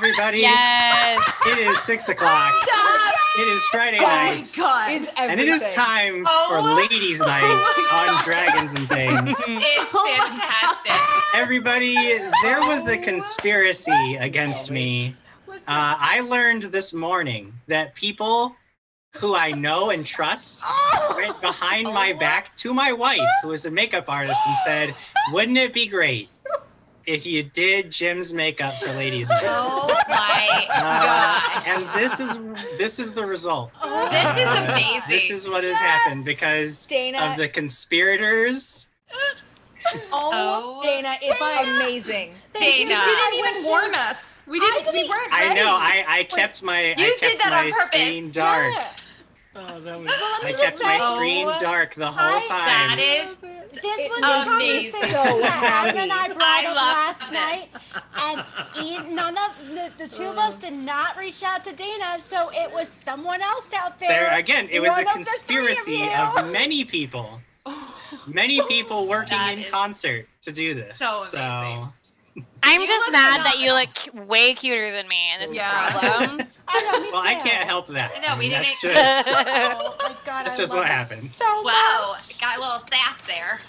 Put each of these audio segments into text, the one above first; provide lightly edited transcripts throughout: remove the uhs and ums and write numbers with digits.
everybody. Yes. It is 6 o'clock. It is Friday night. Oh my God. It's And it is time for Ladies' Night on Dragons and Things. It's fantastic. Everybody, there was a conspiracy against me. I learned this morning that people who I know and trust went behind my back to my wife, who is a makeup artist, and said, wouldn't it be great if you did Jim's makeup for Ladies' Night? Oh my gosh. And this is the result. This is amazing. This is what has happened because Dana. of the conspirators. Oh, Dana, it's amazing. Dana. You didn't even warn us. We weren't ready. I know. I kept my did that on purpose. screen dark. Yeah. I kept my screen dark the whole time. That is This was amazing. a conversation So that Adam and I brought I up love last this. night, and none of the two of us did not reach out to Dana, so it was someone else out there. There again, it was One a of the three conspiracy of you. of many people. Many people working That in is concert to do this. so amazing. I'm You just look mad that you phenomenal. look way cuter than me, and it's Yeah. a problem. I know, me Well, I too. can't help that. No, we didn't. That's just Oh my God, that's I just love what this happens. So Wow, much. got a little sass there.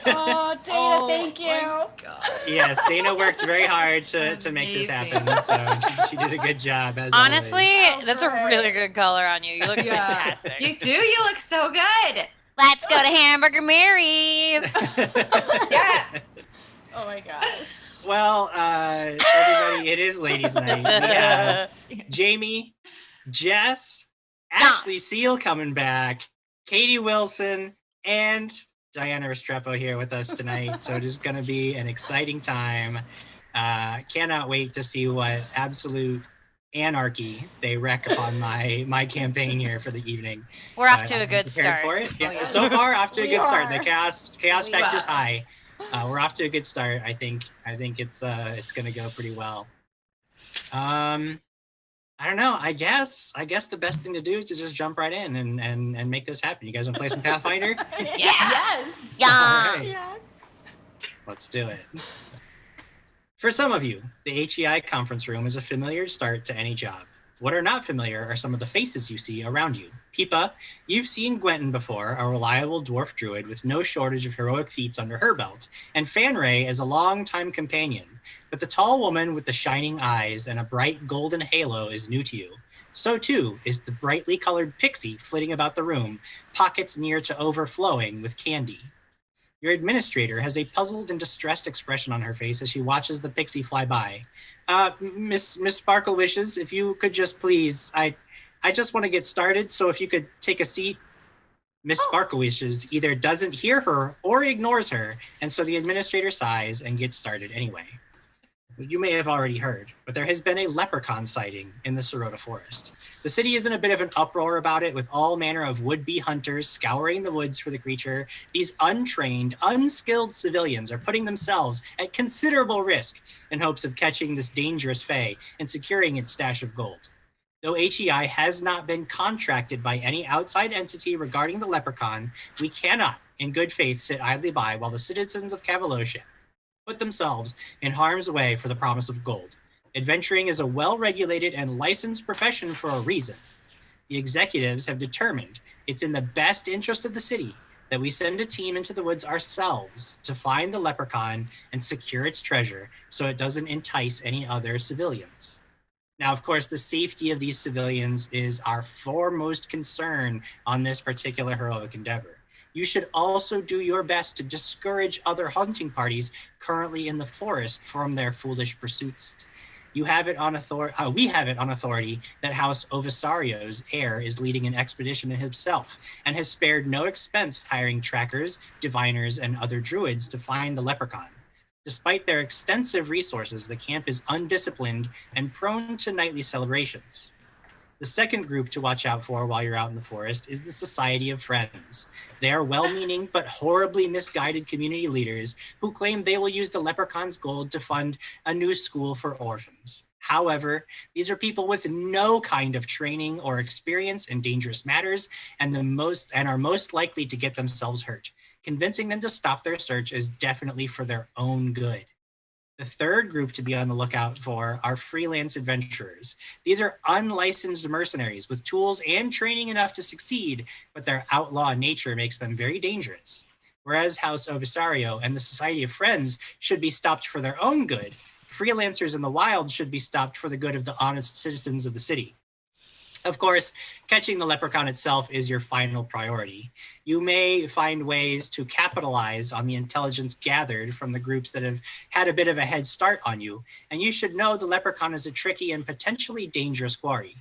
Oh, Dana, thank you. my God. Yes, Dana worked very hard to make this Amazing. happen. So she did a good job as Honestly, always. that's a great. really good color on you. You look Yeah. fantastic. You do. You look so good. Let's go to Hamburger Mary's. Yes. Oh my gosh. Well, everybody, it is Ladies' Night. We have Jamie, Jess, Ashley Seal coming back, Katie Wilson, and Diana Restrepo here with us tonight. So it is going to be an exciting time. Cannot wait to see what absolute anarchy they wreak upon my campaign here for the evening. We're off But to a I'm good prepared start. for it. Yeah, so far, off to a We good start. are. The chaos We factor's are. high. We're off to a good start. I think it's gonna go pretty well. I don't know. I guess the best thing to do is to just jump right in and make this happen. You guys want to play some Pathfinder? Yes. Yeah. All right. Yes. Let's do it. For some of you, the HEI conference room is a familiar start to any job. What are not familiar are some of the faces you see around you. Peepa, you've seen Gwenton before, a reliable dwarf druid with no shortage of heroic feats under her belt, and Fanray is a longtime companion. But the tall woman with the shining eyes and a bright golden halo is new to you. So too is the brightly colored pixie flitting about the room, pockets near to overflowing with candy. Your administrator has a puzzled and distressed expression on her face as she watches the pixie fly by. Miss Sparkle Wishes, if you could just please, I just want to get started, so if you could take a seat. Miss Sparkle Wishes either doesn't hear her or ignores her, and so the administrator sighs and gets started anyway. You may have already heard, but there has been a Lepre-can sighting in the Rody Forest. The city is in a bit of an uproar about it, with all manner of would-be hunters scouring the woods for the creature. These untrained, unskilled civilians are putting themselves at considerable risk in hopes of catching this dangerous fae and securing its stash of gold. Though HEI has not been contracted by any outside entity regarding the Lepre-can, we cannot, in good faith, sit idly by while the citizens of Cavalosha put themselves in harm's way for the promise of gold. Adventuring is a well-regulated and licensed profession for a reason. The executives have determined it's in the best interest of the city that we send a team into the woods ourselves to find the Lepre-can and secure its treasure so it doesn't entice any other civilians. Now, of course, the safety of these civilians is our foremost concern on this particular heroic endeavor. You should also do your best to discourage other hunting parties currently in the forest from their foolish pursuits. We have it on authority that House Ovisario's heir is leading an expedition himself and has spared no expense hiring trackers, diviners, and other druids to find the Lepre-can. Despite their extensive resources, the camp is undisciplined and prone to nightly celebrations. The second group to watch out for while you're out in the forest is the Society of Friends. They are well-meaning but horribly misguided community leaders who claim they will use the Lepre-can's gold to fund a new school for orphans. However, these are people with no kind of training or experience in dangerous matters and are most likely to get themselves hurt. Convincing them to stop their search is definitely for their own good. The third group to be on the lookout for are freelance adventurers. These are unlicensed mercenaries with tools and training enough to succeed, but their outlaw nature makes them very dangerous. Whereas House Ovisario and the Society of Friends should be stopped for their own good, freelancers in the wild should be stopped for the good of the honest citizens of the city. Of course, catching the Lepre-can itself is your final priority. You may find ways to capitalize on the intelligence gathered from the groups that have had a bit of a head start on you, and you should know the Lepre-can is a tricky and potentially dangerous quarry.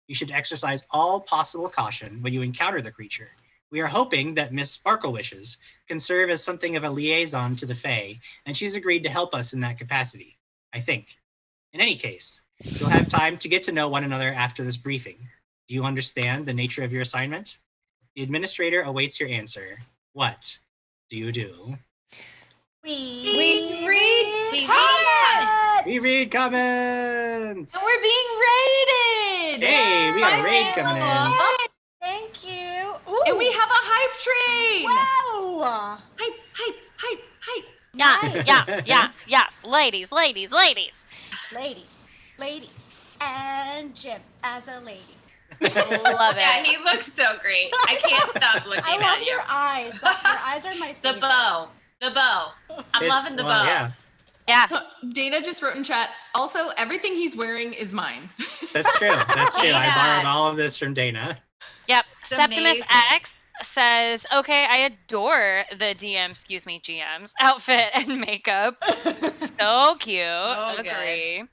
You should exercise all possible caution when you encounter the creature. We are hoping that Miss Sparklewishes can serve as something of a liaison to the Fae, and she's agreed to help us in that capacity, I think. In any case, you'll have time to get to know one another after this briefing. Do you understand the nature of your assignment? The administrator awaits your answer. What do you do? We read comments. We read comments! And we're being raided. Hey, we got a raid coming in. Thank you. And we have a hype train. Wow. Hype. Yes. Ladies. Ladies. And Jim as a lady. Love Yeah, it. he looks so great. I can't stop looking I at love you. your eyes. Your eyes are my favorite. The bow. I'm loving the bow. Yeah, Yeah. Dana just wrote in chat, also, everything he's wearing is mine. that's true. I Dana. borrowed all of this from Dana. Yep. It's Septimus amazing. X says, okay, I adore the GM's outfit and makeup. So cute. good. Agree.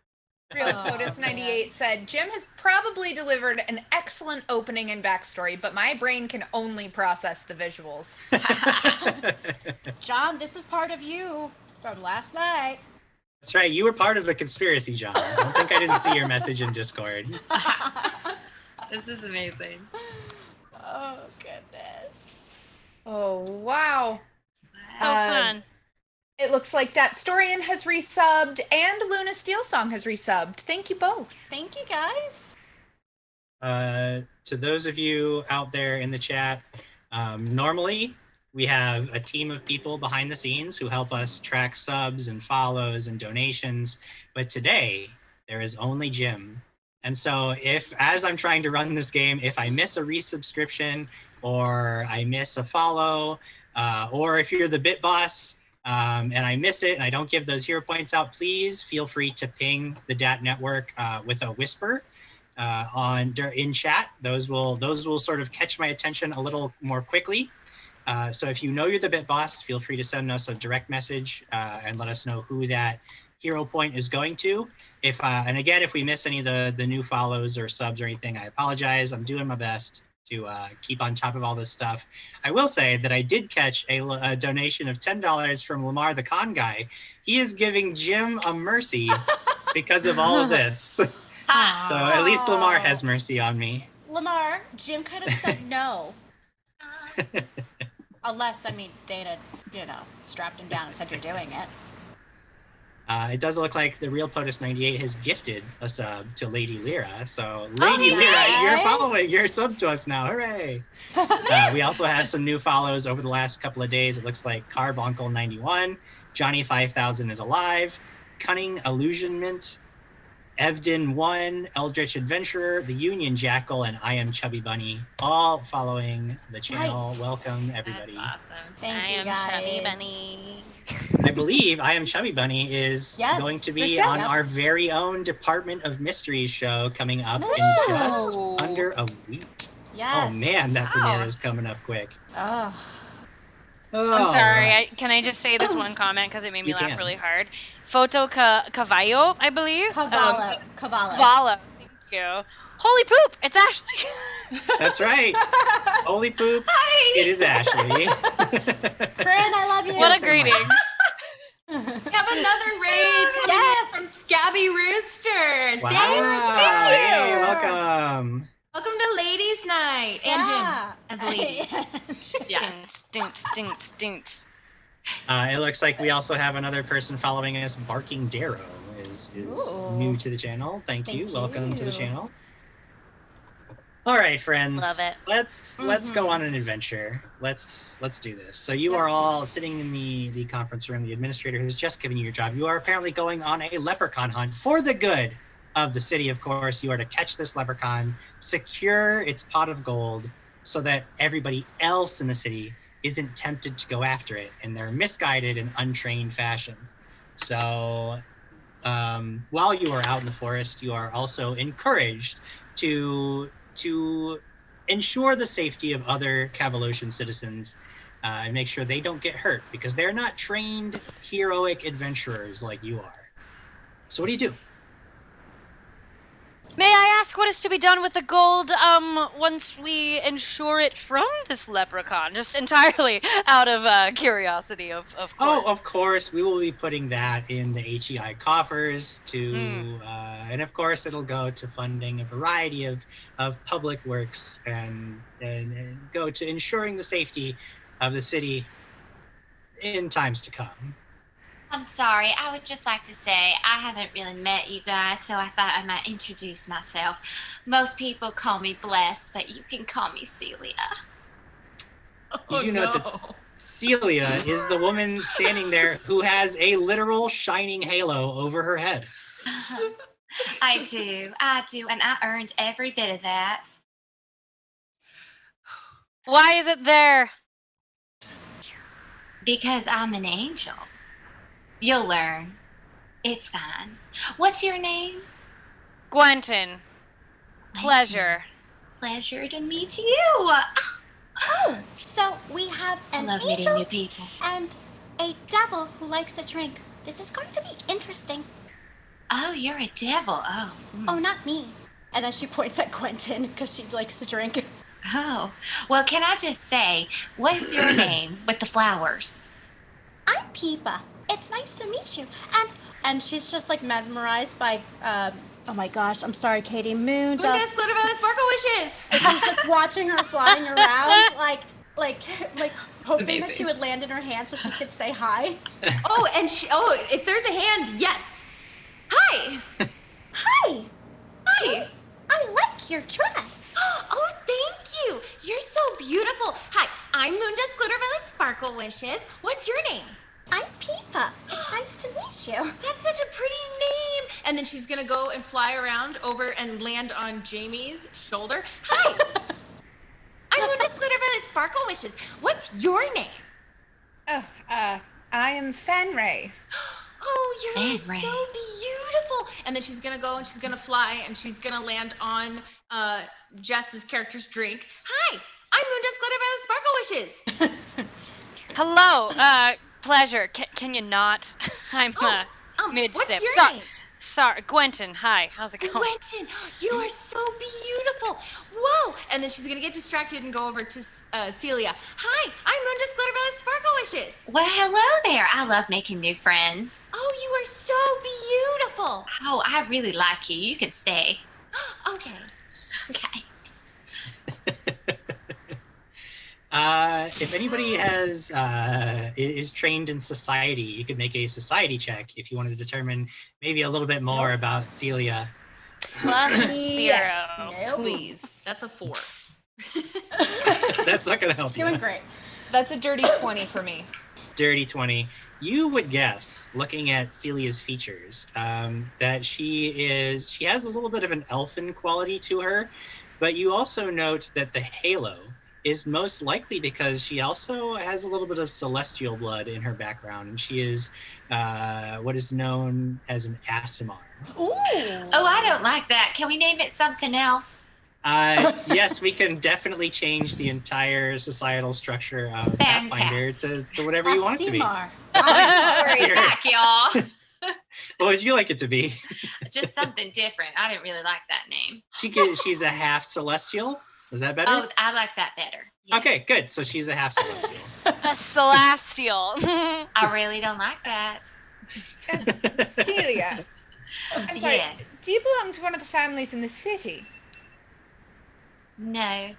Real POTUS 98 said, Jim has probably delivered an excellent opening and backstory, but my brain can only process the visuals. John, this is part of you from last night. That's right. You were part of the conspiracy, John. I don't think I didn't see your message in Discord. This is amazing. Oh, goodness. Oh, wow. How fun. It looks like Dat Storian has resubbed and Luna Steelsong has resubbed. Thank you both. Thank you, guys. To those of you out there in the chat, normally we have a team of people behind the scenes who help us track subs and follows and donations. But today, there is only Jim. And so as I'm trying to run this game, if I miss a resubscription or I miss a follow, or if you're the bit boss, and I miss it and I don't give those hero points out, please feel free to ping the DAT network with a whisper in chat. Those will sort of catch my attention a little more quickly. So if you know you're the bit boss, feel free to send us a direct message and let us know who that hero point is going to. And again, if we miss any of the new follows or subs or anything, I apologize. I'm doing my best to keep on top of all this stuff. I will say that I did catch a donation of $10 from Lamar the Con Guy. He is giving Jim a mercy because of all of this. So at least Lamar has mercy on me. Lamar, Jim could have said no. Unless, Dana, strapped him down and said you're doing it. It does look like the real POTUS 98 has gifted a sub to Lady Lyra. So Lady Lyra, you're sub to us now. Hooray. We also have some new follows over the last couple of days. It looks like Carbuncle 91, Johnny 5000 is alive, Cunning Illusionment, Evden 1, Eldritch Adventurer, The Union Jackal, and I Am Chubby Bunny, all following the channel. Nice. welcome, everybody. That's awesome. Thank I you, am guys. Chubby Bunny. I believe I Am Chubby Bunny is Yes, going to the be show. on our very own Department of Mysteries show coming up in just Ooh. under a week. Yes. Oh man, that premiere is coming up quick. Oh. I'm sorry. Can I just say this one comment because it made me You laugh can. really hard? Photo Cavallo, I believe. Cavallo. Cavallo. Thank you. Holy poop! It's Ashley. That's right. Holy poop! Hi. It is Ashley. Corinne, I love you. What a so greeting. We have another raid coming Yes. in from Scabby Rooster. Wow! Thank you. Hey, welcome. Welcome to Ladies Night and Yeah. Jim as a lady. Yes. Stinks. It looks like we also have another person following us. Barking Darrow is Ooh. new to the channel. Thank you. Thank Welcome to the you. channel. All right, friends. Love it. Let's go on an adventure. Let's do this. So you are all sitting in the conference room. The administrator who's just given you your job. You are apparently going on a leprechaun hunt for the good of the city. Of course, you are to catch this leprechaun, secure its pot of gold, so that everybody else in the city isn't tempted to go after it in their misguided and untrained fashion. So while you are out in the forest, you are also encouraged to ensure the safety of other Cavalosian citizens and make sure they don't get hurt, because they're not trained heroic adventurers like you are. So what do you do? May I ask what is to be done with the gold once we insure it from this leprechaun? Just entirely out of curiosity, of course. Oh, of course, we will be putting that in the HEI coffers and of course it'll go to funding a variety of public works and go to ensuring the safety of the city in times to come. I'm sorry. I would just like to say I haven't really met you guys, so I thought I might introduce myself. Most people call me Blessed, but you can call me Celia. You do note that Celia is the woman standing there who has a literal shining halo over her head. I do, and I earned every bit of that. Why is it there? Because I'm an angel. You'll learn. It's fine. What's your name? Gwenton. Pleasure. Pleasure to meet you. Oh, so we have I an love meeting angel new people. and a devil who likes to drink. This is going to be interesting. Oh, you're a devil. Oh. Oh, not me. And then she points at Quentin because she likes to drink. Oh. Well, can I just say, what's your name with the flowers? I'm Peepa. It's nice to meet you. And she's just like mesmerized by oh my gosh, I'm sorry, Katie. Moon dust. Glitter by the sparkle wishes. She's just watching her flying around, like hoping that amazing. she would land in her hand so she could say hi. Oh, and if there's a hand, yes. Hi. Hi. Hi. I like your dress. Oh, thank you. You're so beautiful. Hi, I'm Moondust Glitter Violet Sparkle Wishes. What's your name? I'm Peepa. It's nice to meet you. That's such a pretty name. And then she's gonna go and fly around over and land on Jamie's shoulder. Hi. I'm Moondust Glitter Violet Sparkle Wishes. What's your name? Oh, I am Fenray. Oh, you're so Ray. beautiful. And then she's gonna go and she's gonna fly and she's gonna land on Jess's character's drink. Hi, I'm Moondust Glitter Violet Sparkle Wishes. Hello, Pleasure. Can you not? I'm mid-sip. What's your name? Sorry, Gwenton. Hi, how's it going? Quentin, you are so beautiful. Whoa. And then she's gonna get distracted and go over to Celia. Hi, I'm Moondust Glitter Violet Sparkle Wishes. Well, hello there. I love making new friends. Oh, you are so beautiful. Oh, I really like you. You can stay. Okay. Okay. If anybody is trained in society, you could make a society check if you wanted to determine maybe a little bit more about Celia. Yes, Zero. please. That's a 4. That's not going to help you. Doing great. That's a dirty 20 for me. Dirty 20. You would guess, looking at Celia's features, that she has a little bit of an elfin quality to her, but you also note that the halo is most likely because she also has a little bit of celestial blood in her background, and she is what is known as an Aasimar. Ooh. Oh, I don't like that. Can we name it something else? Yes, we can definitely change the entire societal structure of Pathfinder to whatever you want it to be. Aasimar. Sorry, back, y'all. What would you like it to be? Just something different. I didn't really like that name. She's a half celestial. Is that better? Oh, I like that better. Yes. Okay, good. So she's a half celestial. A celestial. I really don't like that. Celia, I'm sorry. Yes. Do you belong to one of the families in the city? No.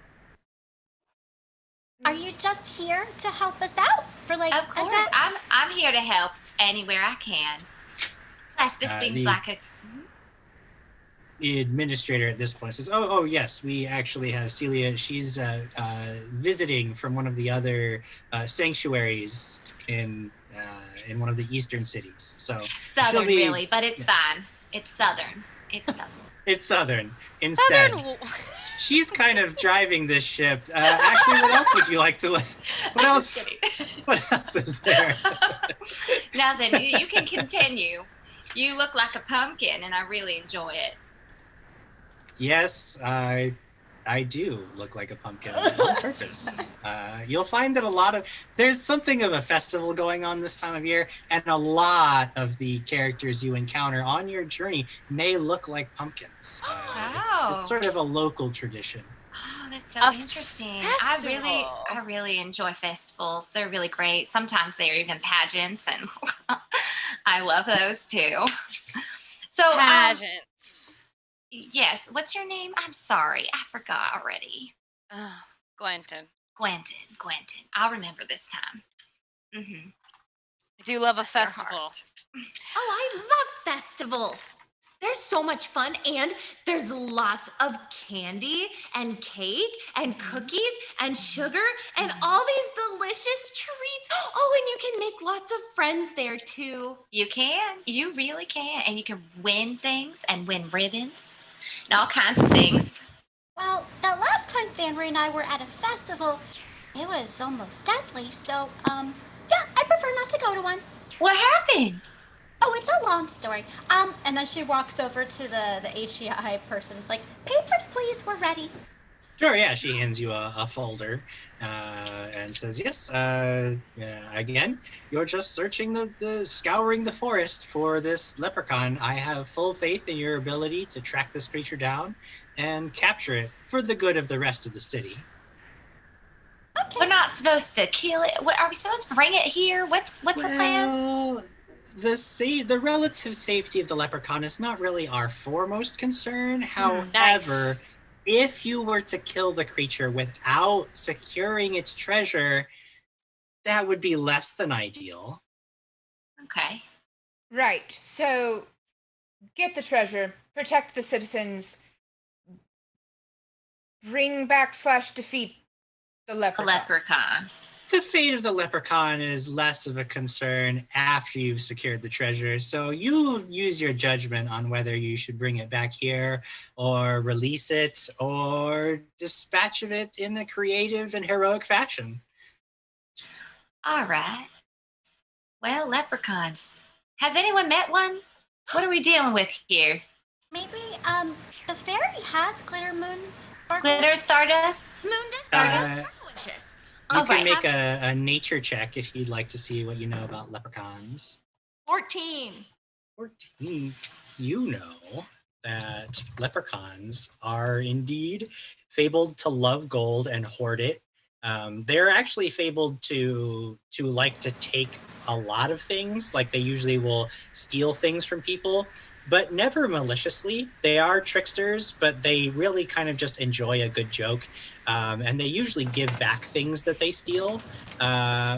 Are you just here to help us out for like Of course. a day? I'm here to help anywhere I can. Plus, this seems like a... administrator at this point says, "Oh, yes, we actually have Celia. She's visiting from one of the other sanctuaries in one of the eastern cities. So she'll Southern, be really, but it's yes. fine. It's southern. It's southern. It's southern instead. Southern. She's kind of driving this ship. Actually, what else would you like to? What else? What else is there? Nothing. You can continue. You look like a pumpkin, and I really enjoy it. Yes, I do look like a pumpkin on purpose. You'll find that there's something of a festival going on this time of year, and a lot of the characters you encounter on your journey may look like pumpkins. It's sort of a local tradition. Oh, that's so A interesting. festival. I really enjoy festivals. They're really great. Sometimes they are even pageants, and I love those too. So, Pageants. yes. What's your name? I'm sorry, I forgot already. Oh, Gwenton. Gwenton. I'll remember this time. Mm-hmm. I do love a Bless your festival. heart. Oh, I love festivals. They're so much fun, and there's lots of candy and cake and cookies and sugar and all these delicious treats. Oh, and you can make lots of friends there too. You can. You really can. And you can win things and win ribbons and all kinds of things. Well, the last time Fanry and I were at a festival, it was almost deadly, so, yeah, I prefer not to go to one. What happened? Oh, it's a long story. And then she walks over to the HEI person. It's like, papers, please, we're ready. Sure, yeah. She hands you a folder and says, "Yes. Again, you're just searching scouring the forest for this leprechaun. I have full faith in your ability to track this creature down and capture it for the good of the rest of the city." Okay. We're not supposed to kill it. What, are we supposed to bring it here? What's the plan? Well, the relative safety of the leprechaun is not really our foremost concern. However, Nice. if you were to kill the creature without securing its treasure, that would be less than ideal. Okay. Right. So get the treasure, protect the citizens, bring back / defeat the A leprechaun. leprechaun. The fate of the leprechaun is less of a concern after you've secured the treasure, so you use your judgment on whether you should bring it back here or release it or dispatch of it in a creative and heroic fashion. All right. Well, leprechauns. Has anyone met one? What are we dealing with here? Maybe, the fairy has glitter moon sparkles. Glitter stardust? Moon Uh, is delicious. You Oh, can right. make a nature check if you'd like to see what you know about leprechauns. 14. 14. You know that leprechauns are indeed fabled to love gold and hoard it. They're actually fabled to like to take a lot of things. Like they usually will steal things from people, but never maliciously. They are tricksters, but they really kind of just enjoy a good joke. And they usually give back things that they steal.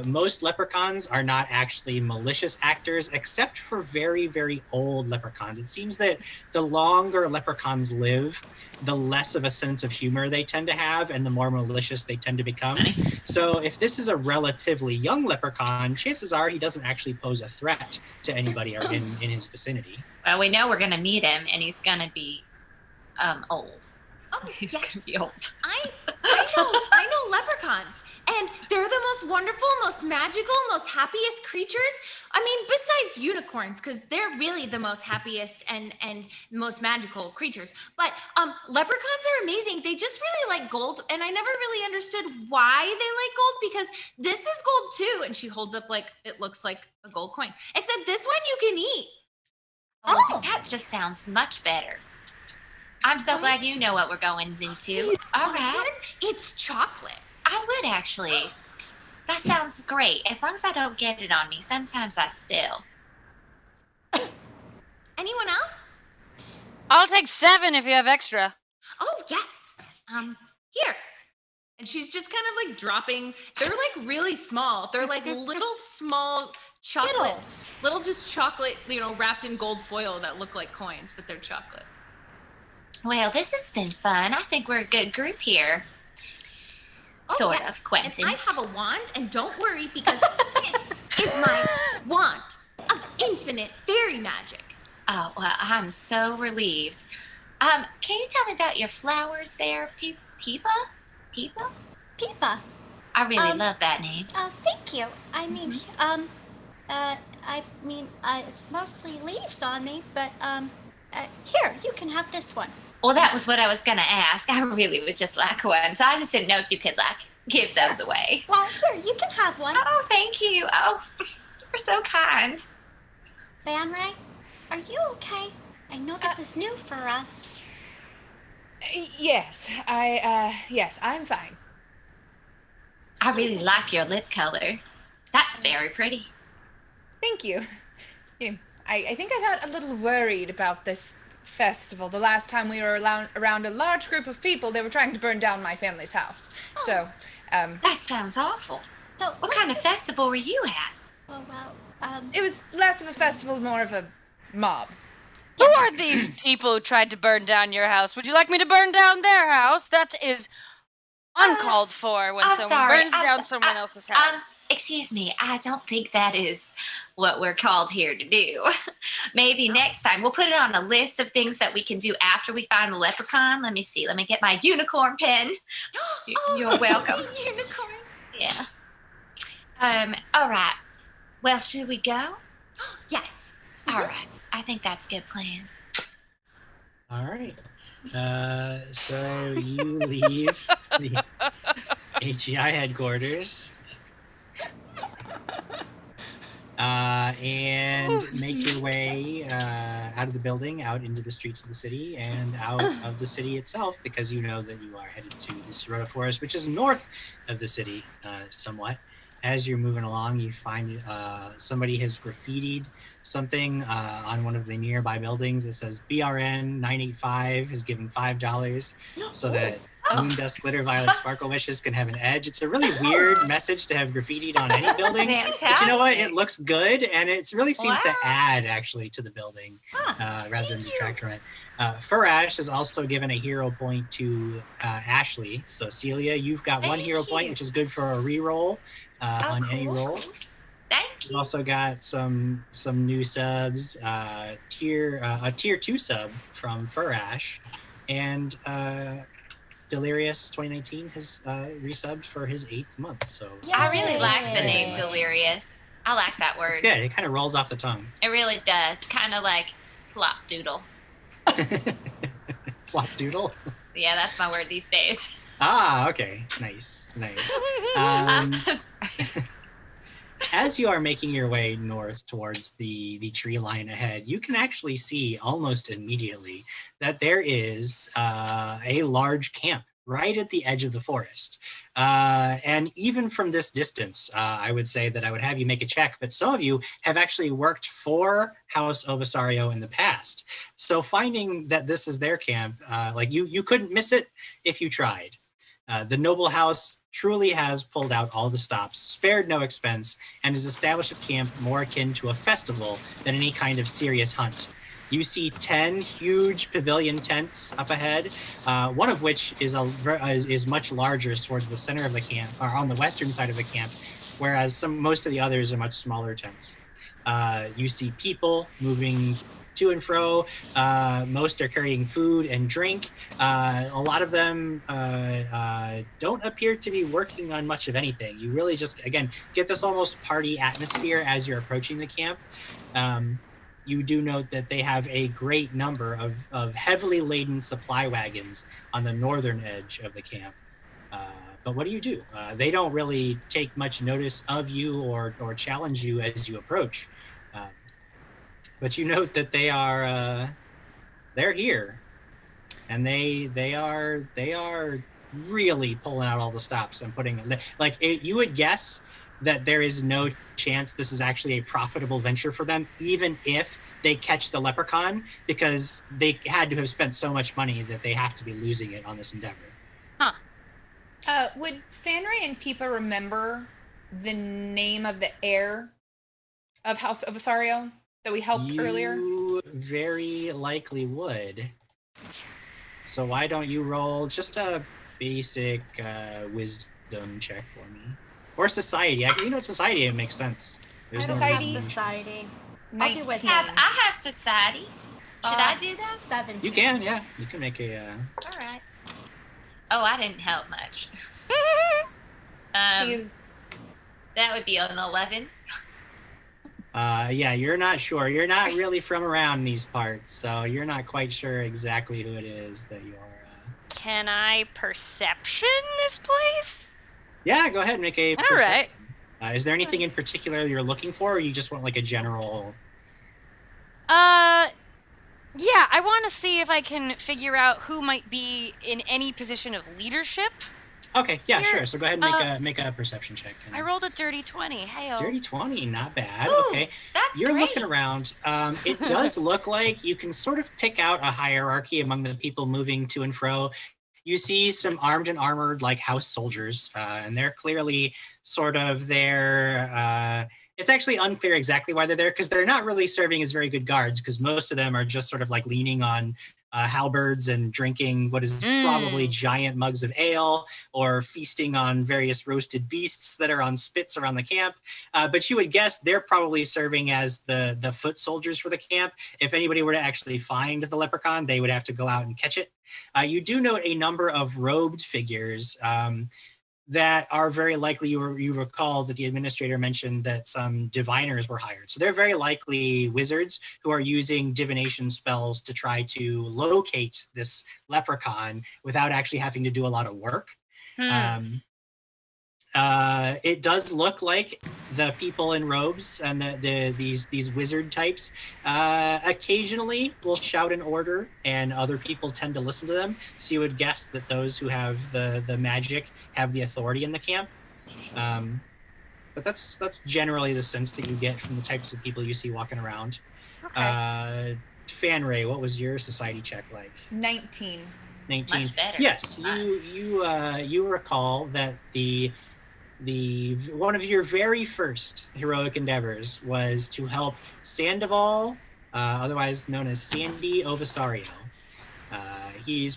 Most leprechauns are not actually malicious actors, except for very, very old leprechauns. It seems that the longer leprechauns live, the less of a sense of humor they tend to have, and the more malicious they tend to become. So if this is a relatively young leprechaun, chances are he doesn't actually pose a threat to anybody in his vicinity. Well, we know we're going to meet him, and he's going to be old. Oh, He's yes. going to be old. I know leprechauns, and they're the most wonderful, most magical, most happiest creatures. I mean, besides unicorns, because they're really the most happiest and most magical creatures. But leprechauns are amazing. They just really like gold, and I never really understood why they like gold, because this is gold too. And she holds up like it looks like a gold coin, except this one you can eat. Oh, that just sounds much better. I'm so glad you know what we're going into. All right. It's chocolate. I would actually. That sounds great. As long as I don't get it on me. Sometimes I spill. Anyone else? I'll take 7 if you have extra. Oh, yes. Here. And she's just kind of like dropping. They're like really small. They're like little small chocolate. Little just chocolate, wrapped in gold foil that look like coins, but they're chocolate. Well, this has been fun. I think we're a good group here. Sort yes. of, Quentin. And I have a wand, and don't worry because it is my wand of infinite fairy magic. Oh, well, I'm so relieved. Can you tell me about your flowers there, Peepa? Peepa? Peepa. I really love that name. Thank you. I mean, it's mostly leaves on me, but, here, you can have this one. Well, that was what I was going to ask. I really was just like one, so I just didn't know if you could, like, give those away. Well, here, you can have one. Oh, thank you. Oh, you're so kind. Van Ray, are you okay? I know this is new for us. Yes, I'm fine. I really like your lip color. That's very pretty. Thank you. I think I got a little worried about this festival. The last time we were around a large group of people, they were trying to burn down my family's house. So, That sounds awful. So, What kind of festival were you at? it was less of a festival, more of a mob. Who are these people who tried to burn down your house? Would you like me to burn down their house? That is uncalled for when I'm someone sorry. burns down someone else's house. Excuse me, I don't think that is what we're called here to do. Maybe next time we'll put it on a list of things that we can do after we find the Lepre-can. Let me see. Let me get my unicorn pen. You're welcome. Unicorn. Yeah. All right. Well, should we go? Yes. All right. I think that's a good plan. All right. So you leave the HEI headquarters and make your way out of the building, out into the streets of the city, and out of the city itself, because you know that you are headed to the Rhodehaver Forest, which is north of the city somewhat. As you're moving along, you find somebody has graffitied something on one of the nearby buildings that says BRN 985 is given $5 so that Moondust Glitter Violet Sparkle Wishes can have an edge. It's a really weird message to have graffitied on any building. But you know what? It looks good, and it really seems to add actually to the building rather than detract from it. Furash is also given a hero point to Ashley. So Celia, you've got one hero point, which is good for a reroll on any roll. Thank you. We've also got some new subs, a tier 2 sub from Furash, and Delirious 2019 has resubbed for his 8th month. So I really like the name Delirious. I like that word. it's good. It kind of rolls off the tongue. It really does. Kind of like flop doodle. Flop doodle. Yeah, that's my word these days. Ah, okay. Nice. As you are making your way north towards the tree line ahead, you can actually see almost immediately that there is a large camp right at the edge of the forest. And even from this distance, I would say that I would have you make a check, but some of you have actually worked for House Ovisario in the past. So finding that this is their camp, like you couldn't miss it if you tried. The noble house truly has pulled out all the stops, spared no expense, and has established a camp more akin to a festival than any kind of serious hunt. You see 10 huge pavilion tents up ahead, one of which is much larger towards the center of the camp, or on the western side of the camp, whereas most of the others are much smaller tents. You see people moving to and fro. Most are carrying food and drink. A lot of them don't appear to be working on much of anything. You really just, again, get this almost party atmosphere as you're approaching the camp. You do note that they have a great number of heavily laden supply wagons on the northern edge of the camp. But what do? They don't really take much notice of you or challenge you as you approach. But you note that they're here, and they are really pulling out all the stops and putting you would guess that there is no chance this is actually a profitable venture for them, even if they catch the Lepre-can, because they had to have spent so much money that they have to be losing it on this endeavor. Would Fanray and Peepa remember the name of the heir of House Ovisario that we helped earlier? You very likely would. So why don't you roll just a basic wisdom check for me, or society? Society. It makes sense. There's I no don't have reason you should- society. I'll 19. do wisdom. I have society. Should I do that? 17. You can, yeah. You can make a. All right. Oh, I didn't help much. Use. That would be an 11. Yeah, you're not sure. You're not really from around these parts, so you're not quite sure exactly who it is that you're. Can I perception this place? Yeah, go ahead and make a All perception. Is there anything in particular you're looking for, or you just want like a general? Yeah, I want to see if I can figure out who might be in any position of leadership. Okay, yeah, Here, sure. So go ahead and make a perception check. I rolled a dirty 20. Hey-o. Dirty 20, not bad. Ooh, Okay. that's You're great. looking around. It does look like you can sort of pick out a hierarchy among the people moving to and fro. You see some armed and armored like house soldiers, and they're clearly sort of there. It's actually unclear exactly why they're there, because they're not really serving as very good guards, because most of them are just sort of like leaning on halberds and drinking what is probably giant mugs of ale, or feasting on various roasted beasts that are on spits around the camp. But you would guess they're probably serving as the foot soldiers for the camp. If anybody were to actually find the leprechaun, they would have to go out and catch it. You do note a number of robed figures that are very likely, you recall that the administrator mentioned that some diviners were hired. So they're very likely wizards who are using divination spells to try to locate this leprechaun without actually having to do a lot of work. It does look like the people in robes and these wizard types occasionally will shout an order, and other people tend to listen to them. So you would guess that those who have the magic have the authority in the camp. But that's generally the sense that you get from the types of people you see walking around. Okay. Fanray, what was your society check like? 19. 19. Much better. Yes, you recall that the one of your very first heroic endeavors was to help Sandoval, otherwise known as Sandy Ovisario. He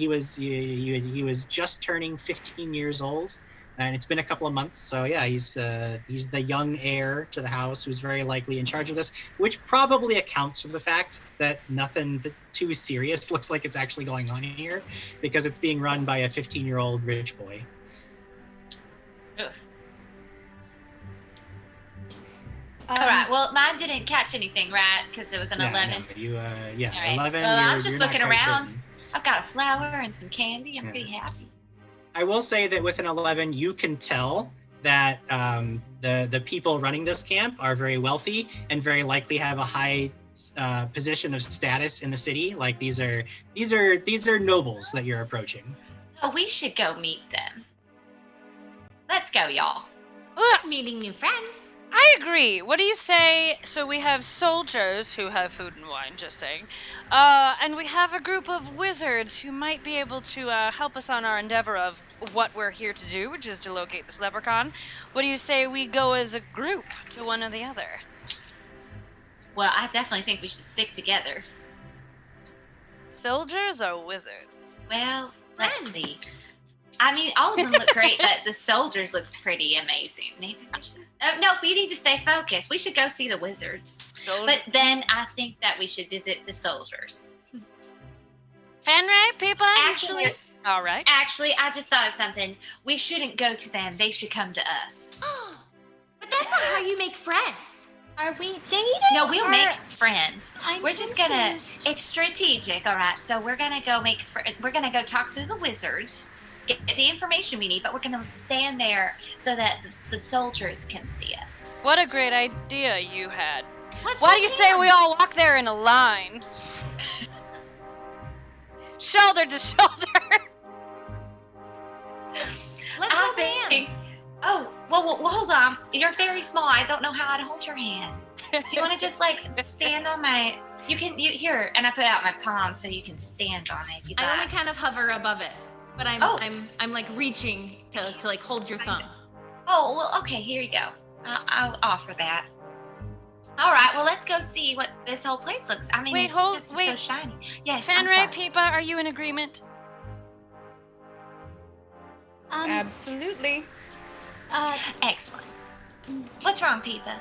was just turning 15 years old, and it's been a couple of months. So yeah, he's the young heir to the house who's very likely in charge of this, which probably accounts for the fact that nothing too serious looks like it's actually going on here, because it's being run by a 15-year-old rich boy. Ugh. All right. Well, mine didn't catch anything, right? Because it was an 11. No, All right. 11. I'm just you're not looking quite around. certain. I've got a flower and some candy. I'm Yeah. pretty happy. I will say that with an 11, you can tell that the people running this camp are very wealthy and very likely have a high position of status in the city. Like these are nobles that you're approaching. Oh, we should go meet them. Let's go, y'all. Meeting new friends. I agree. What do you say? So we have soldiers who have food and wine, just saying. And we have a group of wizards who might be able to help us on our endeavor of what we're here to do, which is to locate this leprechaun. What do you say we go as a group to one or the other? Well, I definitely think we should stick together. Soldiers or wizards? Well, let's see. I mean, all of them look great, but the soldiers look pretty amazing. Maybe we should. No, we need to stay focused. We should go see the wizards. But then I think that we should visit the soldiers. Fanray, people? Actually, All right. I just thought of something. We shouldn't go to them. They should come to us. But that's not how you make friends. Are we dating? No, we'll or- make friends. I'm We're just gonna. confused. It's strategic, all right. So we're gonna go we're gonna go talk to the wizards, get the information we need, but we're gonna stand there so that the soldiers can see us. What a great idea you had. Let's Why do hold you say hands. we all walk there in a line? Shoulder to shoulder. Let's hold hands. Oh, well, hold on. You're very small. I don't know how I'd hold your hand. Do you want to just like stand on my? You here, and I put out my palm so you can stand on it. If you I only like. kind of hover above it, but I'm like reaching to like hold your thumb. Oh, well, okay. Here you go. I'll offer that. All right, well, let's go see what this whole place looks. I mean, Wait, this is so wait. shiny. Yes, I'm Fanray, sorry. Peepa, are you in agreement? Absolutely. Excellent. What's wrong, Peepa?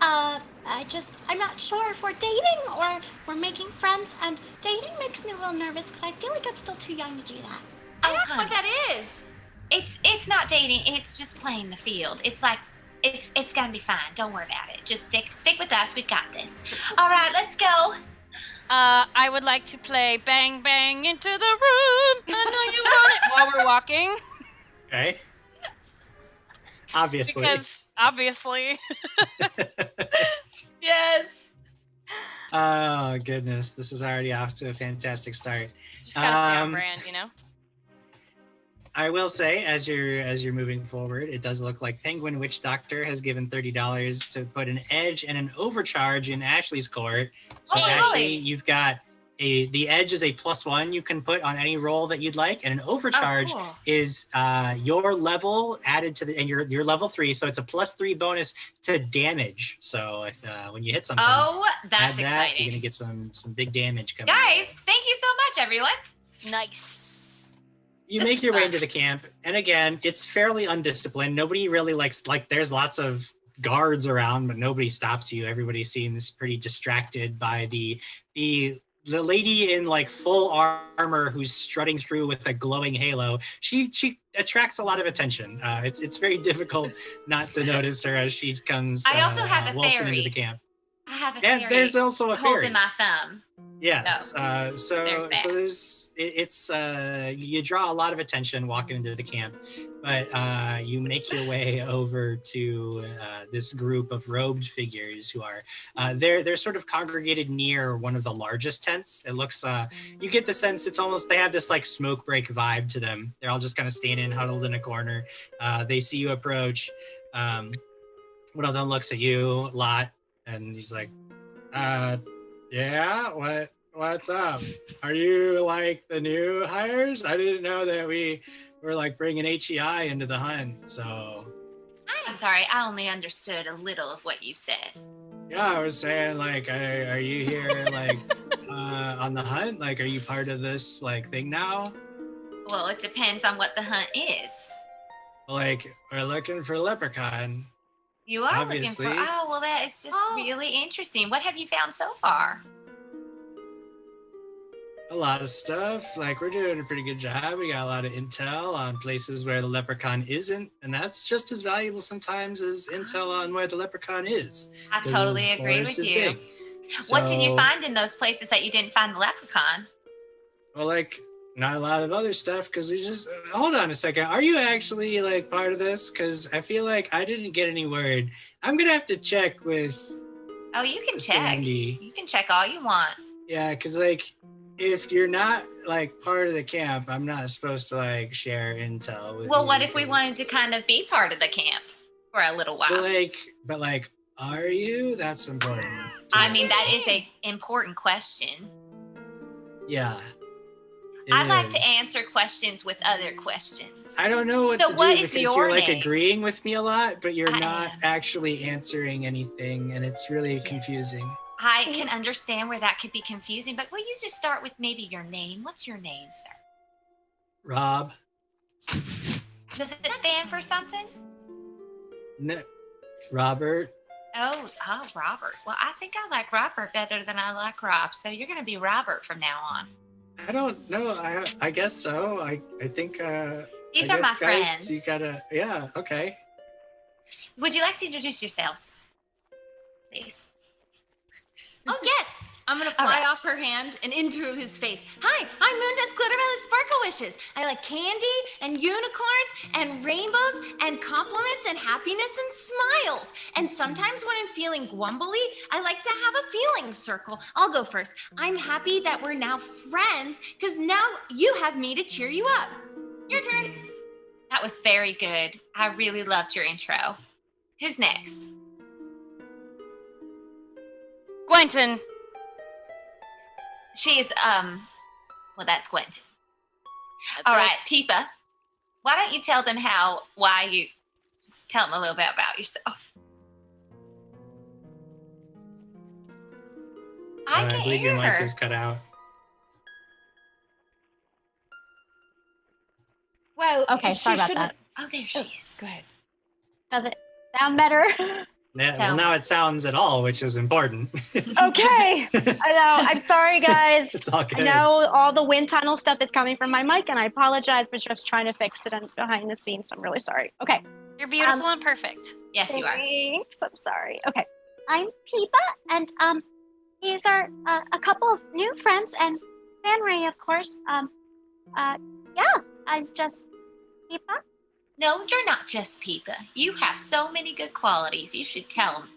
I'm not sure if we're dating or we're making friends, and dating makes me a little nervous because I feel like I'm still too young to do that. Oh, That's honey. what that is. It's not dating. It's just playing the field. It's like it's gonna be fine. Don't worry about it. Just stick with us. We've got this. All right, let's go. I would like to play Bang Bang into the room. I know you want it while we're walking. Okay. Obviously. Because, obviously. Yes. Oh, goodness. This is already off to a fantastic start. Just gotta stay on brand, you know? I will say, as you're moving forward, it does look like Penguin Witch Doctor has given $30 to put an edge and an overcharge in Ashley's court. So Oh, Ashley, really? you've got the edge is a +1 you can put on any roll that you'd like, and an overcharge cool. is your level added to and you're level 3, so it's a +3 bonus to damage. So if when you hit something, Oh, add that's that, exciting. you're gonna get some big damage coming. Guys, thank you so much, everyone. Nice. You This make is your way fun. into the camp, and again, it's fairly undisciplined. Nobody really there's lots of guards around, but nobody stops you. Everybody seems pretty distracted by the lady in like full armor who's strutting through with a glowing halo. She attracts a lot of attention. It's very difficult not to notice her as she comes. I also have a waltzing into fairy. the camp. I have a And fairy there's also a fairy. holding my thumb. Yes. So there's that. it's you draw a lot of attention walking into the camp, but you make your way over to this group of robed figures who are they're sort of congregated near one of the largest tents. It looks you get the sense it's almost they have this like smoke break vibe to them. They're all just kind of standing huddled in a corner. They see you approach. One of them looks at you, Lot, and he's like, yeah, what's up? Are you like the new hires? I didn't know that we were like bringing HEI into the hunt. So I'm sorry, I only understood a little of what you said. yeah, I was saying like, are you here like on the hunt? Like, are you part of this like thing now? Well, it depends on what the hunt is. Like, we're looking for Lepre-can. You are Obviously. looking for. Oh, well, that is just really interesting. What have you found so far? A lot of stuff. Like, we're doing a pretty good job. We got a lot of intel on places where the Lepre-can isn't, and that's just as valuable sometimes as intel on where the Lepre-can is. I 'Cause totally the agree forest with is you. big. What did you So- find in those places that you didn't find the leprechaun? Well, like, not a lot of other stuff, because we just... Hold on a second. Are you actually, like, part of this? Because I feel like I didn't get any word. I'm going to have to check with... Oh, you can check. Sandy. You can check all you want. Yeah, because, like, if you're not, like, part of the camp, I'm not supposed to, like, share intel with Well, you, what if we wanted to 'cause- kind of be part of the camp for a little while? But like, are you? That's important. I mean, that is a important question. Yeah. it I'd like to is. answer questions with other questions. I don't know what So to what do is because your you're like name? agreeing with me a lot, but you're I not am. actually answering anything, and it's really Yes. confusing. I can understand where that could be confusing, but will you just start with maybe your name? What's your name, sir? Rob, Does it stand for something? no, Robert. Oh, Robert. Well, I think I like Robert better than I like Rob, so you're going to be Robert from now on. I don't know. I guess so. I think. These I are my guess, guys, friends. You gotta. Yeah. Okay. Would you like to introduce yourselves, please? Oh, yes. I'm going to All fly right. off her hand and into his face. Hi, I'm Moondust Glittermelon Sparkle Wishes. I like candy and unicorns and rainbows and compliments and happiness and smiles. And sometimes when I'm feeling grumbly, I like to have a feeling circle. I'll go first. I'm happy that we're now friends because now you have me to cheer you up. Your turn. That was very good. I really loved your intro. Who's next? Gwenton. She's, well, that's Gwenton. That's All it. right, Peepa, why don't you tell them just tell them a little bit about yourself. I I can believe your hear mic her. is cut out. Well, Okay, she sorry about shouldn't- that. Oh, there she Oh, is. go ahead. Does it sound better? Yeah, So- well, now it sounds at all, which is important. Okay. I know. I'm sorry, guys. It's all I good. know all the wind tunnel stuff is coming from my mic, and I apologize, but just trying to fix it behind the scenes. So I'm really sorry. Okay. You're beautiful and perfect. Yes, you are. Thanks. I'm sorry. Okay. I'm Peepa, and these are a couple of new friends, and Fanray, of course. Yeah, I'm just Peepa. No, you're not just Peepa. You have so many good qualities. You should tell them.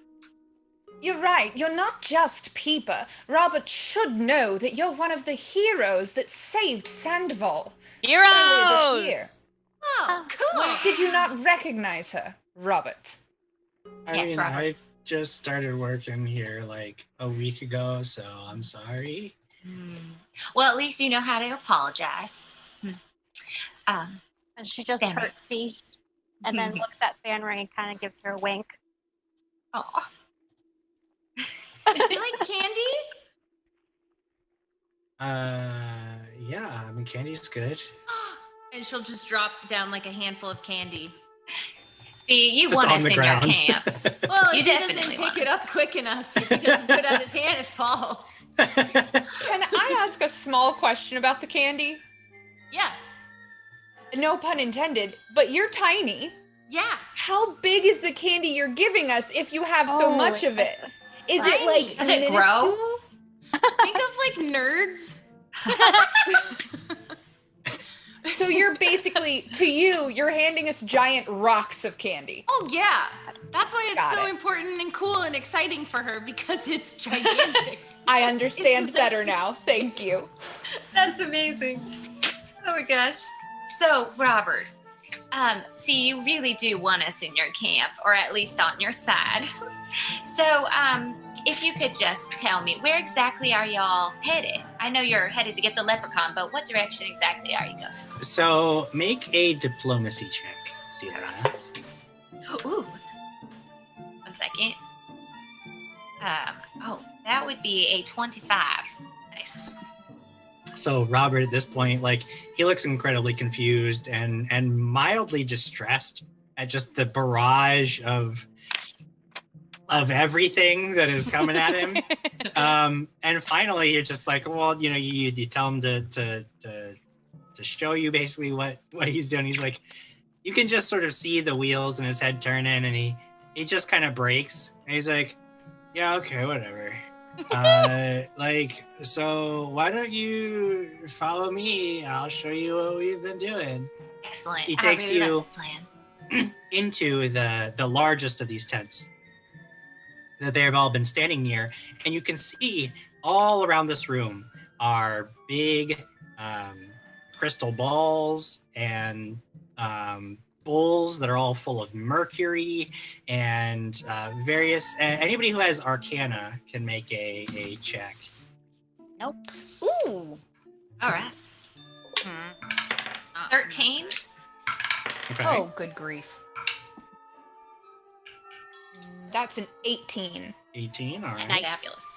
You're right. You're not just Peepa. Robert should know that you're one of the heroes that saved Sandoval. Heroes! Oh, cool. Did you not recognize her, Robert? I Yes, mean, Robert. I just started working here like a week ago, so I'm sorry. Well, at least you know how to apologize. And she just Fanray. curtsies and then looks at Fanray and kind of gives her a wink. Oh, You like candy? Yeah, I mean, candy's good. And she'll just drop down like a handful of candy. see, you Just want on us the in ground. your camp. Well, You if he doesn't definitely pick want it us. up quick enough, if he doesn't put out his hand, it falls. Can I ask a small question about the candy? Yeah, No pun intended, but you're tiny. yeah. How big is the candy you're giving us if you have so Oh, much of it? Is it Tiny. like Does it grow? minuscule? Think of like nerds. So you're basically, to you, you're handing us giant rocks of candy. Oh yeah, that's why it's Got so it. important and cool and exciting for her because it's gigantic. I understand better now. Thank you. That's amazing. Oh my gosh. So, Robert, see, you really do want us in your camp, or at least on your side. So, if you could just tell me, where exactly are y'all headed? I know you're headed to get the Lepre-can, but what direction exactly are you going? So make a diplomacy check, Celia. Ooh. 1 second. That would be a 25. Nice. So Robert, at this point, like, he looks incredibly confused and mildly distressed at just the barrage of everything that is coming at him. And finally, you're just like, well, you know, you tell him to show you basically what he's doing. He's like, you can just sort of see the wheels in his head turning, and he just kind of breaks. And he's like, yeah, okay, whatever. So why don't you follow me? I'll show you what we've been doing. Excellent. He takes I really you- like this plan. Into the largest of these tents that they've all been standing near, and you can see all around this room are big crystal balls and bowls that are all full of mercury and various. Anybody who has Arcana can make a check. Ooh. All right. 13. Okay. Oh, good grief. That's an 18. 18. All right. Fabulous.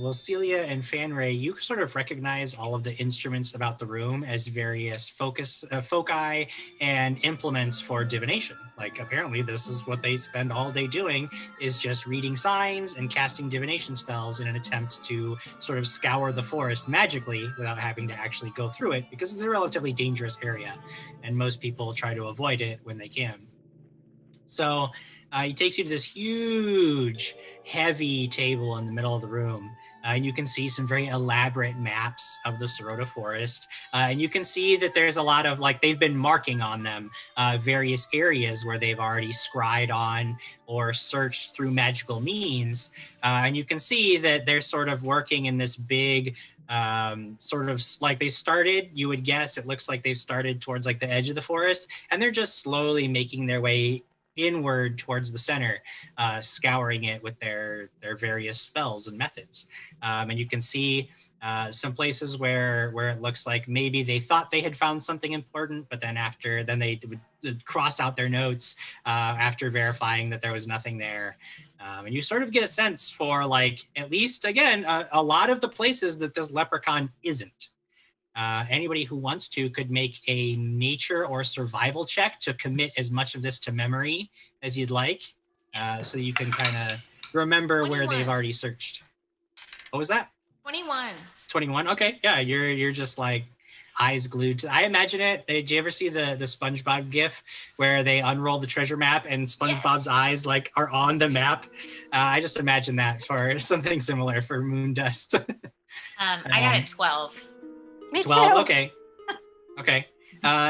Well, Celia and Fanray, you sort of recognize all of the instruments about the room as various foci and implements for divination. Like, apparently this is what they spend all day doing, is just reading signs and casting divination spells in an attempt to sort of scour the forest magically without having to actually go through it, because it's a relatively dangerous area and most people try to avoid it when they can. So he takes you to this huge, heavy table in the middle of the room. And you can see some very elaborate maps of the Sorota forest. And you can see that there's a lot of, like, they've been marking on them various areas where they've already scryed on or searched through magical means. And you can see that they're sort of working in this big, sort of like they started, you would guess, it looks like they've started towards like the edge of the forest, and they're just slowly making their way inward towards the center, scouring it with their various spells and methods. And you can see Some places where it looks like maybe they thought they had found something important, but then they would cross out their notes after verifying that there was nothing there. And you sort of get a sense for, like, at least, again, a lot of the places that this Lepre-can isn't. Anybody who wants to could make a nature or survival check to commit as much of this to memory as you'd like, so you can kind of remember 21. where they've already searched. What was that? 21. 21. Okay, yeah, you're just like eyes glued to. I imagine it. Did you ever see the SpongeBob GIF where they unroll the treasure map and SpongeBob's eyes like are on the map? I just imagine that for something similar for Moondust. I got a 12. Me 12. too. Okay. Okay.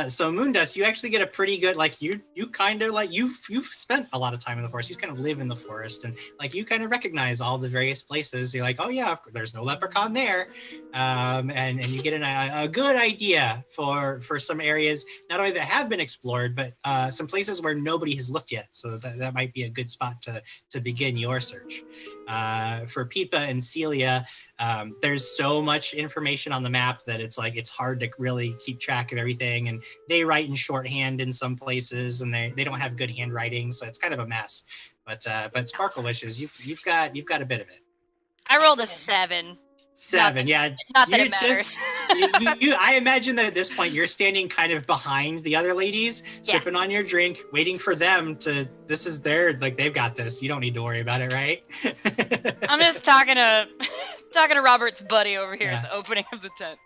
So Moondust, you actually get a pretty good, like, you kind of like you've spent a lot of time in the forest. You kind of live in the forest, and like you kind of recognize all the various places. You're like, oh yeah, there's no Lepre-can there, and you get a good idea for some areas not only that have been explored, but some places where nobody has looked yet. So that might be a good spot to begin your search. For Pipa and Celia, there's so much information on the map that it's hard to really keep track of everything, and they write in shorthand in some places, and they don't have good handwriting, so it's kind of a mess. But Sparkle Wishes, you've got a bit of it. I rolled a 7. 7, yeah. Not that it matters. I imagine that at this point you're standing kind of behind the other ladies, sipping on your drink, waiting for them to. This is their, like, they've got this. You don't need to worry about it, right? I'm just talking to Robert's buddy over here at the opening of the tent.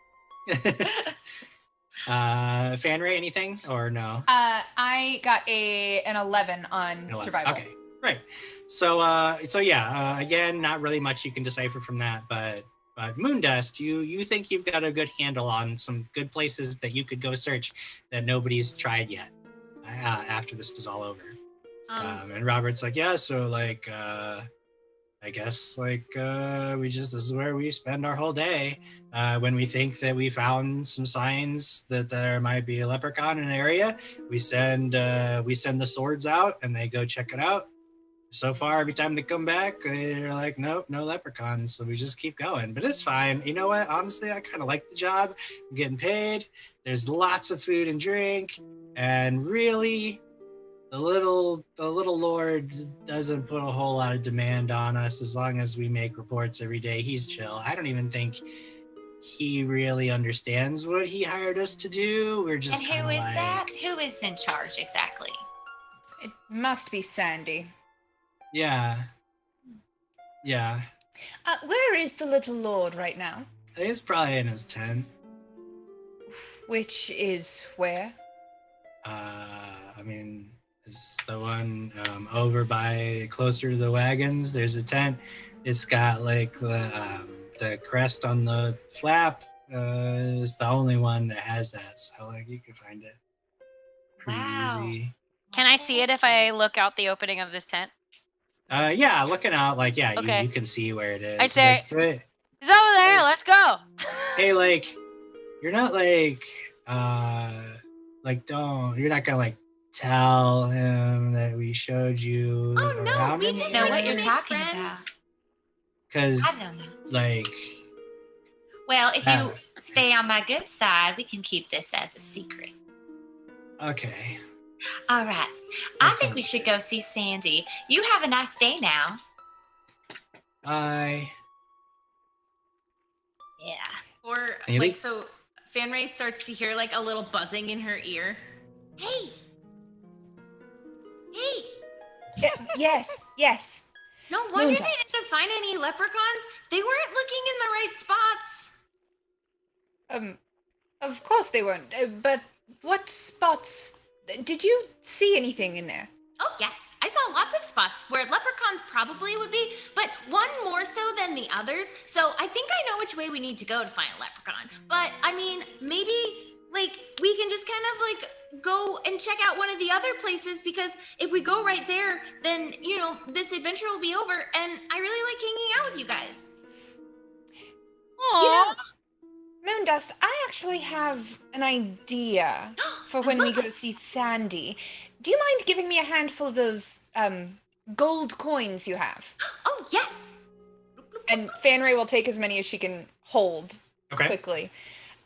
Fanray, anything or no? I got an 11 on survival. Okay, right. So yeah, again, not really much you can decipher from that, but Moondust, you think you've got a good handle on some good places that you could go search that nobody's tried yet after this is all over. And Robert's like, yeah, so like, I guess like this is where we spend our whole day when we think that we found some signs that there might be a Lepre-can in an area. We send the swords out and they go check it out. So far, every time they come back, they're like, nope, no Lepre-cans. So we just keep going. But it's fine. You know what? Honestly, I kind of like the job. I'm getting paid. There's lots of food and drink. And really, the little Lord doesn't put a whole lot of demand on us as long as we make reports every day. He's chill. I don't even think he really understands what he hired us to do. We're just. And who is that? Who is in charge exactly? It must be Sandy. Yeah. Where is the little Lord right now? He's probably in his tent. Which is where? I mean, it's the one over by closer to the wagons. There's a tent. It's got like the crest on the flap. It's the only one that has that. So like you can find it pretty easy. Can I see it if I look out the opening of this tent? Yeah, looking out, like, yeah, Okay. you can see where it is. I say, like, it's over there, let's go. hey, like, you're not like, you're not gonna like tell him that we showed you. Oh no, we just know want what to you're make talking friends. about. Because, I don't know. like, Well, if you stay on my good side, we can keep this as a secret. okay. All right. I think we should go see Sandy. You have a nice day now. Bye. Yeah. Or Haley? like, so Fanray starts to hear like a little buzzing in her ear. Hey. Yes. No wonder they Moondust. didn't find any leprechauns. They weren't looking in the right spots. Of course they weren't. But what spots? Did you see anything in there? Oh, yes. I saw lots of spots where leprechauns probably would be, but one more so than the others. So I think I know which way we need to go to find a leprechaun. But, I mean, maybe, like, we can just kind of, like, go and check out one of the other places, because if we go right there, then, you know, this adventure will be over, and I really like hanging out with you guys. Aww. Moondust, I actually have an idea for when we go see Sandy. Do you mind giving me a handful of those gold coins you have? Oh, yes. And Fanray will take as many as she can hold quickly.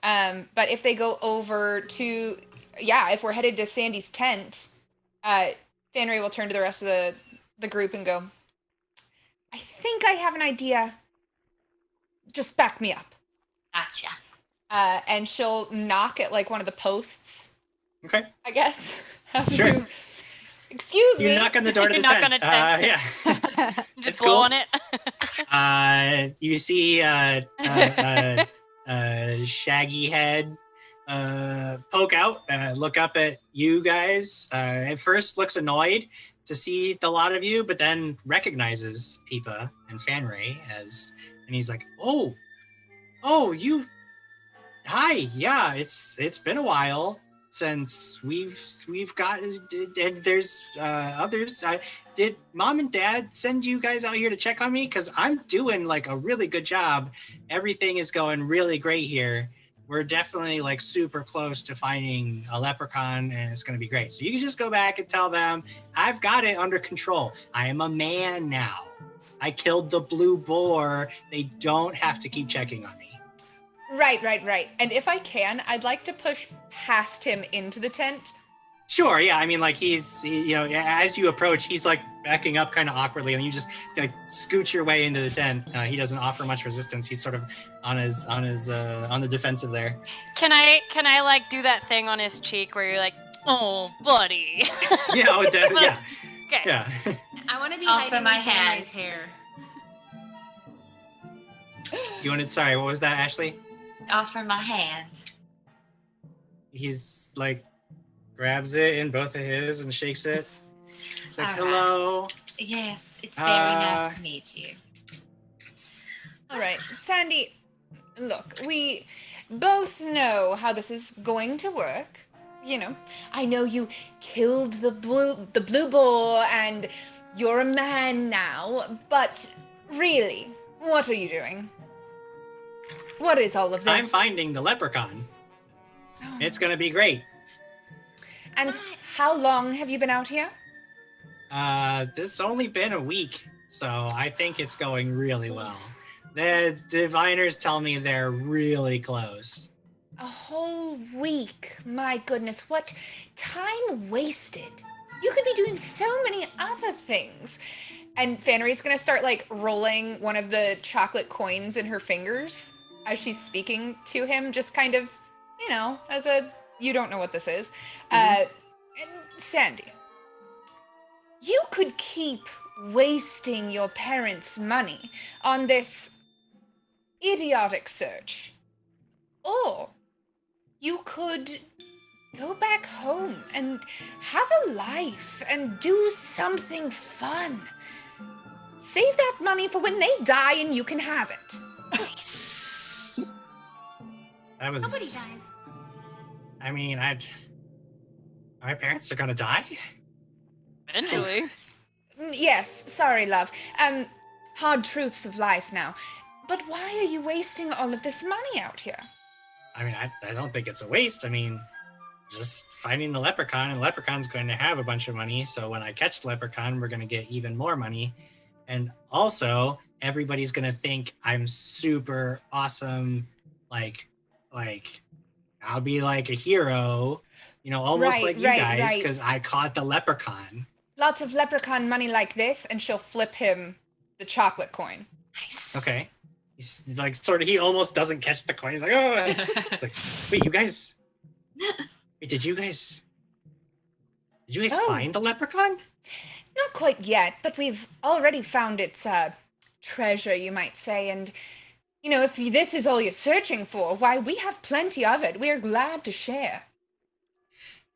But if they go over to, if we're headed to Sandy's tent, Fanray will turn to the rest of the group and go, I think I have an idea. Just back me up. Gotcha. And she'll knock at like one of the posts. Okay. I guess. Sure. Excuse me. You knock on the door to the knock tent. on a tent. Yeah. Just blow on it. You see shaggy head poke out, look up at you guys. At first looks annoyed to see the lot of you, but then recognizes Peepa and Fanray and he's like, oh, you, hi, yeah, it's been a while since we've got, and there's others. Did Mom and Dad send you guys out here to check on me? Because I'm doing like a really good job. Everything is going really great here. We're definitely like super close to finding a leprechaun, and it's going to be great. So you can just go back and tell them, I've got it under control. I am a man now. I killed the blue boar. They don't have to keep checking on me. Right. And if I can, I'd like to push past him into the tent. Sure, yeah. I mean, like as you approach, he's like backing up kind of awkwardly, and you just like scoot your way into the tent. He doesn't offer much resistance. He's sort of on the defensive there. Can I like do that thing on his cheek where you're like, oh, buddy? Yeah. Yeah. Okay. Yeah. I want to be Also hiding my my hands. hair. You wanted? Sorry, what was that, Ashley? Offer my hand. He's like grabs it in both of his and shakes it. He's like, All right. hello. Yes, it's very nice to meet you. All right, Sandy, look, we both know how this is going to work. You know, I know you killed the blue boar and you're a man now, but really, what are you doing? What is all of this? I'm finding the leprechaun. Oh. It's gonna be great. And how long have you been out here? This only been a week, so I think it's going really well. The diviners tell me they're really close. A whole week. My goodness, what time wasted. You could be doing so many other things. And Fanry's gonna start like rolling one of the chocolate coins in her fingers as she's speaking to him, just kind of, you know, as a, you don't know what this is. And Sandy, you could keep wasting your parents' money on this idiotic search. Or you could go back home and have a life and do something fun. Save that money for when they die and you can have it. That was. Nobody dies. I mean, my parents are gonna die. Eventually. Yes, sorry, love. Hard truths of life now. But why are you wasting all of this money out here? I mean, I don't think it's a waste. I mean, just finding the leprechaun, and the leprechaun's going to have a bunch of money. So when I catch the leprechaun, we're going to get even more money. And also, everybody's going to think I'm super awesome. Like I'll be like a hero, you know, almost like you guys, because I caught the leprechaun. Lots of leprechaun money like this, and she'll flip him the chocolate coin. Nice. Okay. He's like, sort of, he almost doesn't catch the coin. He's like, oh. It's like, wait, you guys, did you guys find the leprechaun? Not quite yet, but we've already found its treasure, you might say. And, you know, if this is all you're searching for, why, we have plenty of it. We're glad to share.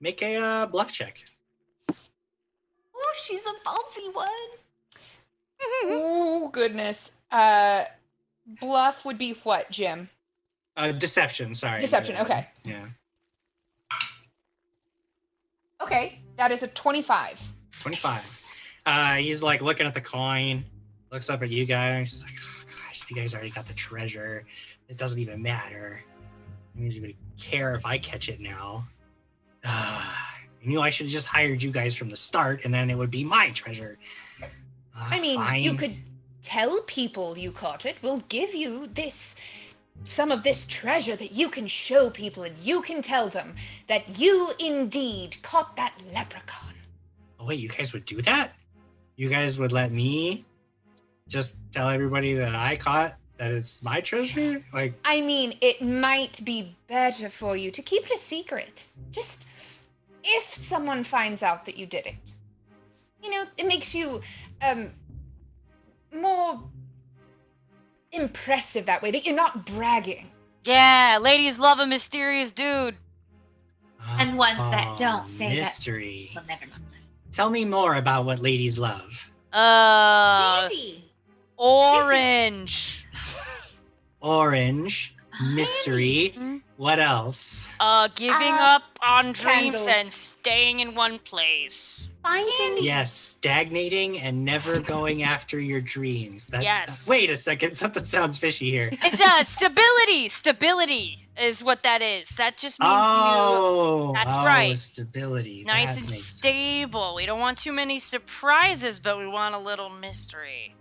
Make a bluff check. Oh, she's a ballsy one. Oh, goodness. Bluff would be what, Jim? Deception, sorry. Deception, okay. Yeah. Okay, that is a 25. 25. He's like looking at the coin, looks up at you guys. He's like, oh gosh, you guys already got the treasure. It doesn't even matter. It doesn't even care if I catch it now. You know, I should have just hired you guys from the start, and then it would be my treasure. I mean, fine. you could tell people you caught it, we'll give you some of this treasure that you can show people, and you can tell them that you indeed caught that leprechaun. Oh, wait, you guys would do that? You guys would let me just tell everybody that I caught that it's my treasure? Like, I mean, it might be better for you to keep it a secret. Just if someone finds out that you did it. You know, it makes you more impressive that way, that you're not bragging. Yeah, ladies love a mysterious dude. And ones that don't say mystery. that. Well, never mind. Tell me more about what ladies love. Candy. Orange. Orange, mystery. What else? Giving up on dreams candles. and staying in one place. Finding Yes, stagnating and never going after your dreams. That's, Yes. Wait a second, something sounds fishy here. It's stability. Stability is what that is. That just means That's right. Stability. nice That and makes sense. stable. We don't want too many surprises, but we want a little mystery.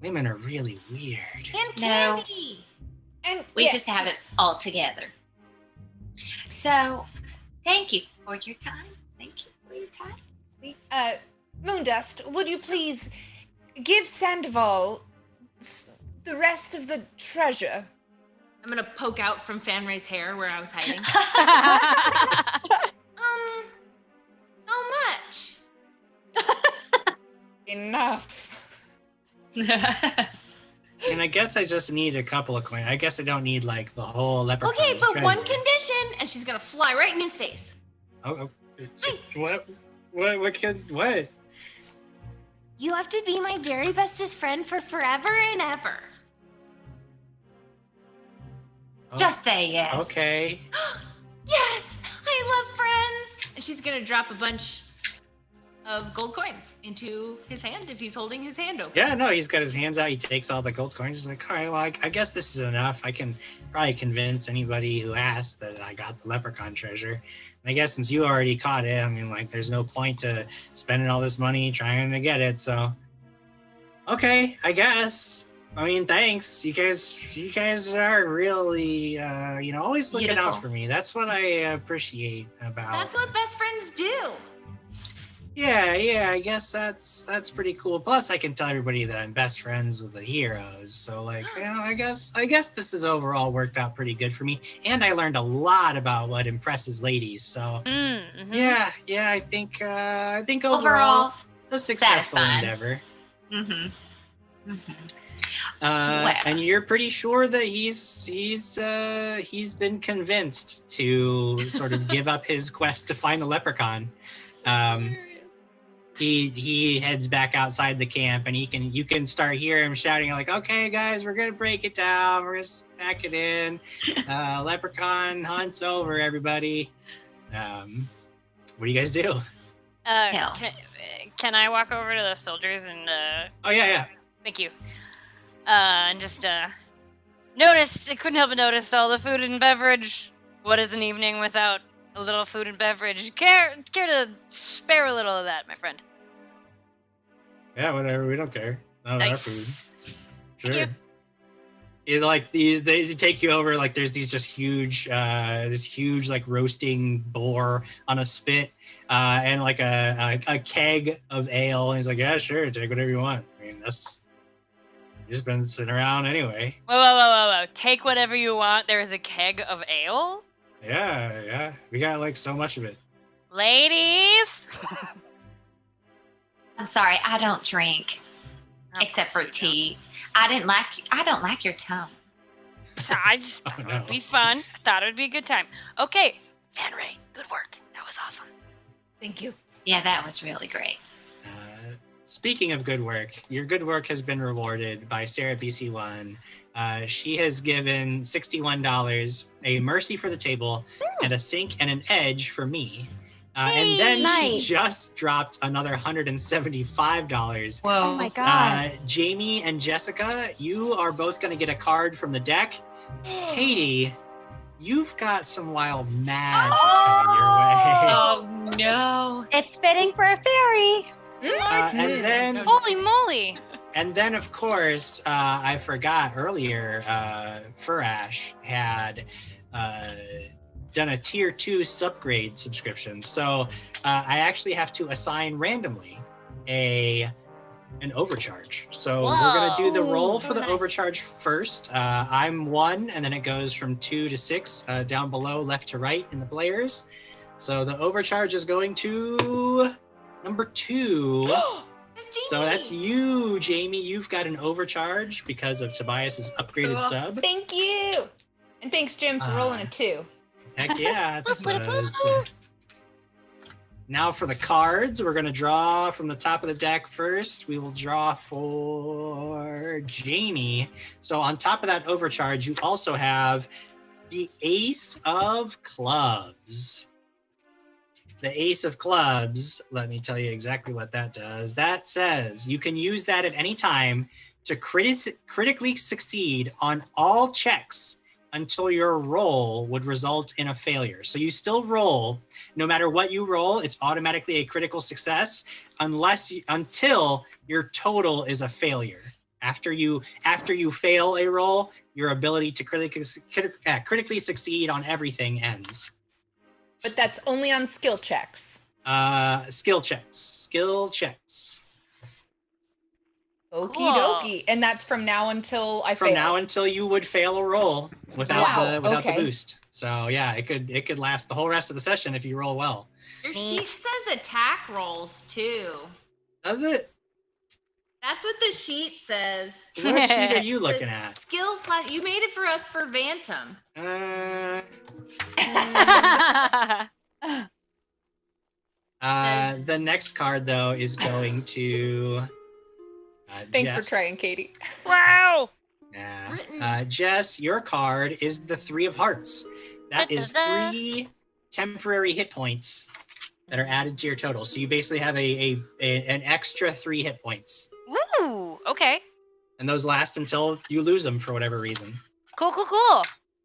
Women are really weird. And No. candy. And We yes, just have it all together. So, thank you for your time. Thank you for your time. Moondust, would you please give Sandoval the rest of the treasure? I'm gonna poke out from Fanray's hair where I was hiding. How much? Enough. And I guess I just need a couple of coins. I guess I don't need like the whole leprechaun. Okay, but one condition, and she's gonna fly right in his face. Oh, what? What? You have to be my very bestest friend for forever and ever. Oh, Just say yes. okay. Yes, I love friends. And she's gonna drop a bunch of gold coins into his hand if he's holding his hand open. Yeah, no, he's got his hands out. He takes all the gold coins. He's like, all right, well, I guess this is enough. I can probably convince anybody who asks that I got the leprechaun treasure. And I guess since you already caught it, I mean, like, there's no point to spending all this money trying to get it. So, okay, I guess. I mean, thanks. You guys are really, always looking Beautiful. out for me. That's what I appreciate about. That's what best friends do. Yeah, I guess that's pretty cool. Plus, I can tell everybody that I'm best friends with the heroes. So, like, I guess this has overall worked out pretty good for me. And I learned a lot about what impresses ladies. So, Mm-hmm. yeah, I think overall a successful satisfying. endeavor. Mm-hmm. Mm-hmm. And you're pretty sure that he's been convinced to sort of give up his quest to find the leprechaun. He heads back outside the camp, and you can start hearing him shouting like, "Okay, guys, we're gonna break it down. We're gonna pack it in. Leprechaun hunt's over, everybody." What do you guys do? Hell. Can I walk over to the soldiers and Oh yeah. thank you. And just noticed, I couldn't help but notice all the food and beverage. What is an evening without a little food and beverage? Care to spare a little of that, my friend? Yeah, whatever. We don't care. Not our food. Nice. Sure. Thank It like they take you over, like there's these just huge like roasting boar on a spit, and like a keg of ale, and he's like, yeah, sure, take whatever you want. I mean, that's you've just been sitting around anyway. Whoa. Take whatever you want. There is a keg of ale? Yeah. We got like so much of it. Ladies! I'm sorry, I don't drink except for tea. I don't like your tone. I just Oh, thought no. it'd be fun. I thought it'd be a good time. Okay, Fanray, good work. That was awesome. Thank you. Yeah, that was really great. Speaking of good work, your good work has been rewarded by Sarah BC1. She has given $61, a mercy for the table, and a sink and an edge for me. And then nice. she just dropped another $175. Whoa. Oh my god. Jamie and Jessica, you are both going to get a card from the deck. Katie, you've got some wild magic coming your way. Oh no. It's fitting for a fairy. And then Holy moly! And then, of course, I forgot earlier, Furash had done a tier 2 subgrade subscription. So I actually have to assign randomly an overcharge. So we're going to do the roll for the overcharge first. I'm 1, and then it goes from 2 to 6 down below, left to right in the players. So the overcharge is going to number 2. So that's you, Jamie. You've got an overcharge because of Tobias's upgraded sub. Thank you. And thanks, Jim, for rolling a 2. Heck yeah. Now for the cards, we're going to draw from the top of the deck first. We will draw for Jamie. So on top of that overcharge, you also have the Ace of Clubs. The Ace of Clubs, let me tell you exactly what that does. That says you can use that at any time to critically succeed on all checks until your roll would result in a failure. So you still roll, no matter what you roll, it's automatically a critical success until your total is a failure. After you fail a roll, your ability to critically succeed on everything ends. But that's only on skill checks. Skill checks. Okie Cool. dokie. And that's from now until I fail. From now until you would fail a roll without the okay. boost. So yeah, it could last the whole rest of the session if you roll well. Your sheet says attack rolls too. Does it? That's what the sheet says. What sheet are you It looking says at? Skills. You made it for us for Bantam. The next card though is going to Thanks Jess. for trying, Katie. Wow. Yeah. Jess, your card is the 3 of Hearts. That is 3 temporary hit points that are added to your total. So you basically have an extra 3 hit points. Ooh, okay. And those last until you lose them for whatever reason. Cool.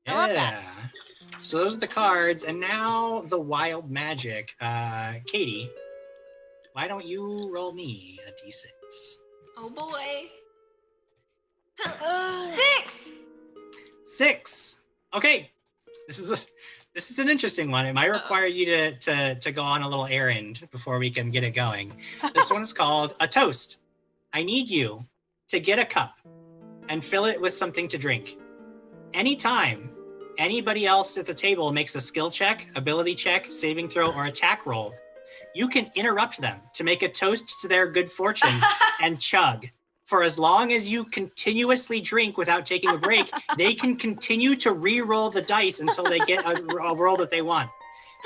I love that. So those are the cards. And now the wild magic. Katie, why don't you roll me a d6? Oh boy. 6. 6. Okay. This is an interesting one. It might require you to go on a little errand before we can get it going. This one is called a toast. I need you to get a cup and fill it with something to drink. Anytime anybody else at the table makes a skill check, ability check, saving throw, or attack roll, you can interrupt them to make a toast to their good fortune and chug. For as long as you continuously drink without taking a break, they can continue to re-roll the dice until they get a roll that they want.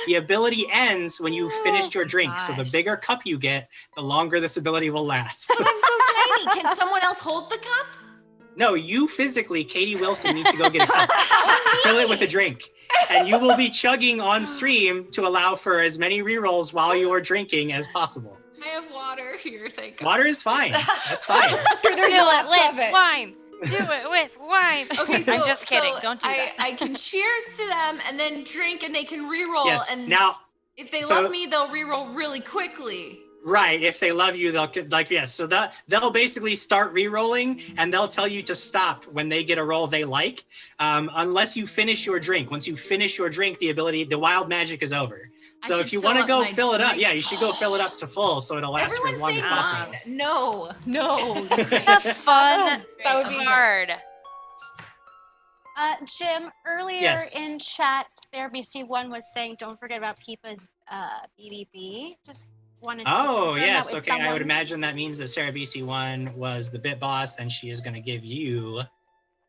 The ability ends when you've finished your drink. So the bigger cup you get, the longer this ability will last. I'm so tiny. Can someone else hold the cup? No, you physically, Katie Wilson, need to go get a cup. Fill it with a drink. And you will be chugging on stream to allow for as many re-rolls while you are drinking as possible. I have water here, thank God. Water is fine. That's fine. Do it with wine. Do it with wine. Okay, so, I'm just kidding. so Don't do that. I can cheers to them and then drink and they can re-roll. Yes. And Now, if they love me, they'll re-roll really quickly. Right. If they love you, they'll yes. So they'll basically start re-rolling and they'll tell you to stop when they get a roll they like, unless you finish your drink. Once you finish your drink, the wild magic is over. So if you want to go fill it up, you should go fill it up to full so it'll last for as long as possible. No. The fun That would be hard. Jim, earlier in chat, Sarah BC1 was saying, don't forget about Peepa's BBB. Just wanted to confirm yes. that with Okay. I would someone. imagine that means that Sarah BC1 was the bit boss and she is going to give you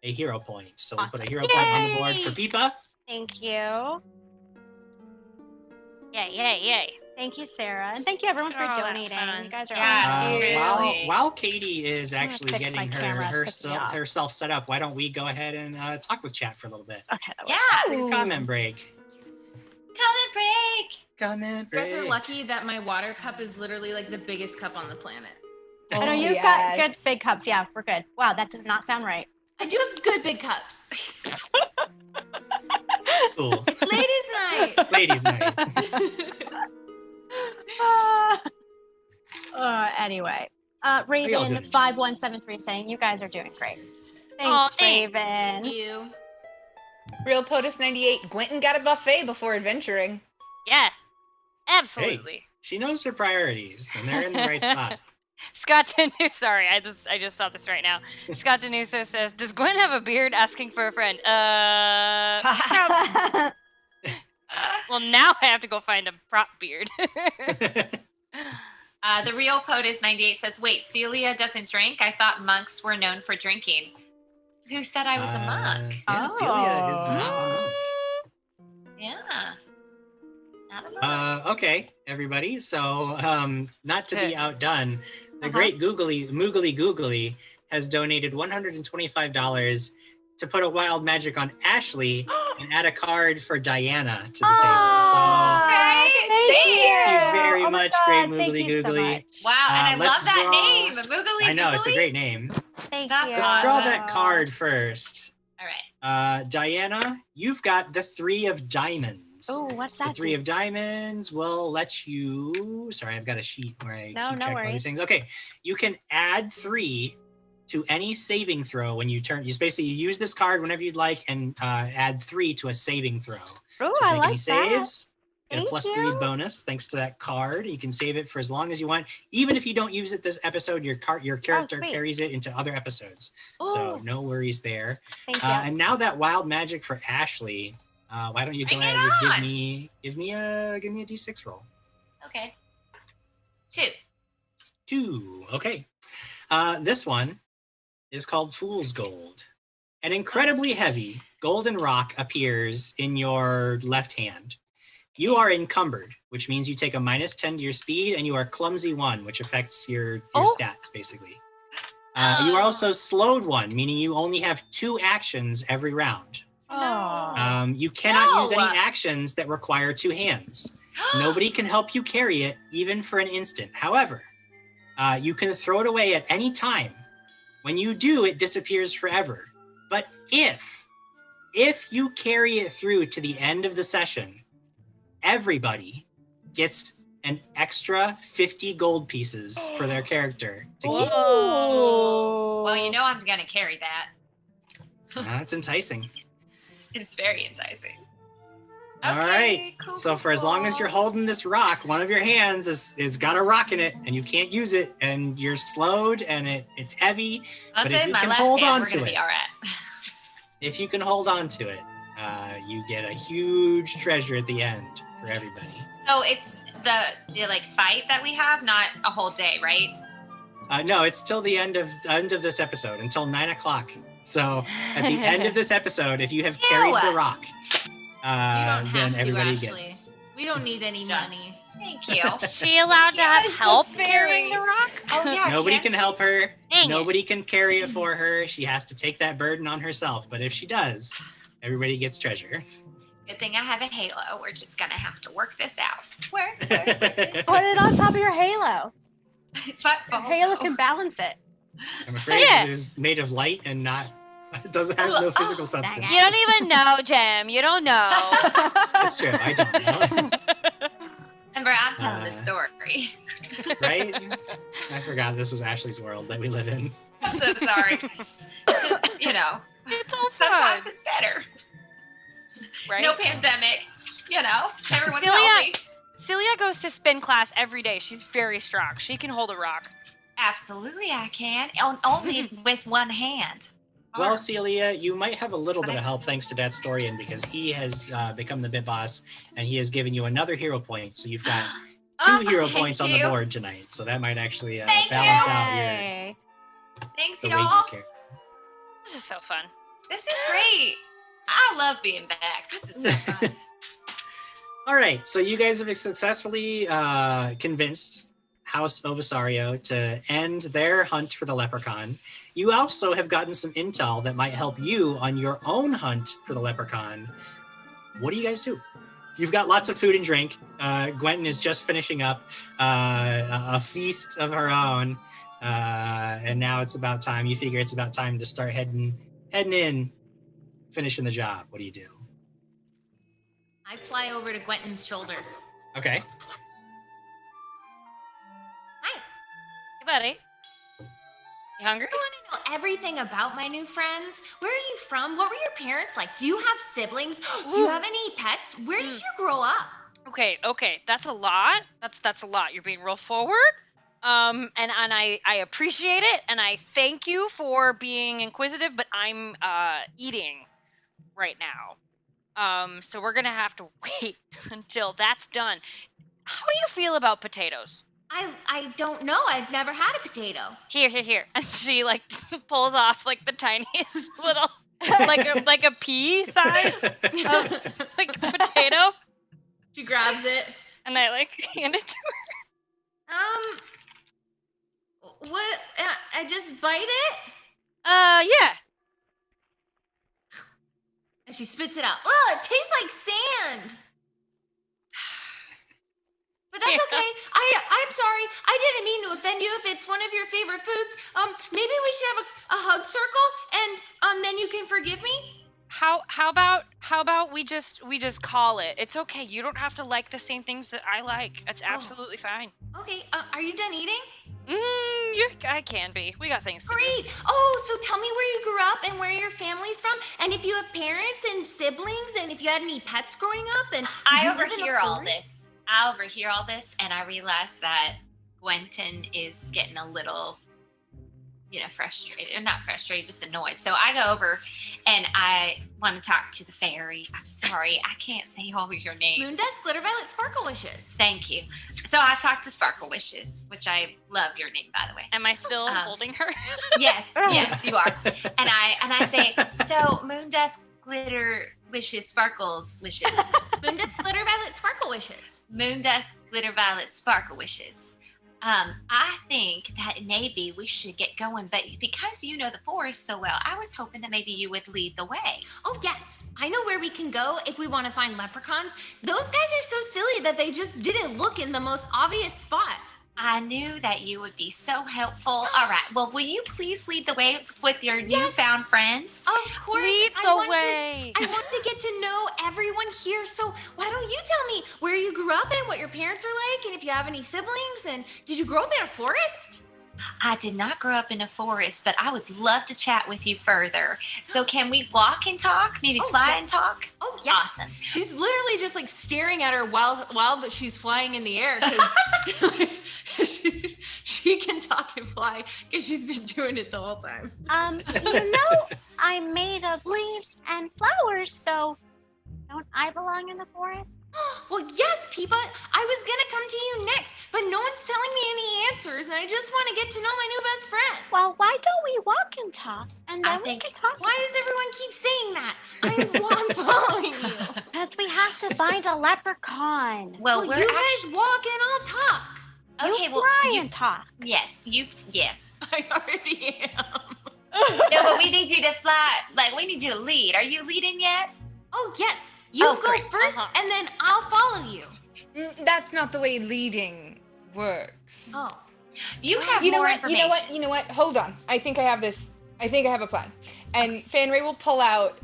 a hero point. So we'll put a hero point on the board for Peepa. Thank you. Yay. Thank you, Sarah. And thank you, everyone, for Oh, donating. fun. You guys are Yeah, awesome. While Katie is actually fix getting my camera, it's pissing me off. herself set up, why don't we go ahead and talk with chat for a little bit? Okay, that Yeah. works. Comment break. Comment break. Comment You break. guys are lucky that my water cup is literally like the biggest cup on the planet. I know you've got good big cups. Yeah, we're good. Wow, that does not sound right. I do have good big cups. Cool. It's ladies' night. Ladies' night. Anyway, Raven doing? 5173 saying you guys are doing great. Aw, Thanks, thanks. Raven. You. Real POTUS 98. Gwenton got a buffet before adventuring. Yeah, absolutely. She knows her priorities, and they're in the right spot. Scott Denuso, sorry, I just saw this right now. Scott Denuso says, "Does Gwen have a beard?" Asking for a friend. Well, now I have to go find a prop beard. The real POTUS 98 says, wait, Celia doesn't drink? I thought monks were known for drinking. Who said I was a monk? Yeah, Celia is not a monk. Yeah. Not a monk. Okay, everybody. So, not to be outdone, the great Moogly Googly has donated $125 to put a wild magic on Ashley and add a card for Diana to the table. So, Thank thank you very Oh my much, God, great thank Moogly you so Googly. much. Wow, and I let's love that draw- name, Moogly I know, Googly. it's a great name. Thank That's you. Let's draw that card first. All right. Diana, you've got the 3 of diamonds. Oh, what's The that? 3 of diamonds will let you. Sorry, I've got a sheet where I keep track of all these things. Okay, you can add 3 to any saving throw when you turn. You basically use this card whenever you'd like and add 3 to a saving throw. Oh, So if I you make like any saves, get a Thank +3 you. bonus thanks to that card. You can save it for as long as you want. Even if you don't use it this episode, your character sweet. carries it into other episodes. that. So Ooh, no worries there. thank you. And now that wild magic for Ashley, why don't you go Bring it ahead and on. give me a D6 roll. Okay. 2. 2. Okay. This one is called Fool's Gold. An incredibly heavy golden rock appears in your left hand. You are encumbered, which means you take a -10 to your speed, and you are clumsy 1, which affects your stats, basically. You are also slowed 1, meaning you only have 2 actions every round. Oh. You cannot use No. any actions that require 2 hands. Nobody can help you carry it, even for an instant. However, you can throw it away at any time. When you do, it disappears forever. But if you carry it through to the end of the session, everybody gets an extra 50 gold pieces for their character to keep. Well, you know I'm going to carry that. That's enticing. It's very enticing. All right. Cool, So for as long as you're holding this rock, one of your hands is got a rock in it, and you can't use it, and you're slowed, and it's heavy. But if you my can left hold hand, on we're to gonna it, be all right. if you can hold on to it, you get a huge treasure at the end for everybody. So it's the like fight that we have, not a whole day, right? No, it's till the end of this episode, until 9 o'clock. So at the end of this episode, if you have carried the rock, You don't then have to, everybody Ashley. gets. We don't need any Just- money. Thank you. Is she allowed to have Yes, the help fairy. carrying the rock? Oh yeah. Nobody can't can she? help her. Dang it. Nobody can carry it for her. She has to take that burden on herself. But if she does, everybody gets treasure. Good thing I have a halo. We're just gonna have to work this out. Work this Put it on top of your halo. But Your halo can balance it. I'm afraid Yeah. it is made of light and not. It doesn't has no physical substance. You don't even know, Jem. You don't know. That's true. I don't know. Remember, I'm telling the story. Right? I forgot this was Ashley's world that we live in. I'm so sorry. Just, It's all fun, sometimes it's better. right? No pandemic. Everyone's Celia- healthy. Celia goes to spin class every day. She's very strong. She can hold a rock. Absolutely, I can. Only with one hand. Well, Celia, you might have a little bit of help thanks to Datstorian because he has become the bit boss and he has given you another hero point. So you've got 2 hero thank points on the you. board tonight. So that might actually Thank balance you. out Yay. Thanks, the way you y'all. care. This is so fun. This is great. I love being back. This is so fun. All right, so you guys have successfully convinced House Ovisario to end their hunt for the Lepre-can. You also have gotten some intel that might help you on your own hunt for the Lepre-can. What do you guys do? You've got lots of food and drink. Gwenton is just finishing up a feast of her own, and now it's about time. You figure it's about time to start heading in, finishing the job. What do you do? I fly over to Gwenton's shoulder. Okay. Hey, buddy. You hungry? I want to know everything about my new friends. Where are you from? What were your parents like? Do you have siblings? Do you have any pets? Where did you grow up? Okay. That's a lot. That's a lot. You're being real forward. And I appreciate it, and I thank you for being inquisitive, but I'm eating right now. So we're gonna have to wait until that's done. How do you feel about potatoes? I don't know. I've never had a potato. Here. And she like pulls off like the tiniest little like a pea size of like potato. She grabs it. And I like hand it to What? I just bite it? her. Yeah. And she spits it out. Ugh, it tastes like sand. But that's Yeah. okay. I'm sorry. I didn't mean to offend you if it's one of your favorite foods. Maybe we should have a hug circle and then you can forgive me? How about we just call it? It's okay. You don't have to like the same things that I like. That's absolutely fine. Okay, are you done eating? I can be. We got things to do. Great. Oh, so tell me where you grew up and where your family's from, and if you have parents and siblings, and if you had any pets growing up, and I overhear all this. I overhear all this, and I realize that Gwenton is getting a little, frustrated. Or not frustrated, just annoyed. So I go over, and I want to talk to the fairy. I'm sorry, I can't say all of your names. Moondust, Glitter Violet, Sparkle Wishes. Thank you. So I talk to Sparkle Wishes, which I love your name, by the way. Am I still holding her? Yes, you are. And I say, so Moondust, Glitter Wishes, Sparkles Wishes. Moondust, Glitter Violet, Sparkle Wishes. Moondust, Glitter Violet, Sparkle Wishes. I think that maybe we should get going, but because you know the forest so well, I was hoping that maybe you would lead the way. Oh, yes. I know where we can go if we want to find leprechauns. Those guys are so silly that they just didn't look in the most obvious spot. I knew that you would be so helpful. All right. Well, will you please lead the way with your newfound friends? Of course. Lead the way. I want to get to know everyone here. So why don't you tell me where you grew up and what your parents are like, and if you have any siblings, and did you grow up in a forest? I did not grow up in a forest, but I would love to chat with you further. So can we walk and talk? Maybe fly and talk? Oh, yeah. Awesome. She's literally just like staring at her while she's flying in the air, because she can talk and fly because she's been doing it the whole time. I'm made of leaves and flowers, so don't I belong in the forest? Well, yes, Peepa. I was gonna come to you next, but no one's telling me any answers, and I just want to get to know my new best friend. Well, why don't we walk and talk, and then we can talk? Why does everyone keep saying that? I'm following you. Because we have to find a leprechaun. Well, You guys walk and I'll talk. Okay, well, Fly and talk. Yes. I already am. No, but we need you to fly. Like, we need you to lead. Are you leading yet? Oh, yes. You go great. first, and then I'll follow you. That's not the way leading works. Oh. You have You know more what? information. You know what? Hold on. I think I have this. I think I have a plan. And Fanray will pull out.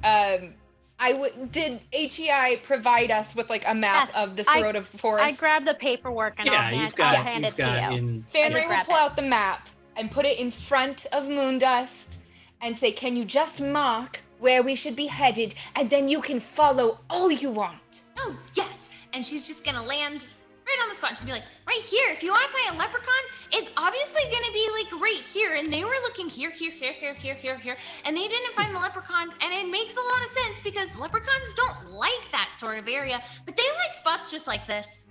Did HEI provide us with like a map Yes, of the Rodehaver forest? I grabbed the paperwork and Yeah, I'll you've hand it to got you. in. Fanray will grab pull it. out the map and put it in front of Moondust and say, "Can you just mark where we should be headed, and then you can follow all you want." Oh, yes. And she's just going to land right on the spot. She'll be like, right here. If you want to find a leprechaun, it's obviously going to be like right here. And they were looking here. And they didn't find the leprechaun. And it makes a lot of sense because leprechauns don't like that sort of area. But they like spots just like this.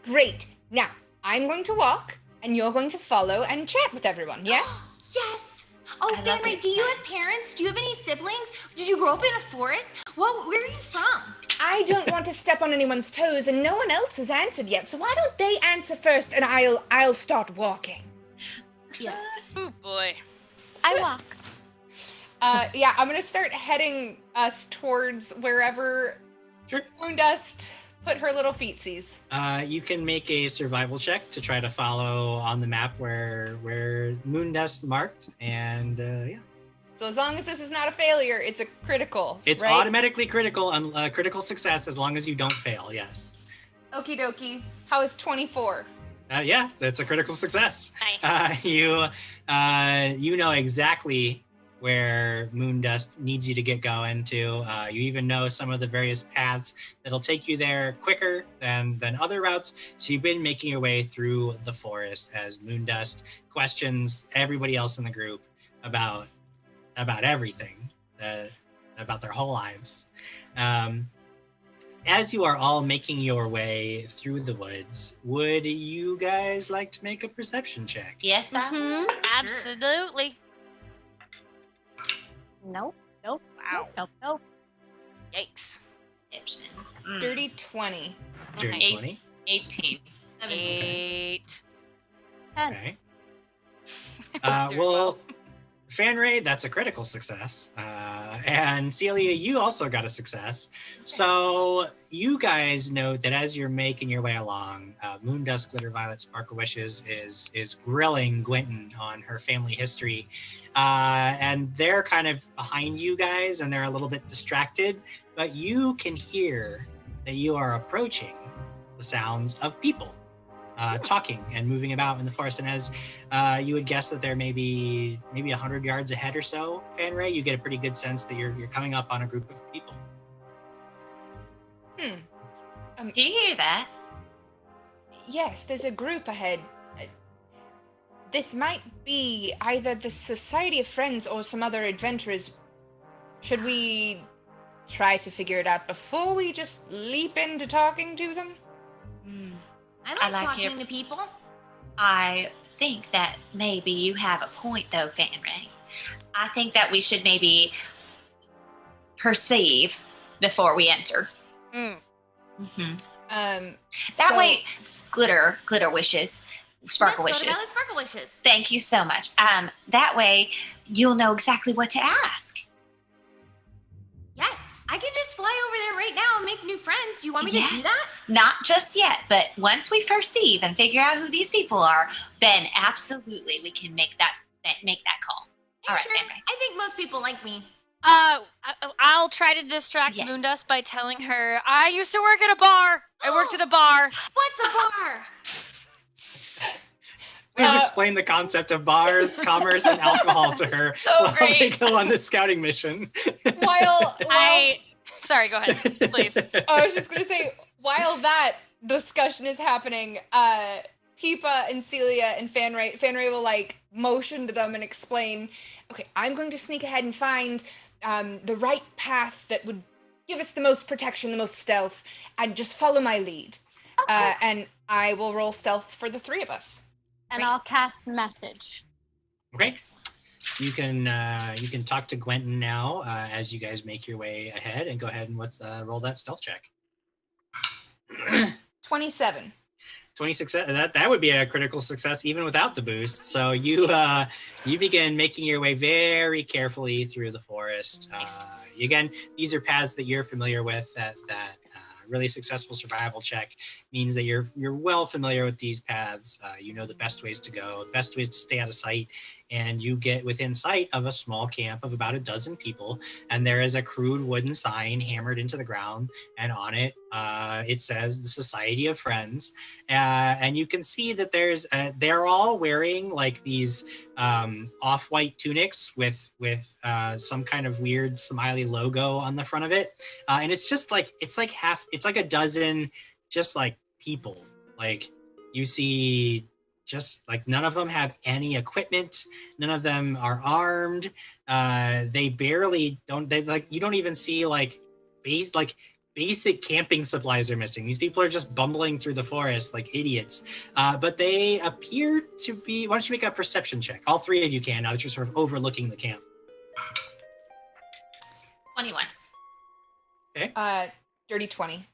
Great. Now, I'm going to walk, and you're going to follow and chat with everyone, yes? Yes. Oh, I love Fanray, this do you plan. have parents? Do you have any siblings? Did you grow up in a forest? Well, where are you from? I don't want to step on anyone's toes, and no one else has answered yet, so why don't they answer first, and I'll start walking. Yeah. Oh boy. I walk. Yeah, I'm gonna start heading us towards wherever Sure. Moondust put her little feetsies. You can make a survival check to try to follow on the map where Moondust marked, and yeah, So as long as this is not a failure, it's a critical. it's right? automatically critical, critical success as long as you don't fail. Yes. Okie dokie. How is 24? Yeah, that's a critical success. Nice. You know exactly where Moondust needs you to get going to. You even know some of the various paths that'll take you there quicker than other routes. So you've been making your way through the forest as Moondust questions everybody else in the group about everything, about their whole lives. As you are all making your way through the woods, would you guys like to make a perception check? Yes, I would. Absolutely. Nope. Wow. Nope. Yikes. Perception. Dirty 20. Dirty 20. 18. 8. 10. Okay. Doing Well, Fanray, that's a critical success. And Celia, you also got a success. So you guys note that as you're making your way along, Moondust, Glitter Violet, Sparkle Wishes is grilling Gwenton on her family history. And they're kind of behind you guys and they're a little bit distracted, but you can hear that you are approaching the sounds of people talking and moving about in the forest. And as you would guess that they're maybe 100 yards ahead or so, Fanray, you get a pretty good sense that you're coming up on a group of people. Do you hear that? Yes, there's a group ahead. This might be either the Society of Friends or some other adventurers. Should we try to figure it out before we just leap into talking to them? I like like your- talking to people. I think that maybe you have a point, though, Fanray. I think that we should maybe perceive before we enter. Mm-hmm. That way, glitter wishes, sparkle Yes, wishes. Rhodehaver, sparkle wishes. Thank you so much. That way, you'll know exactly what to ask. Yes, I can just fly over there right now and make new friends. Do you want me to do Yes. that? Not just yet, but once we perceive and figure out who these people are, then absolutely we can make that call. All right, Sure. Fanray. I think most people like me. I'll try to distract Yes. Moondust by telling her I used to work at a bar. I worked at a bar. What's a bar? Please explain the concept of bars, commerce, and alcohol to her while they go on this scouting mission. While Sorry, go ahead, please. I was just gonna say, while that discussion is happening, Peepa and Celia and Fanray will like motion to them and explain, okay, I'm going to sneak ahead and find the right path that would give us the most protection, the most stealth, and just follow my lead. Okay. And I will roll stealth for the three of us. And I'll cast message. Okay. You can talk to Gwenton now as you guys make your way ahead, and go ahead and roll that stealth check. 27. 26. That would be a critical success even without the boost. So you begin making your way very carefully through the forest. Nice. Again, these are paths that you're familiar with. That really successful survival check means that you're well familiar with these paths. You know the best ways to go, the best ways to stay out of sight, and you get within sight of a small camp of about a dozen people, and there is a crude wooden sign hammered into the ground, and on it it says the Society of Friends, and you can see that they're all wearing like these off-white tunics with some kind of weird smiley logo on the front of it, and it's like a dozen just like people. Like you see, just like none of them have any equipment, none of them are armed, they barely don't, you don't even see basic camping supplies are missing. These people are just bumbling through the forest like idiots, but they appear to be. Why don't you make a perception check? All three of you can, now that you're sort of overlooking the camp. 21. Okay. Dirty 20.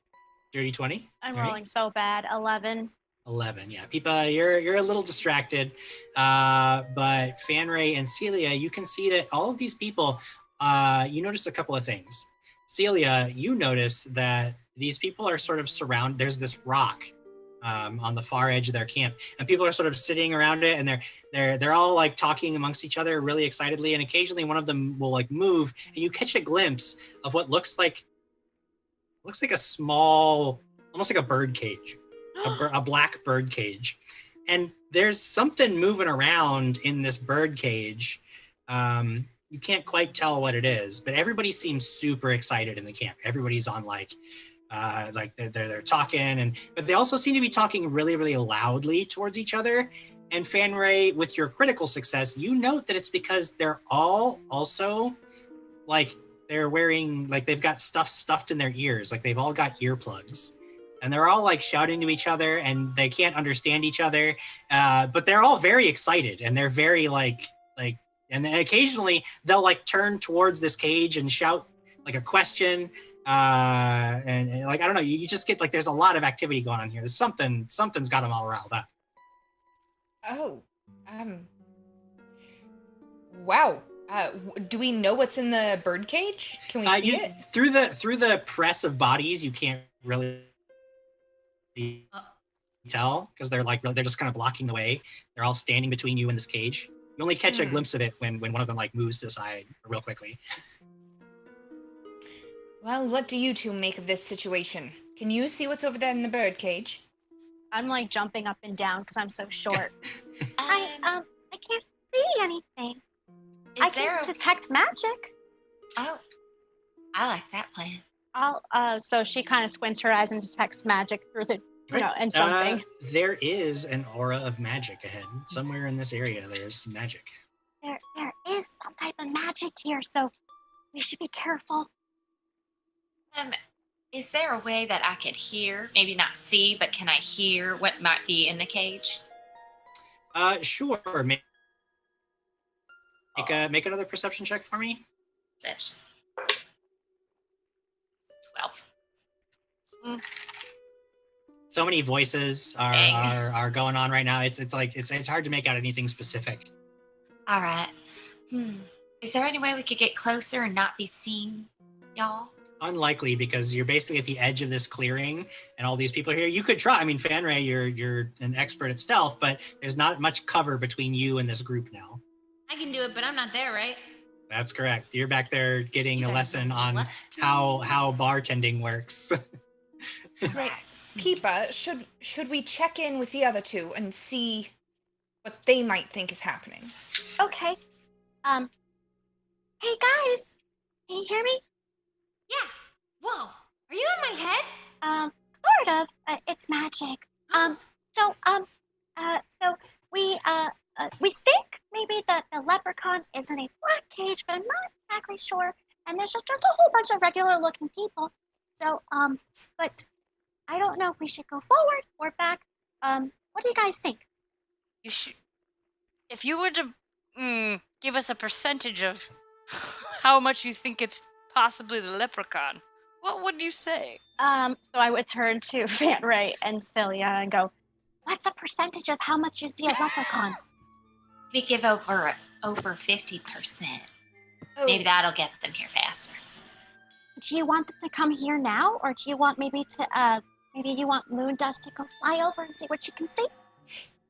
Dirty 20. I'm All right. rolling so bad. 11. 11. Yeah, Peepa, you're a little distracted, but Fanray and Celia, you can see that all of these people. You notice a couple of things. Celia, you notice that these people are sort of surrounded. There's this rock on the far edge of their camp, and people are sort of sitting around it, and they're all like talking amongst each other really excitedly, and occasionally one of them will like move, and you catch a glimpse of what looks like a small, almost like a bird cage, a black bird cage. And there's something moving around in this bird cage. You can't quite tell what it is, but everybody seems super excited in the camp. Everybody's on like they're talking, but they also seem to be talking really, really loudly towards each other. And Fanray, with your critical success, you note that it's because they're all also like they're wearing like they've got stuff stuffed in their ears, like they've all got earplugs. And they're all like shouting to each other and they can't understand each other. But they're all very excited and they're very and then occasionally they'll like turn towards this cage and shout like a question. And like, I don't know, you just get like, there's a lot of activity going on here. There's something's got them all riled up. Oh, wow. Do we know what's in the bird cage? Can we see it? Through the press of bodies, you can't really tell because they're just kind of blocking the way. They're all standing between you and this cage. You only catch a glimpse of it when one of them like moves to the side real quickly. Well, what do you two make of this situation? Can you see what's over there in the bird cage? I'm like jumping up and down because I'm so short. I can't see anything. I can detect magic. Oh, I like that plan. So she kind of squints her eyes and detects magic through the, and jumping. There is an aura of magic ahead. Somewhere in this area, there's magic. There is some type of magic here, so we should be careful. Is there a way that I could hear, maybe not see, but can I hear what might be in the cage? Sure. Make another perception check for me. Perception. 12. So many voices are going on right now. It's hard to make out anything specific. All right. Is there any way we could get closer and not be seen, y'all? Unlikely, because you're basically at the edge of this clearing and all these people are here. You could try. I mean, Fanray, you're an expert at stealth, but there's not much cover between you and this group now. I can do it, but I'm not there, right? That's correct. You're back there getting a lesson on how bartending works. Right. Pipa, should we check in with the other two and see what they might think is happening? Okay. Hey guys, can you hear me? Yeah. Whoa. Are you in my head? Sort of. It's magic. We think maybe that the leprechaun is in a black cage, but I'm not exactly sure. And there's just a whole bunch of regular looking people. So, but I don't know if we should go forward or back. What do you guys think? You should. If you were to give us a percentage of how much you think it's possibly the leprechaun, what would you say? So I would turn to Fanray and Celia and go, what's a percentage of how much you see a leprechaun? We give over 50%. Oh. Maybe that'll get them here faster. Do you want them to come here now, or do you want maybe you want Moondust to go fly over and see what you can see?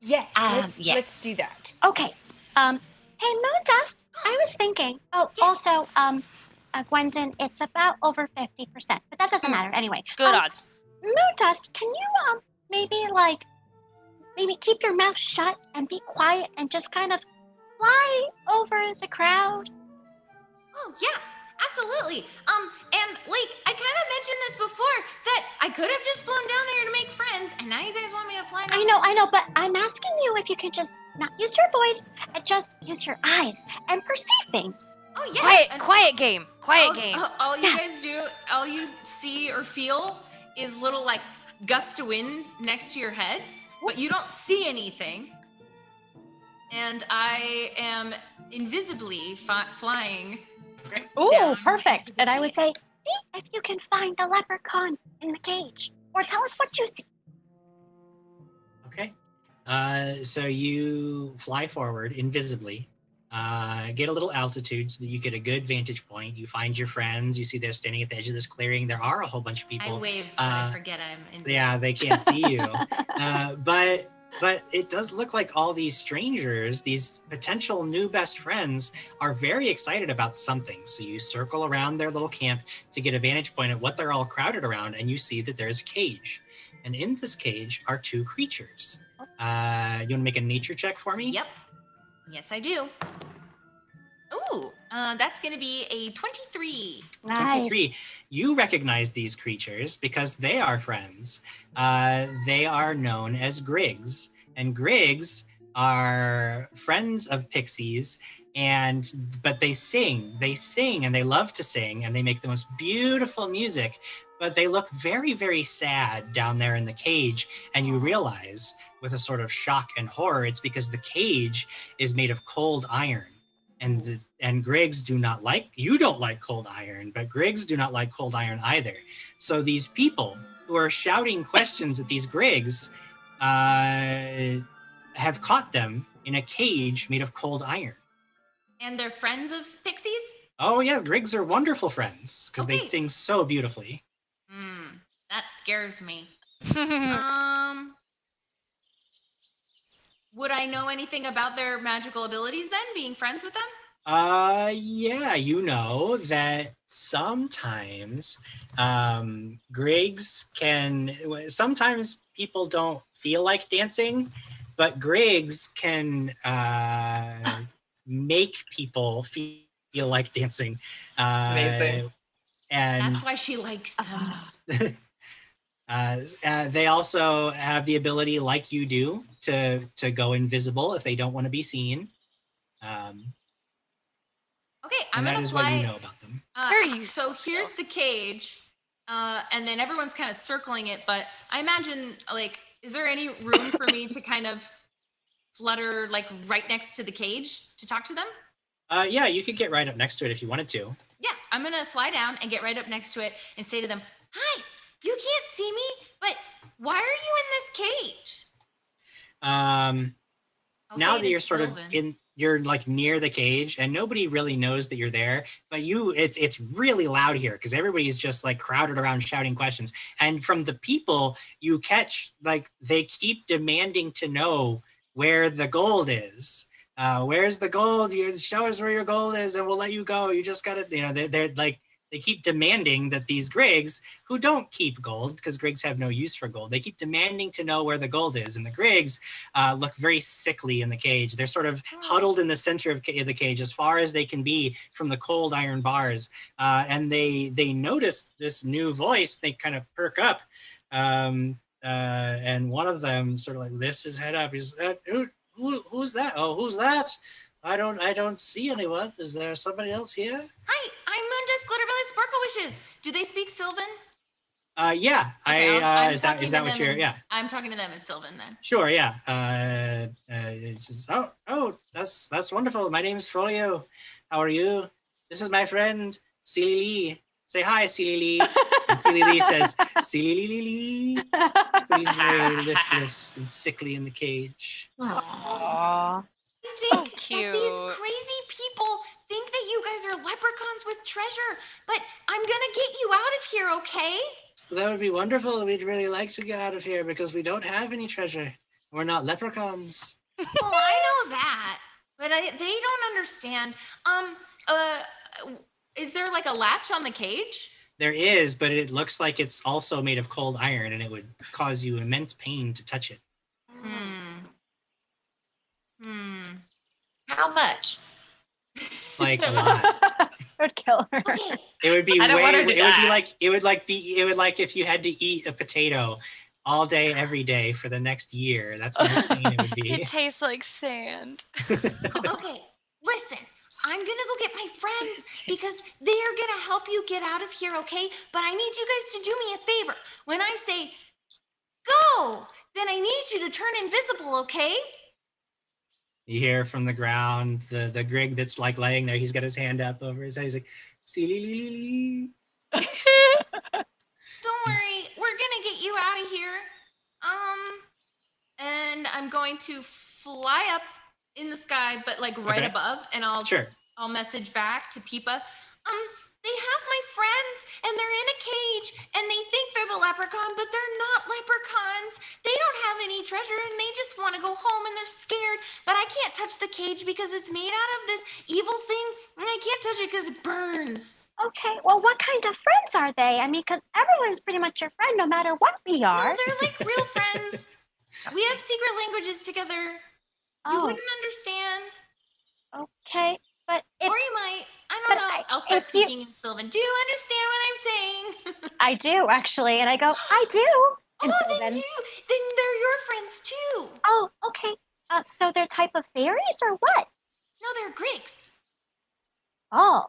Yes, yes. Let's do that. Okay. Hey Moondust, I was thinking. Oh, also, Gwendon, it's about over 50%, but that doesn't matter anyway. Good odds. Moondust, can you maybe keep your mouth shut and be quiet and just kind of fly over the crowd? Oh, yeah, absolutely. And like, I kind of mentioned this before, that I could have just flown down there to make friends, and now you guys want me to fly down I know, but I'm asking you if you can just not use your voice and just use your eyes and perceive things. Oh, yeah. Quiet game. All you guys do, all you see or feel is little, like, gusts of wind next to your heads, but you don't see anything. And I am invisibly flying. Ooh, down perfect. And I the would say, see if you can find the leprechaun in the cage. Or tell us what you see. Okay. So you fly forward invisibly, get a little altitude so that you get a good vantage point. You find your friends. You see they're standing at the edge of this clearing. There are a whole bunch of people. I wave, but I forget I'm invisible. Yeah, they can't see you. But it does look like all these strangers, these potential new best friends, are very excited about something. So you circle around their little camp to get a vantage point at what they're all crowded around, and you see that there's a cage. And in this cage are two creatures. You want to make a nature check for me? Yep. Yes, I do. Ooh, that's going to be a 23. Nice. 23. You recognize these creatures because they are friends. They are known as Griggs. And Griggs are friends of pixies, but they sing. They sing and they love to sing and they make the most beautiful music. But they look very, very sad down there in the cage. And you realize with a sort of shock and horror, it's because the cage is made of cold iron. And Griggs do not like, you don't like cold iron, but Griggs do not like cold iron either. So these people who are shouting questions at these Griggs have caught them in a cage made of cold iron. And they're friends of pixies? Oh yeah, Griggs are wonderful friends because they Okay. sing so beautifully. That scares me. Would I know anything about their magical abilities then, being friends with them? Yeah, you know that sometimes Griggs sometimes people don't feel like dancing, but Griggs can make people feel like dancing. Amazing. And That's why she likes them. they also have the ability, like you do, to go invisible if they don't want to be seen. Okay, I'm And that gonna is fly. what you know about them. Very So useful here's the skills. cage, and then everyone's kind of circling it. But I imagine, like, is there any room for me to kind of flutter, like, right next to the cage to talk to them? Yeah, you could get right up next to it if you wanted to. Yeah, I'm gonna fly down and get right up next to it and say to them, "Hi, you can't see me, but why are you in this cage?" I'll Now say it that in you're sort of Sylvan. you're like near the cage and nobody really knows that you're there, but it's really loud here because everybody's just like crowded around shouting questions. And from the people you catch, like they keep demanding to know where the gold is. Where's the gold? You show us where your gold is and we'll let you go. You just gotta, they're like, they keep demanding that these Griggs, who don't keep gold because Griggs have no use for gold, they keep demanding to know where the gold is. And the Griggs look very sickly in the cage. They're sort of huddled in the center of the cage as far as they can be from the cold iron bars. And they notice this new voice. They kind of perk up. And one of them sort of like lifts his head up. He's, who's that? Oh, who's that? I don't see anyone. Is there somebody else here? Hi, I'm Moondust Glittervalley Sparkle Wishes. Do they speak Sylvan? Yeah. Okay, I'm Is talking that to what them you're? in- Yeah. I'm talking to them in Sylvan then. Sure. Yeah. It's just, that's wonderful. My name's Froyo. How are you? This is my friend Silly Lee. Say hi, Silly Lee. And Silly Lee says, Silly Lee. He's very listless and sickly in the cage. Aww. I So think cute. that these crazy people think that you guys are leprechauns with treasure, but I'm gonna get you out of here, okay? That would be wonderful. We'd really like to get out of here because we don't have any treasure. We're not leprechauns. Well, I know that, but they don't understand. Is there like a latch on the cage? There is, but it looks like it's also made of cold iron and it would cause you immense pain to touch it. How much? Like a lot. Would kill her. Okay, It would be I don't want her to die. it would like if you had to eat a potato all day, every day for the next year. That's how much pain it would be. It tastes like sand. okay. Listen, I'm gonna go get my friends because they're gonna help you get out of here, okay? But I need you guys to do me a favor. When I say go, then I need you to turn invisible, okay? You hear from the ground the Grig that's like laying there. He's got his hand up over his head. He's like, "See, Don't worry, we're gonna get you out of here. And I'm going to fly up in the sky, but like right Okay. above, and Sure. I'll message back to Peepa. They have my friends, and they're in a cage, and they think they're the leprechaun, but they're not leprechauns. They don't have any treasure, and they just want to go home, and they're scared. But I can't touch the cage because it's made out of this evil thing, and I can't touch it because it burns. Okay, well, what kind of friends are they? I mean, because everyone's pretty much your friend no matter what we No, are. they're like real friends. We have secret languages together. You Oh, wouldn't understand. okay. But Or it, you might. I but don't know. I- I'll start if you- speaking in Sylvan. Do you understand what I'm saying? I do actually, and I go, I do. And Oh, so then they're your friends too. oh, okay. So they're type of fairies or what? No, they're Greeks. Oh.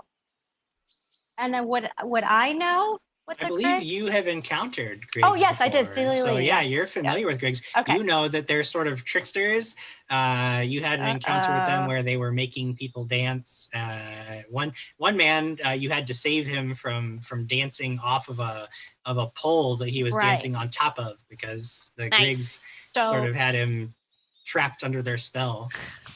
And then would I know what's I a believe Grig? you have encountered Griggs. Oh, yes, I did. before. So Silly, yeah, yes, you're familiar yes. with Griggs. Okay. You know that they're sort of tricksters. You had an encounter with them Uh-oh. where they were making people dance. One man, you had to save him from dancing off of a pole that he was Right. dancing on top of because the Griggs Nice. So sort of had him trapped under their spell.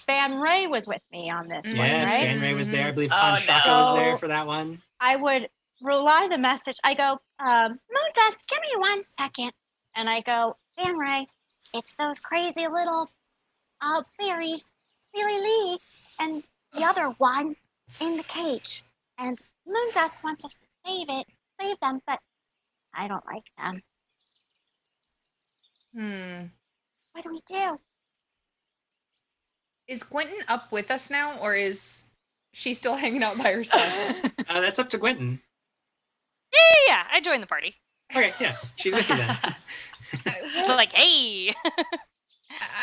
Van Ray was with me on this one, Yes, right? Van Ray was there. I believe Oh, Conshaka no. was there for that one. I would rely the message. I go, Moondust, give me 1 second. And I go, Van Ray, it's those crazy little fairies, Lily Lee, and the other one in the cage. And Moondust wants us to save them, but I don't like them. What do we do? Is Quentin up with us now, or is she still hanging out by herself? That's up to Gwenton. Yeah, I joined the party. Okay, yeah, she's with you then. But like, hey.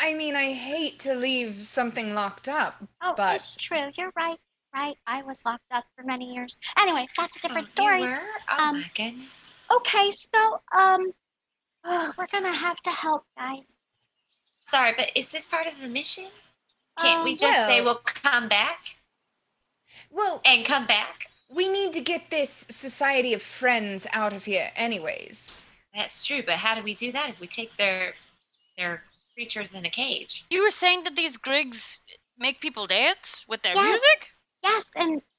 I mean, I hate to leave something locked up, Oh, but it's true. You're right. Right. I was locked up for many years. Anyway, that's a different You story. were? Oh Um, my goodness. Okay, so we're gonna have to help, guys. Sorry, but is this part of the mission? Can't we just say well- we'll come back well, and come back? we need to get this society of friends out of here anyways. That's true, but how do we do that if we take their creatures in a cage? You were saying that these Griggs make people dance with their Yes. music? Yes,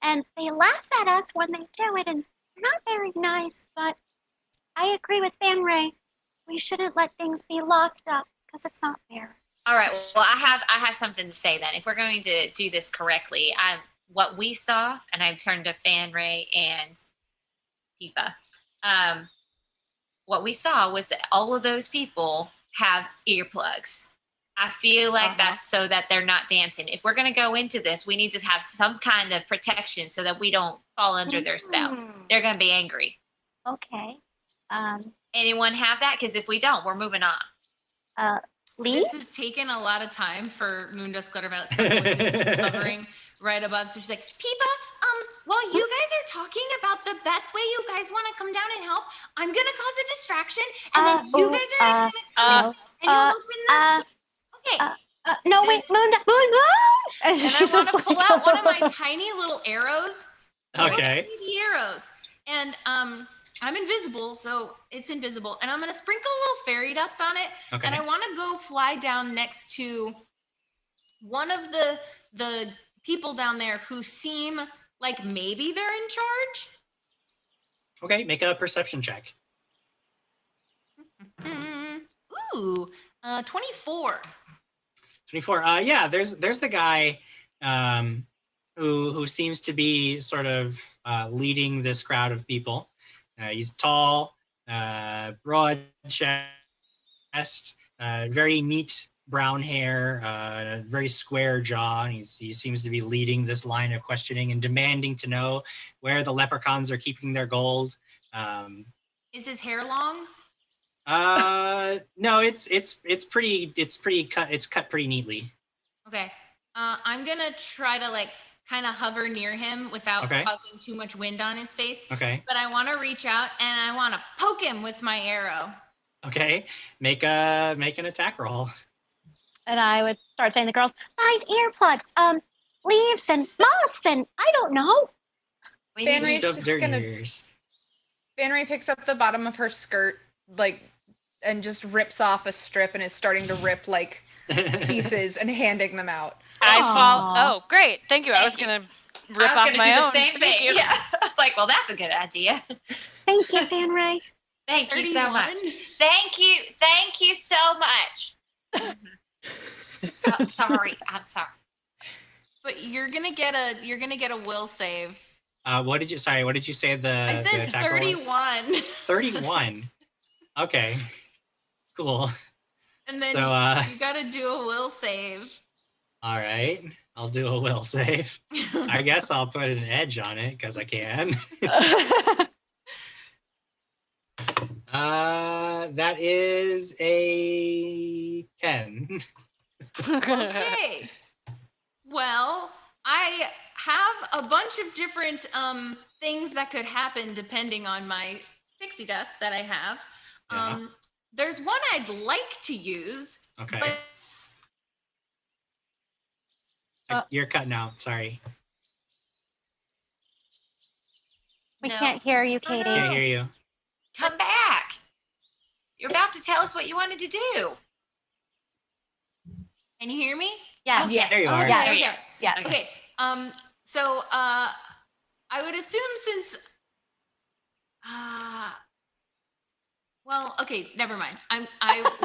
and they laugh at us when they do it, and they're not very nice, but I agree with Van Ray. We shouldn't let things be locked up, because it's not fair. All right. Well, I have something to say then. If we're going to do this correctly, what we saw, and I've turned to Fan Ray and Pipa. What we saw was that all of those people have earplugs. I feel like that's so that they're not dancing. If we're going to go into this, we need to have some kind of protection so that we don't fall under their spell. They're going to be angry. Okay. Anyone have that? Because if we don't, we're moving on. Lee? This has taken a lot of time for Moondust Gluttermouse, which is hovering right above. So she's like, Pipa, while you guys are talking about the best way you guys want to come down and help, I'm going to cause a distraction, and then you guys are going to kind of come in, and you'll open the... Okay. No, wait, Moon. And I want to pull out one of my tiny little arrows. Okay. Baby arrows. And I'm invisible, so it's invisible. And I'm going to sprinkle a little fairy dust on it. Okay. And I want to go fly down next to one of the people down there who seem like maybe they're in charge. Okay, make a perception check. Ooh, 24. 24. Yeah, there's the guy who seems to be sort of leading this crowd of people. He's tall, broad chest, very neat brown hair, very square jaw, and he seems to be leading this line of questioning and demanding to know where the leprechauns are keeping their gold. Is his hair long? No, it's pretty cut. It's cut pretty neatly. Okay. I'm gonna try to like kind of hover near him without causing too much wind on his face. Okay. But I want to reach out and I want to poke him with my arrow. Okay. Make an attack roll. And I would start saying to the girls, find earplugs, leaves and moss and I don't know. Van Ray's Stuff just their gonna. ears. Van Ray picks up the bottom of her skirt, and just rips off a strip and is starting to rip pieces and handing them out. I fall. Aw. Oh, great. Thank you. I was going to rip off my own. do the same Thank thing. you. Yeah. I was like, well, that's a good idea. Thank you, Van Ray. Thank you so 31. much. Thank you so much. I'm sorry. But you're gonna get a will save. What did you say the I the said attack roll was? 31. 31. Okay. Cool. And then So, you gotta do a will save. all right, I'll do a will save. I guess I'll put an edge on it because I can. That is a 10. Okay. Well, I have a bunch of different things that could happen depending on my pixie dust that I have. Yeah. There's one I'd like to use. Okay. But You're cutting out. Sorry. We No. can't hear you, Katie. no. Can't hear you. Come back. You're about to tell us what you wanted to do. can you hear me? Yes. Yes. There you are. Yes. Okay. Yes. Okay. So I would assume since well, okay, never mind.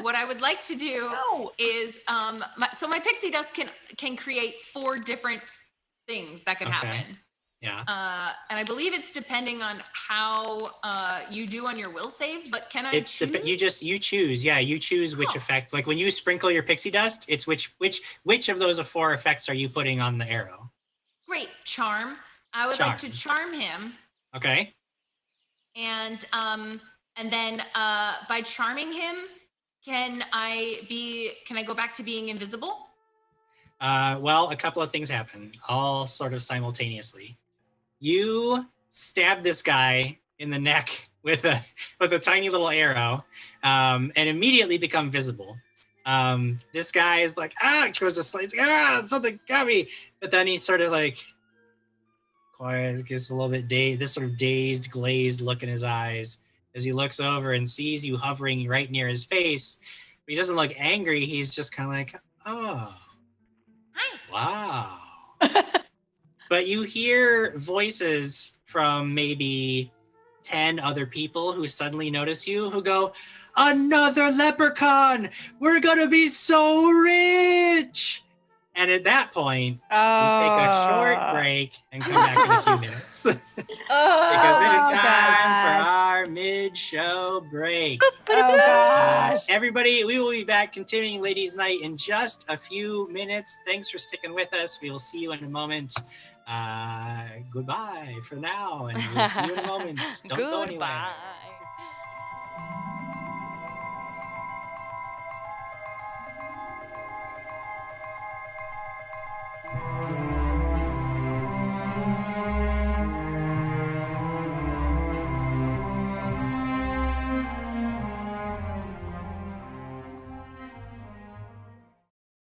What I would like to do No. is my pixie dust can create 4 different things that could Okay. happen. Yeah. And I believe it's depending on how you do on your will save, but can I It's choose? you choose. Yeah, you choose which Oh. effect. Like when you sprinkle your pixie dust, it's which of those 4 effects are you putting on the arrow? Great, charm. I would like to charm him, Okay. and then by charming him, can I go back to being invisible? Well, a couple of things happen, all sort of simultaneously. You stab this guy in the neck with a tiny little arrow, and immediately become visible. This guy is like, goes to sleep. He's like, something got me. But then he sort of like quiet, gets a little bit this sort of dazed, glazed look in his eyes as he looks over and sees you hovering right near his face. But he doesn't look angry. He's just kind of like, oh. Hi. Wow. But you hear voices from maybe 10 other people who suddenly notice you who go, another Lepre-can! We're gonna be so rich! And at that point, you take a short break and come back in a few minutes. Because it is time for our mid-show break. Oh gosh. Everybody, we will be back continuing Ladies' Night in just a few minutes. Thanks for sticking with us. We will see you in a moment. Goodbye for now, and we'll see you in a moment. Don't go anywhere. Goodbye.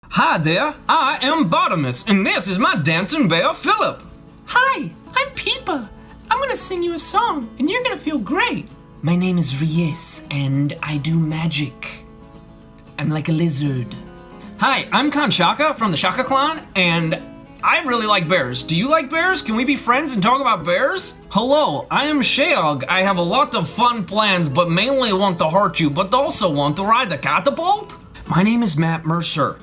Hi there, I am Bottomus, and this is my dancing bear, Philip. Hi, I'm Peepa. I'm gonna sing you a song, and you're gonna feel great. My name is Reyes, and I do magic. I'm like a lizard. Hi, I'm Kanshaka from the Shaka Clan, and I really like bears. Do you like bears? Can we be friends and talk about bears? Hello, I am Sheog. I have a lot of fun plans, but mainly want to hurt you, but also want to ride the catapult. My name is Matt Mercer.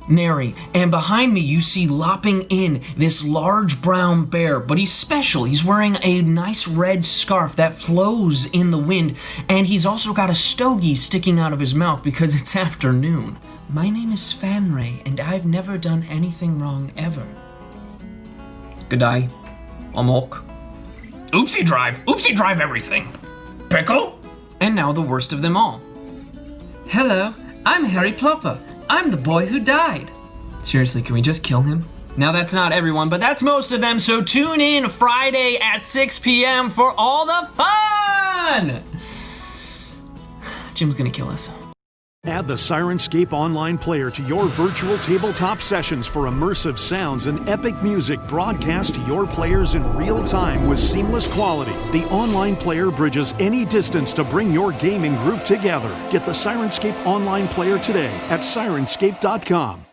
Nary, and behind me you see lopping in this large brown bear, but he's special. He's wearing a nice red scarf that flows in the wind, and he's also got a stogie sticking out of his mouth because it's afternoon. My name is Fanray, and I've never done anything wrong ever. Good day. I'm Oak. Oopsie drive everything. Pickle? And now the worst of them all. Hello, I'm Harry Plopper. I'm the boy who died. Seriously, can we just kill him? Now that's not everyone, but that's most of them, so tune in Friday at 6 p.m. for all the fun! Jim's gonna kill us. Add the Sirenscape Online player to your virtual tabletop sessions for immersive sounds and epic music broadcast to your players in real time with seamless quality. The online player bridges any distance to bring your gaming group together. Get the Sirenscape Online player today at Sirenscape.com.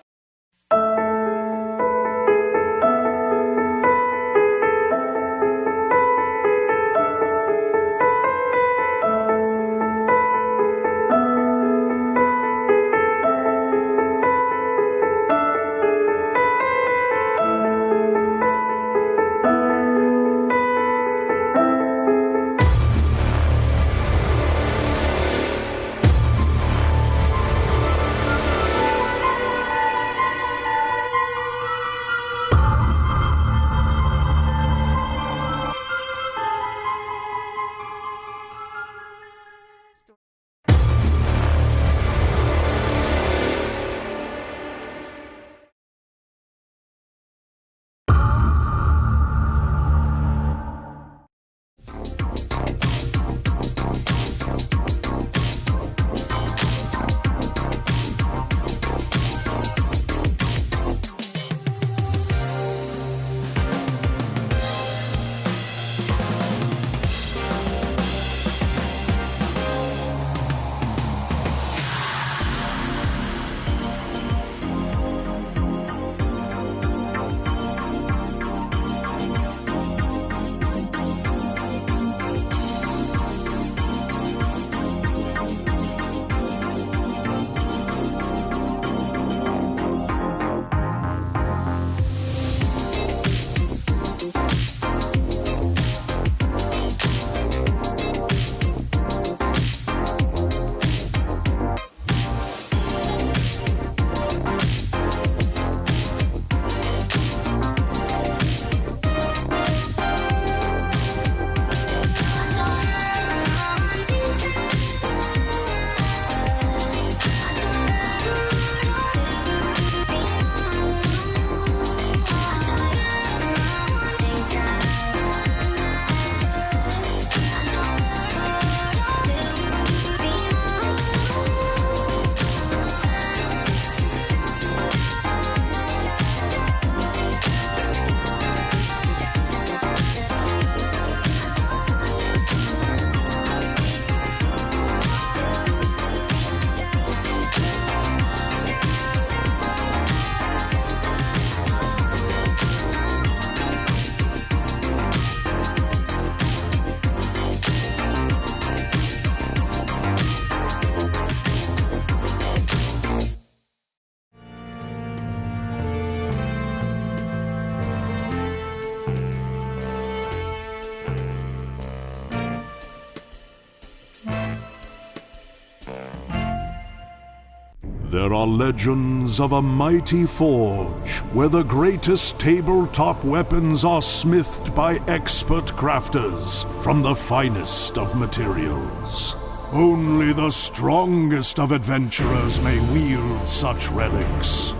There are legends of a mighty forge where the greatest tabletop weapons are smithed by expert crafters from the finest of materials. Only the strongest of adventurers may wield such relics.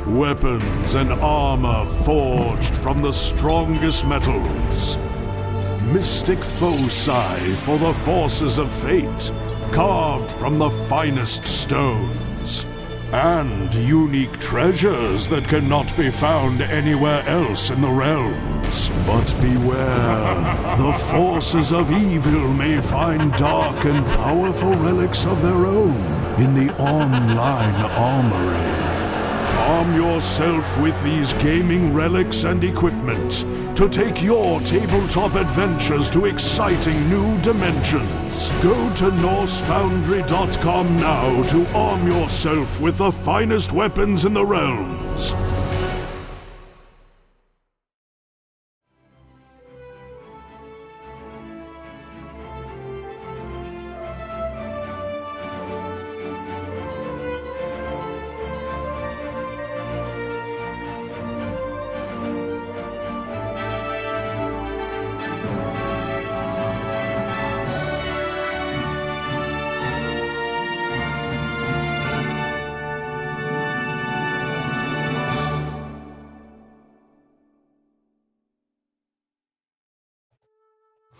Weapons and armor forged from the strongest metals. Mystic foci for the forces of fate, carved from the finest stones. And unique treasures that cannot be found anywhere else in the realms. But beware, the forces of evil may find dark and powerful relics of their own in the online armory. Arm yourself with these gaming relics and equipment to take your tabletop adventures to exciting new dimensions. Go to NorseFoundry.com now to arm yourself with the finest weapons in the realms.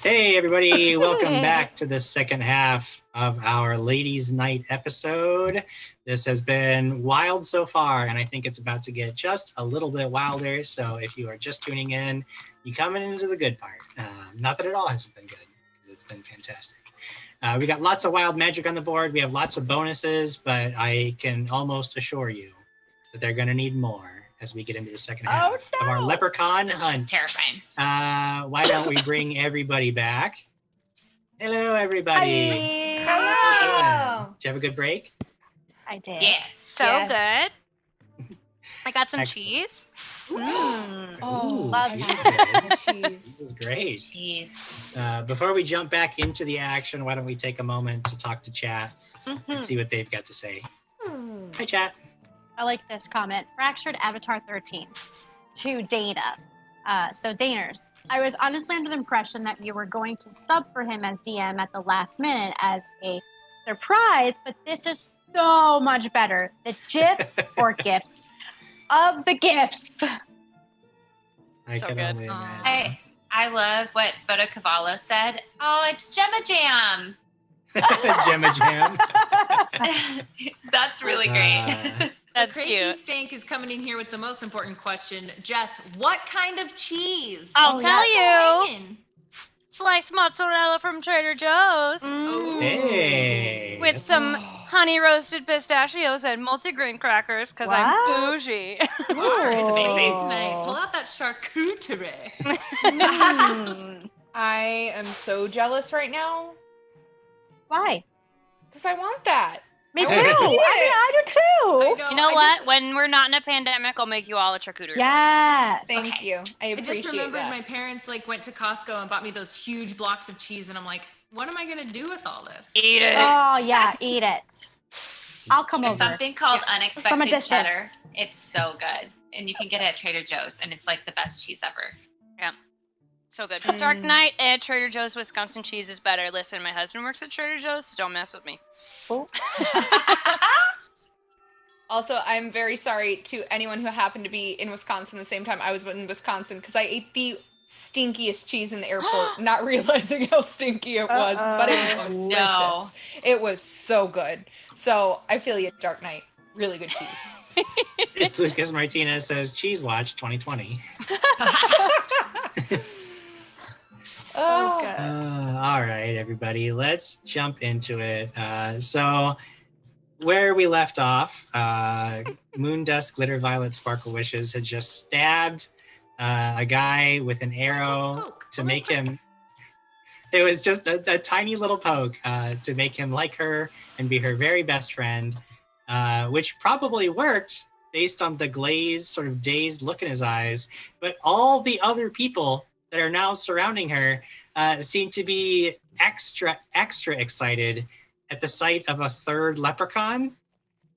Hey, everybody. Welcome back to the second half of our Ladies' Night episode. This has been wild so far, and I think it's about to get just a little bit wilder. So if you are just tuning in, you're coming into the good part. Not that it all hasn't been good, because it's been fantastic. We got lots of wild magic on the board. We have lots of bonuses, but I can almost assure you that they're going to need more as we get into the second half of our Lepre-can hunt. It's terrifying. Why don't we bring everybody back? Hello, everybody. Hi. Hello. Did you have a good break? I did. Yes. So Yes. good. I got some Excellent. cheese. Oh, love cheese that. is good. Jeez. This is great. Jeez. Before we jump back into the action, why don't we take a moment to talk to chat and see what they've got to say. Hi, chat. I like this comment. Fractured Avatar 13 to Dana. So Daners, I was honestly under the impression that you were going to sub for him as DM at the last minute as a surprise, but this is so much better. The gifs or gifts of the gifts. I So can good. only imagine. I love what Photo Cavallo said. Oh, it's Gemma Jam. Gemma Jam. That's really great. That's Crazy cute. Stank is coming in here with the most important question. Jess, what kind of cheese? I'll tell you. Hanging. Sliced mozzarella from Trader Joe's Oh. Hey. with some honey roasted pistachios and multigrain crackers because I'm Wow. bougie. It's Ladies' Night. Pull out that charcuterie. I am so jealous right now Why? because I want that. Me too. I I do too. You know what? When we're not in a pandemic, I'll make you all a charcuterie. Yes. Thank Okay. you. I I appreciate just remembered that. my parents went to Costco and bought me those huge blocks of cheese, and I'm like, what am I gonna do with all this? Eat it. Oh yeah, eat it. I'll come There's over. something called From a unexpected distance. cheddar. It's so good. And you can get it at Trader Joe's, and it's like the best cheese ever. So good. Dark Knight at Trader Joe's Wisconsin cheese is better. Listen, my husband works at Trader Joe's, so don't mess with me. Also, I'm very sorry to anyone who happened to be in Wisconsin the same time I was in Wisconsin because I ate the stinkiest cheese in the airport, not realizing how stinky it was, but it was delicious. No. It was so good. So I feel you, Dark Knight. Really good cheese. It's Lucas Martinez says Cheese Watch 2020. Oh, All right, everybody, let's jump into it. So where we left off, Moondust Glitter Violet Sparkle Wishes had just stabbed a guy with an arrow to make him. It was just a tiny little poke to make him like her and be her very best friend, which probably worked based on the glazed, sort of dazed look in his eyes. But all the other people that are now surrounding her seem to be extra excited at the sight of a third leprechaun.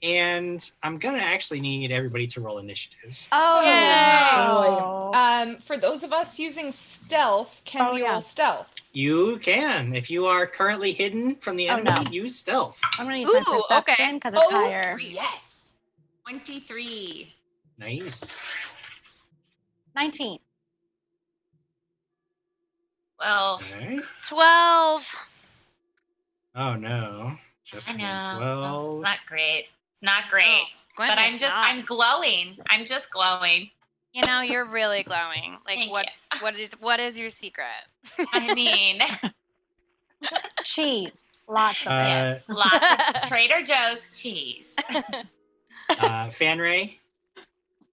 And I'm gonna actually need everybody to roll initiative. Oh, boy. For those of us using stealth, can we roll stealth? You can. If you are currently hidden from the enemy, use stealth. I'm gonna use my perception because it's higher. Yes. 23. Nice. 19. Well, Okay. 12. Oh no. Just I know. 12. It's not great. It's not great. Gwen But is not. I'm glowing. I'm just glowing. You know, you're really glowing. Like, Thank what is your secret? I mean, Cheese. Lots of it. yes, lots of Trader Joe's cheese. Fanray,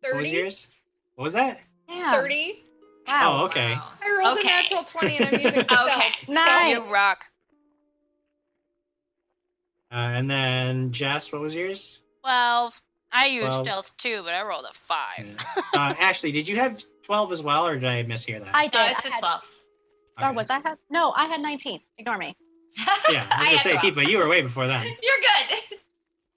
30? what was yours? What was that? Yeah. 30? Wow. Oh, okay. Wow. I rolled a natural 20 and I'm using stealth. Okay. Nice. You rock. And then Jess, what was yours? 12. I used 12. stealth too, but I rolled a 5. Yeah. Ashley, did you have 12 as well, or did I mishear that? I did. No, it's I just had, 12. or was I had? No, I had 19. Ignore me. Yeah, I was gonna say, 12. Peepa, you were way before that. You're good.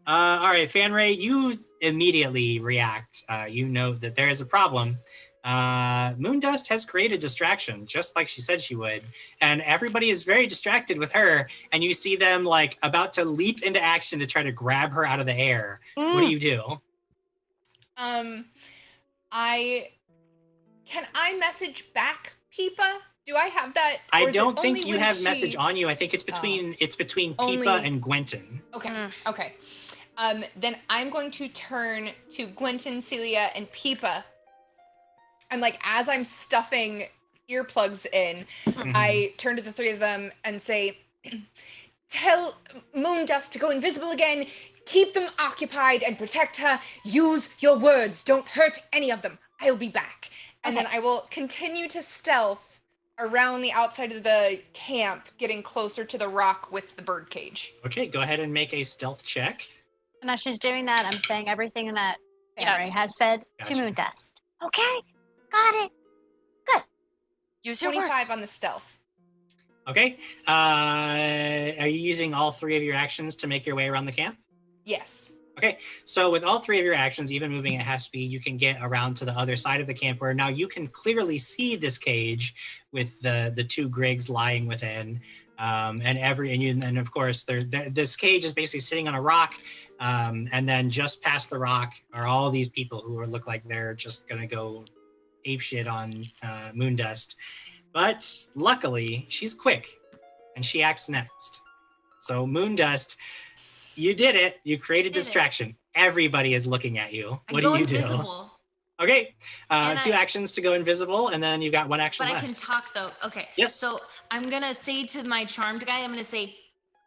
All right, Fanray, you immediately react. You note that there is a problem. Moondust has created distraction, just like she said she would, and everybody is very distracted with her. And you see them like about to leap into action to try to grab her out of the air. What do you do? Can I message back Peepa? Do I have that? I Or is it don't think only you when have she- message on you. I think it's between Peepa Only- and Gwenton. Okay. Okay. Then I'm going to turn to Gwenton, Celia, and Peepa. And like as I'm stuffing earplugs in, I turn to the three of them and say, "Tell Moondust to go invisible again. Keep them occupied and protect her. Use your words. Don't hurt any of them. I'll be back." And then I will continue to stealth around the outside of the camp, getting closer to the rock with the birdcage. Okay, go ahead and make a stealth check. And as she's doing that, I'm saying everything that Yes. Fanray has said Gotcha. to Moondust. Okay, got it. Use your 25 words. on the stealth. Okay. Are you using all three of your actions to make your way around the camp? Yes. Okay, so with all three of your actions, even moving at half speed, you can get around to the other side of the camp where now you can clearly see this cage with the two Griggs lying within. And of course, this cage is basically sitting on a rock. And then just past the rock are all these people who look like they're just going to go apeshit on Moondust. But luckily, she's quick and she acts next. So Moondust, you did it. You created distraction. Everybody is looking at you. What do you do? Invisible. Okay, And two actions to go invisible, and then you've got one action But left. I can talk though. Okay. Yes. So I'm gonna say to my charmed guy, I'm gonna say,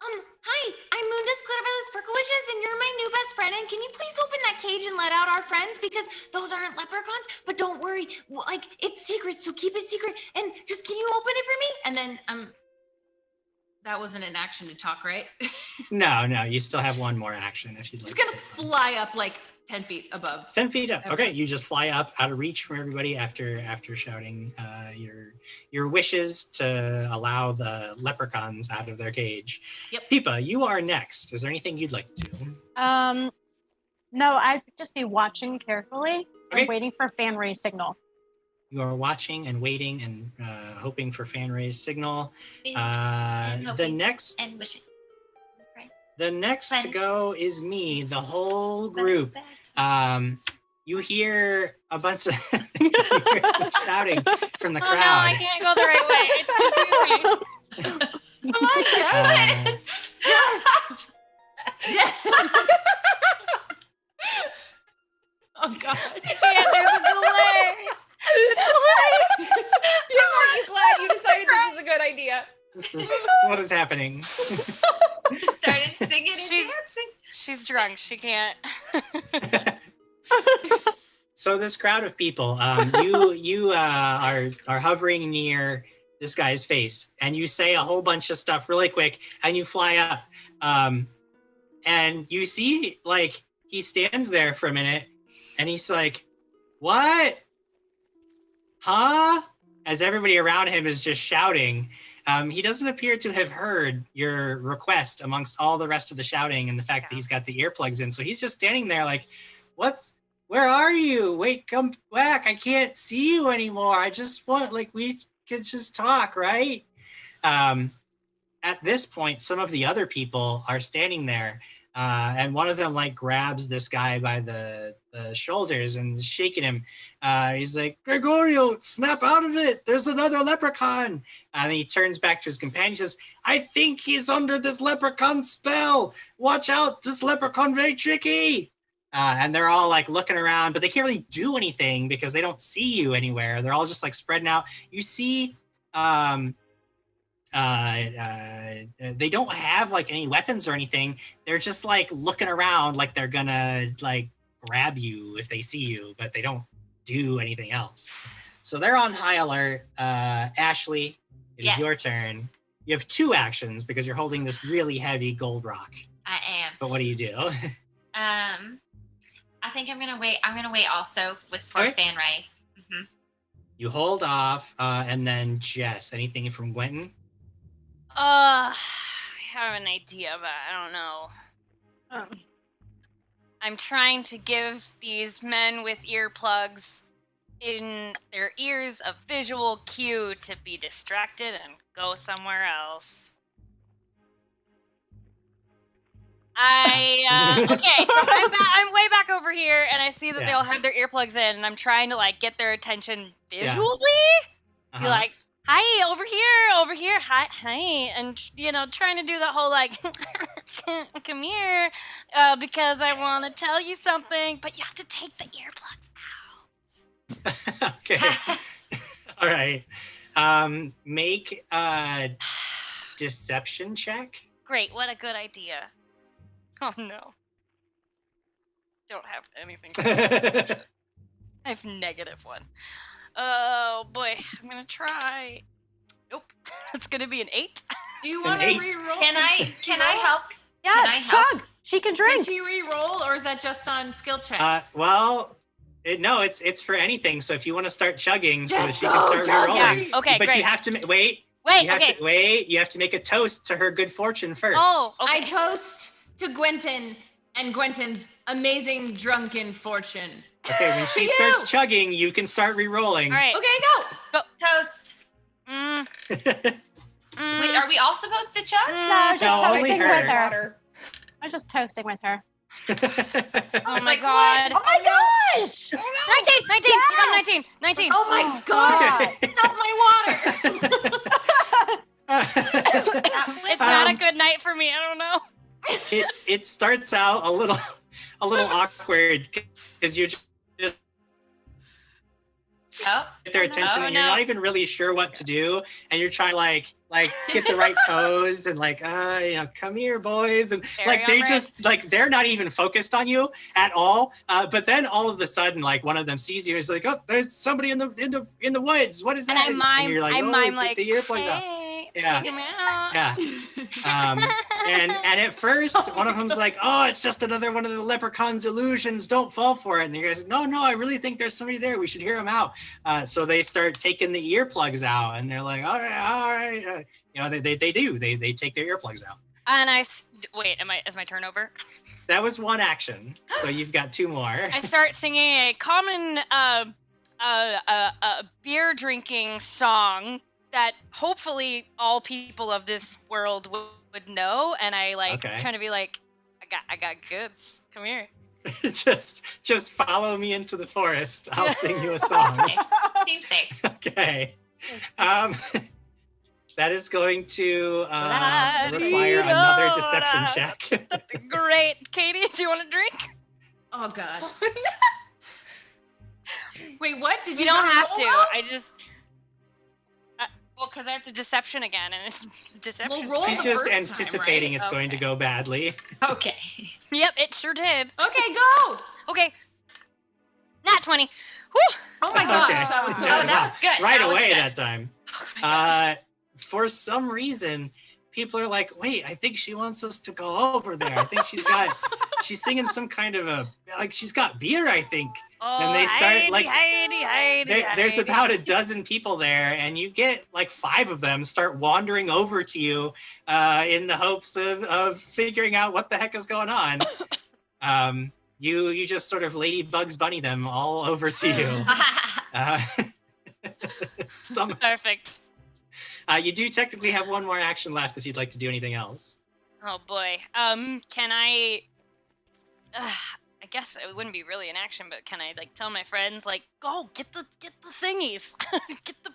hi, I'm Moondust Glittervellis Perkowitches, and you're my new best friend. And can you please open that cage and let out our friends? Because those aren't leprechauns. But don't worry, like it's secret, so keep it secret. And just can you open it for me? And then that wasn't an action to talk, right? No, you still have one more action if you'd like. Just gonna to take that. fly up like 10 feet above. 10 feet up. Okay. Okay, you just fly up out of reach from everybody after shouting your wishes to allow the leprechauns out of their cage. Yep. Peepa, you are next. Is there anything you'd like to do? No, I'd just be watching carefully Okay. and waiting for Fanray's signal. You are watching and waiting and hoping for Fanray's signal. And The hoping next and wishing. Right. to Fan- go is me. The whole group. You hear a bunch of you hear some shouting from the Oh crowd. no, I can't go the right way. It's confusing. Come on, Uh, Yes. Yes. Oh God. Yeah, there's a delay. Jim, are you glad you decided this is a good idea? This is what is happening. Started singing and She's- dancing. She's drunk. She can't. So this crowd of people, you are hovering near this guy's face, and you say a whole bunch of stuff really quick, and you fly up, and you see like he stands there for a minute, and he's like, "What? Huh?" As everybody around him is just shouting, He doesn't appear to have heard your request amongst all the rest of the shouting and the fact that he's got the earplugs in. So he's just standing there like, where are you? Wait, come back. I can't see you anymore. I just want, like, we could just talk, right? At this point, some of the other people are standing there. And one of them like grabs this guy by the shoulders and is shaking him. He's like, Gregorio, snap out of it. There's another leprechaun. And he turns back to his companion and says, I think he's under this leprechaun spell. Watch out. This leprechaun very tricky. And they're all like looking around, but they can't really do anything because they don't see you anywhere. They're all just like spreading out. You see, they don't have like any weapons or anything. They're just like looking around like they're gonna like grab you if they see you, but they don't do anything else. So they're on high alert. Ashley, it is your turn. You have 2 actions because you're holding this really heavy gold rock. I am. But what do you do? I think I'm gonna wait. I'm gonna wait also for Fanray. Mm-hmm. You hold off, and then Jess, anything from Gwenton? I have an idea, but I don't know. I'm trying to give these men with earplugs in their ears a visual cue to be distracted and go somewhere else. Okay, so I'm way back over here, and I see that they all have their earplugs in, and I'm trying to like get their attention visually. Be like, hi, over here, hi, and trying to do that whole like, come here, because I want to tell you something, but you have to take the earplugs out. Okay, all right. Make a deception check. Great, what a good idea. Oh no. Don't have anything for deception. I have -1. Oh boy, I'm gonna try. Nope, it's gonna be an 8. Do you want to re-roll? Can I help? Yeah, can I help? chug. She can drink. Can she re-roll, or is that just on skill checks? Well, it's for anything. So if you want to start chugging, so that she can start chugging. re-rolling. Yeah. Okay, but great. you have to wait. You have to make a toast to her good fortune first. Oh, okay. I toast to Gwenton and Gwenton's amazing drunken fortune. Okay, when she starts chugging, you can start re-rolling. All right. Okay, go. Toast. Wait, are we all supposed to chug? No, I was just only toasting her. with her. I was just toasting with her. Oh my god. Oh my gosh! 19! You got 19! 19! Oh my god! Stop my water! It's not a good night for me, I don't know. It starts out a little awkward because you're just get their attention and you're not even really sure what to do, and you're trying to like get the right pose and like come here boys, and like they just like they're not even focused on you at all, but then all of a sudden like one of them sees you and is like, oh, there's somebody in the woods, what is that? And and you're like, I mime like, the earplugs out. Take him out. Yeah. And at first, one of them's like, oh, it's just another one of the leprechaun's illusions. Don't fall for it. And the guy's like, no, I really think there's somebody there. We should hear him out. So they start taking the earplugs out, and they're like, all right. They do. They take their earplugs out. And wait, is my turn over? That was one action. So you've got 2 more. I start singing a common beer drinking song that hopefully all people of this world would know, and I trying to be like, I got goods. Come here. just follow me into the forest. I'll sing you a song. Seems safe. Okay. That is going to require another deception check. Great. Katie, do you want a drink? Oh god. Wait, what? Did you? You don't not have roll to. well? I just. Well, because I have to deception again, and it's deception. Well, roll She's the just first time, anticipating right? it's going to go badly. Okay. Yep, it sure did. Okay, go. Okay. Nat 20. Whew. Oh my gosh, Okay. that was so Oh, good. that was good. Right That was away good. that time. For some reason, people are like, wait, I think she wants us to go over there. I think she's singing some kind of she's got beer, I think. Oh, And they start Heidi. there's about a dozen people there, and you get like 5 of them start wandering over to you in the hopes of figuring out what the heck is going on. You just sort of Lady Bugs Bunny them all over to you. Perfect. You do technically have one more action left if you'd like to do anything else. Oh boy. Can I? I guess it wouldn't be really an action, but can I like tell my friends like, go get the thingies, get the berries?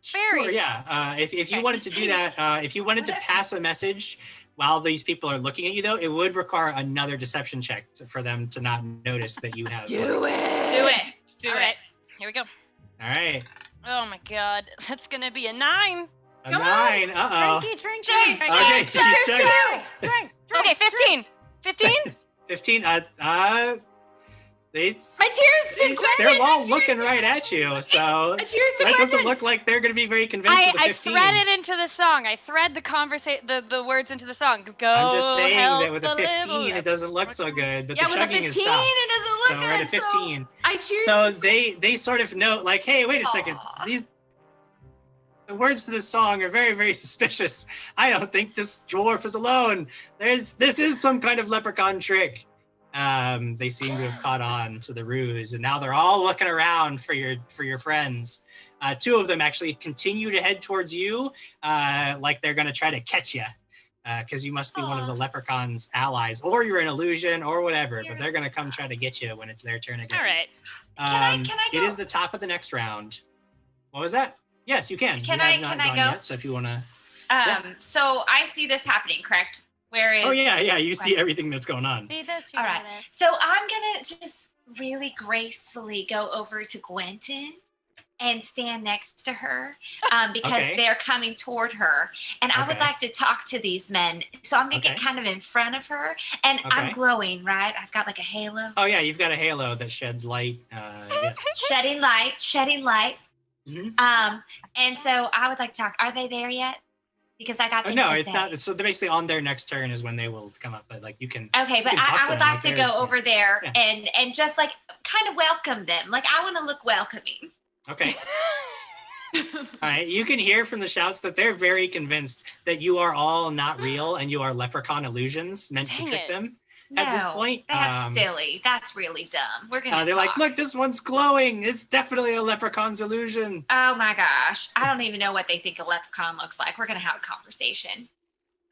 Sure, yeah. If you wanted to do that, if you wanted to pass a message while these people are looking at you, though, it would require another deception check for them to not notice that you have. Do it. All right, here we go. All right. Oh my god, that's gonna be a 9. A 9. Uh-oh. Drink. Okay, she's chugging. Drink. Okay, 15. 15? 15. My cheers to Quentin. They're all looking right at you, so A cheers to that doesn't Quentin. look like they're going to be very convinced with the I 15. thread it into the song. I thread the words into the song. Go. I'm just saying help that with a the 15, little it doesn't look so good. But Yeah, the with a chugging 15, is stopped. it doesn't look So we're at a good. 15. So I cheers. So to they sort of know, like, hey, wait a second. The words to this song are very, very suspicious. I don't think this dwarf is alone. This is some kind of leprechaun trick. They seem to have caught on to the ruse, and now they're all looking around for your friends. 2 of them actually continue to head towards you, like they're going to try to catch you, because you must be one of the leprechaun's allies, or you're an illusion, or whatever. But they're going to come try to get you when it's their turn again. All right. Can I go? It is the top of the next round. What was that? Yes, you can. Can you have I- not can I gone go? yet, so if you want to. So I see this happening, correct? Where is? Oh yeah, you see everything that's going on. See this? All right. So I'm gonna just really gracefully go over to Gwenton and stand next to her because Okay. they're coming toward her, and I would Okay. like to talk to these men. So I'm gonna get Okay. kind of in front of her, and I'm Okay. glowing, right? I've got like a halo, Oh yeah, you've got a halo that sheds light. Yes. shedding light. Mhm. And so I would like to talk. Are they there yet? Because I got Oh, things no, to it's say. not. So they're basically on their next turn is when they will come up. But like you can. Okay, but can talk I to would them, like to like, go they're- over there Yeah. and just like kind of welcome them. Like I want to look welcoming. Okay. All right. You can hear from the shouts that they're very convinced that you are all not real and you are leprechaun illusions meant to Dang trick it. them. At this No, point, that's silly. That's really dumb. We're gonna. they're like, talk. look, this one's glowing. It's definitely a leprechaun's illusion. Oh my gosh, I don't even know what they think a leprechaun looks like. We're gonna have a conversation.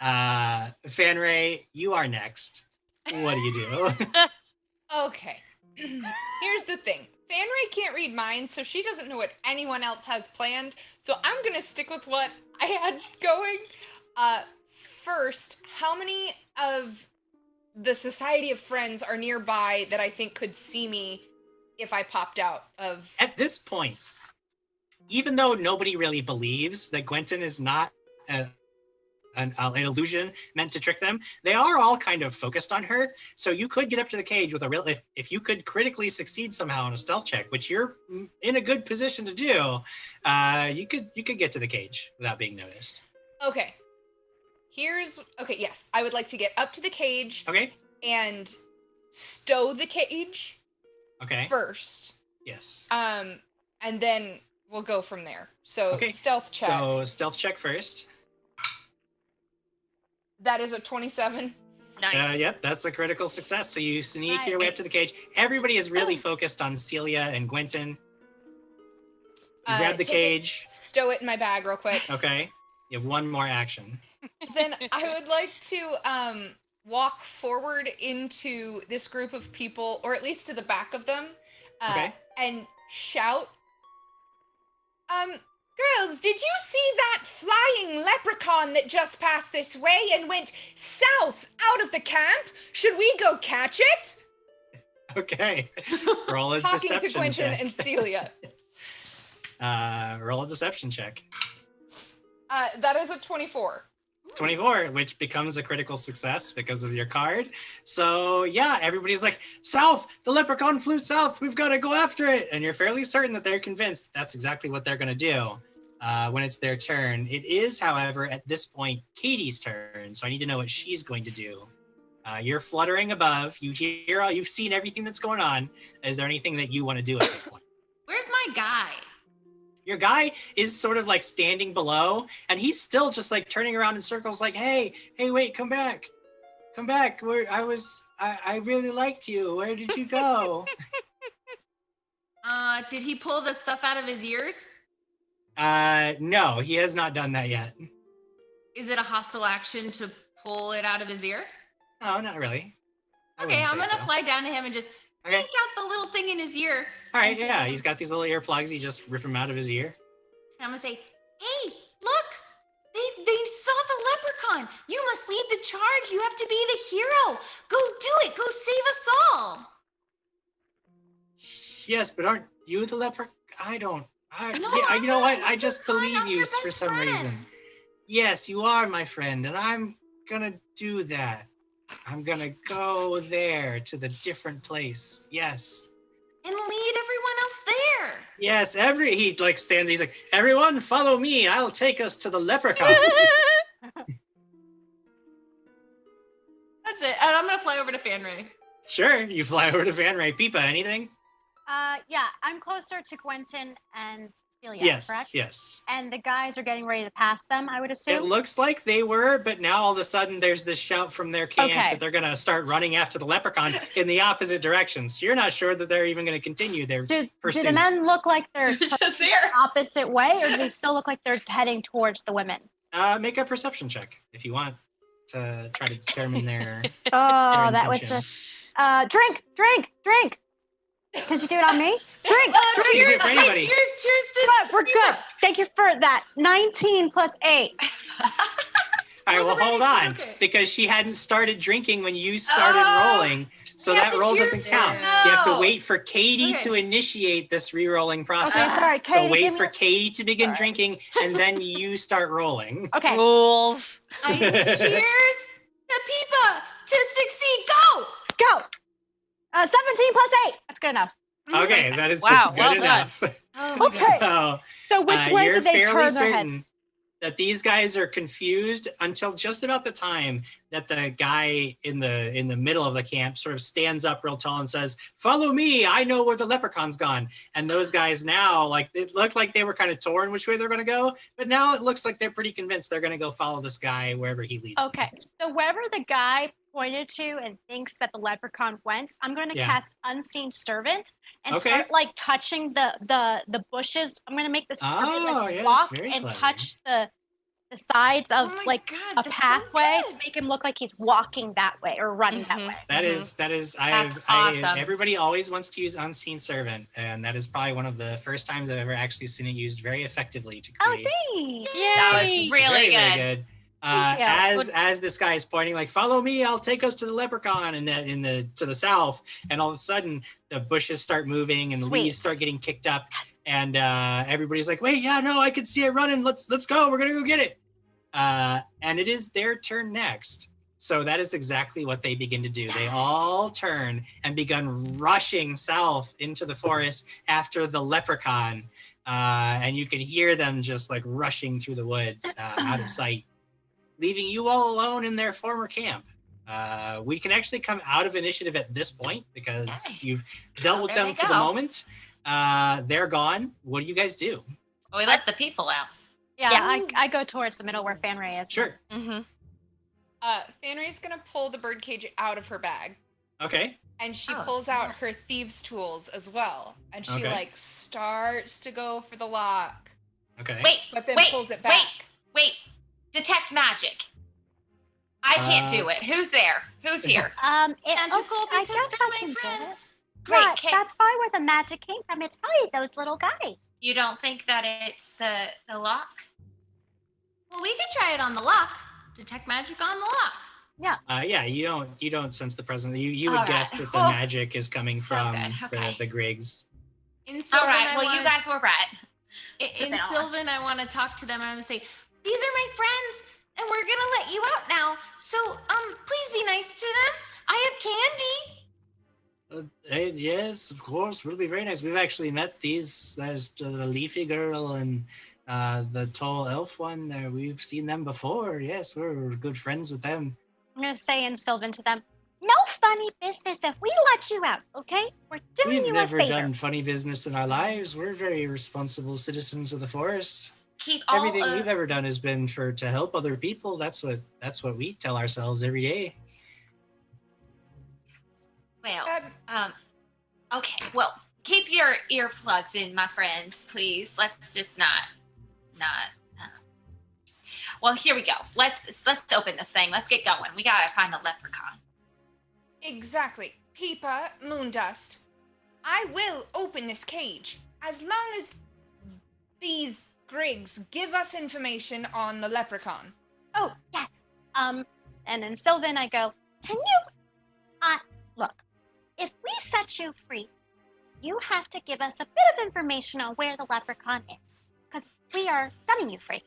Fanray, you are next. What do you do? Okay. Here's the thing. Fanray can't read minds, so she doesn't know what anyone else has planned. So I'm gonna stick with what I had going. First, how many of the Society of Friends are nearby that I think could see me if I popped out of? At this point, even though nobody really believes that Gwenton is not an illusion meant to trick them, they are all kind of focused on her. So you could get up to the cage with a real, if you could critically succeed somehow on a stealth check, which you're in a good position to do, you could get to the cage without being noticed. Okay. Okay, yes. I would like to get up to the cage Okay. and stow the cage Okay. first. Yes. And then we'll go from there. So Okay. stealth check. So stealth check first. That is a 27. Nice. Yep, that's a critical success. So you sneak Right. your way up to the cage. Everybody is really focused on Celia and Gwenton. You grab the Take it, cage. stow it in my bag real quick. Okay. You have one more action. Then I would like to walk forward into this group of people, or at least to the back of them, Okay. and shout, girls, did you see that flying leprechaun that just passed this way and went south out of the camp? Should we go catch it? Okay. Roll a Talking to deception Gwenton check. and Celia. Roll a deception check. That is a 24. 24, which becomes a critical success because of your card. So yeah, everybody's like, south, the leprechaun flew south, we've got to go after it. And you're fairly certain that they're convinced that's exactly what they're going to do when it's their turn. It is, however, at this point, Katie's turn. So I need to know what she's going to do You're fluttering above. You've seen everything that's going on. Is there anything that you want to do at this point? Where's my guy? Your guy is sort of like standing below, and he's still just like turning around in circles, like, "Hey, wait, come back, Where I really liked you. Where did you go?" Did he pull the stuff out of his ears? No, he has not done that yet. Is it a hostile action to pull it out of his ear? No, not really. Okay, I'm gonna fly down to him and just yank out the little thing in his ear. All right, yeah, he's got these little earplugs. You just rip them out of his ear. And I'm gonna say, "Hey, look! They saw the leprechaun. You must lead the charge. You have to be the hero. Go do it. Go save us all." Yes, but aren't you the leprechaun? No, you know what? I'm I just leprechaun. believe I'm you your for best some friend. reason. Yes, you are my friend, and I'm gonna do that. I'm gonna go there to the different place. Yes. And lead everyone else there. Yes, he like stands, he's like, "Everyone follow me, I'll take us to the leprechaun." That's it. And I'm gonna fly over to Fanray. Sure, you fly over to Van Ray. Peepa, anything? Yeah, I'm closer to Quentin and Celia, Yes, correct? yes. And the guys are getting ready to pass them, I would assume? It looks like they were, but now all of a sudden there's this shout from their camp that they're going to start running after the leprechaun in the opposite direction. So you're not sure that they're even going to continue their pursuit. Do the men look like they're just there opposite way, or do they still look like they're heading towards the women? Make a perception check if you want to try to determine their Oh, their that was intention. drink. Could you do it on me? Drink. You can do it for anybody. Cheers to Good, we're good. Thank you for that. 19 plus 8. All right, well, hold on, because she hadn't started drinking when you started rolling, so that roll doesn't count. You have to wait for Katie to initiate this re-rolling process. Okay, sorry, So Katie, wait give me for a- Katie to begin drinking, and then you start rolling. Okay. Rules. Cheers to Peepa to succeed. Go. 17 plus 8. That's good enough. Okay, that's Wow, good well done. enough. Okay. So which way you're did they fairly turn their certain heads? that these guys are confused until just about the time that the guy in the middle of the camp sort of stands up real tall and says, "Follow me, I know where the leprechaun's gone." And those guys now, like, it looked like they were kind of torn which way they're going to go, but now it looks like they're pretty convinced they're going to go follow this guy wherever he leads. Okay. So wherever the guy pointed to and thinks that the leprechaun went, I'm going to cast Unseen Servant and start like touching the bushes. I'm going to make this servant walk and touch the sides of a pathway to make him look like he's walking that way or running that way. That is awesome. Everybody always wants to use Unseen Servant, and that is probably one of the first times I've ever actually seen it used very effectively to create. Thanks. That was really very good. As this guy is pointing, like, "Follow me, I'll take us to the leprechaun," and to the south, and all of a sudden the bushes start moving and the leaves start getting kicked up, and everybody's like, "Wait, yeah, no, I can see it running. Let's go. We're gonna go get it." And it is their turn next. So that is exactly what they begin to do. They all turn and begin rushing south into the forest after the leprechaun, and you can hear them just like rushing through the woods out of sight, leaving you all alone in their former camp. We can actually come out of initiative at this point because you've dealt with them for the moment. They're gone. What do you guys do? Well, we let the people out. Yeah, I go towards the middle where Fanray is. Sure. Fanray's gonna pull the birdcage out of her bag. Okay. And she pulls out her thieves' tools as well. And she like starts to go for the lock. Okay. But then pulls it back. Wait. Detect magic. I can't do it. Who's there? Who's here? Magical I because guess they're I my can do Great. it. Right, Kate. that's probably where the magic came from. It's probably those little guys. You don't think that it's the lock? Well, we could try it on the lock. Detect magic on the lock. Yeah. You don't sense the presence. You would guess that the magic is coming from the Griggs. In Sylvan, All right. Well, you guys were right. In Sylvan, I want to talk to them. I'm going to say, "These are my friends, and we're going to let you out now. So, please be nice to them. I have candy." Yes, of course. We'll be very nice. We've actually met these. There's the leafy girl and the tall elf one. We've seen them before. Yes, we're good friends with them. I'm going to say in Sylvan to them, funny business if we let you out, okay? We're doing We've you never a favor. done funny business in our lives. We're very responsible citizens of the forest. Keep all Everything we've ever done has been to help other people. That's what we tell ourselves every day. Well, okay. Well, keep your earplugs in, my friends, please. Let's just not. Well, here we go. Let's open this thing. Let's get going. We gotta find the leprechaun. Exactly. Peepa, Moondust, I will open this cage as long as these Griggs give us information on the leprechaun. Oh, yes. And then Sylvan, I go, can you, look, if we set you free, you have to give us a bit of information on where the leprechaun is, because we are setting you free.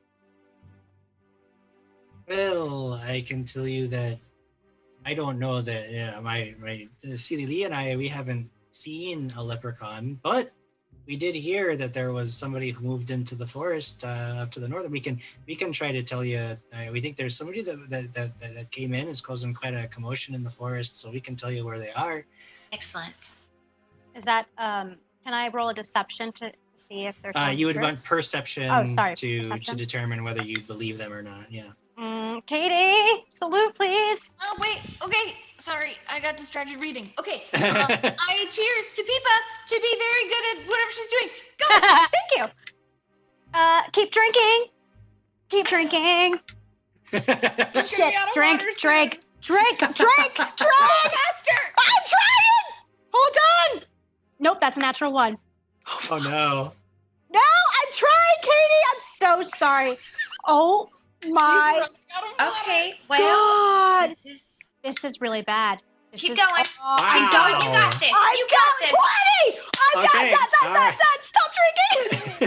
Well, I can tell you that I don't know that my Celie Lee and I, we haven't seen a leprechaun, but we did hear that there was somebody who moved into the forest up to the north. We can try to tell you. We think there's somebody that came in, is causing quite a commotion in the forest, so we can tell you where they are. Excellent. Is that, can I roll a deception to see if they're You would true? want perception, perception. to determine whether you believe them or not. Yeah. Katie, salute, please. Oh, wait. Okay. Sorry. I got distracted reading. Okay. I cheers to Peepa to be very good at whatever she's doing. Go! Thank you. Keep drinking. Keep drinking. Shit. Drink. Faster! I'm trying! Hold on! Nope, that's a natural one. Oh, no. No, I'm trying, Katie! I'm so sorry. Oh my Okay, well, God. This is really bad. Keep going. Wow. You got this. You got this. 20! I'm Okay, done. Stop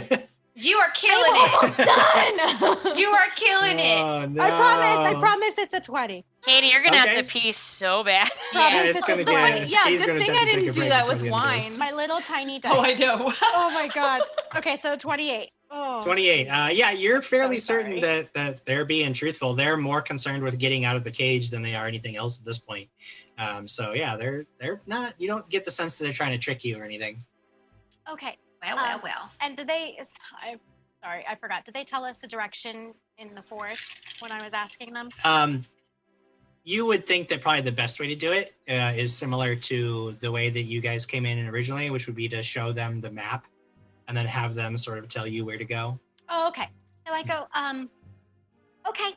drinking! You are killing it. Done! You are killing it. Oh, no. I promise it's a 20. Katie, you're gonna have Okay. to pee so bad. Yeah, it's gonna get. Yeah, Steve's good gonna thing have I to take didn't a do break that before with the end of this. wine. My little tiny dice. Oh, I know. Oh my God. Okay, so 28. Oh. 28. Yeah, you're fairly So certain that they're being truthful. They're more concerned with getting out of the cage than they are anything else at this point. So yeah, they're not. You don't get the sense that they're trying to trick you or anything. Okay. Well. And did they? Sorry, I forgot. Did they tell us the direction in the forest when I was asking them? You would think that probably the best way to do it is similar to the way that you guys came in originally, which would be to show them the map and then have them sort of tell you where to go. Oh, okay. So I go, okay.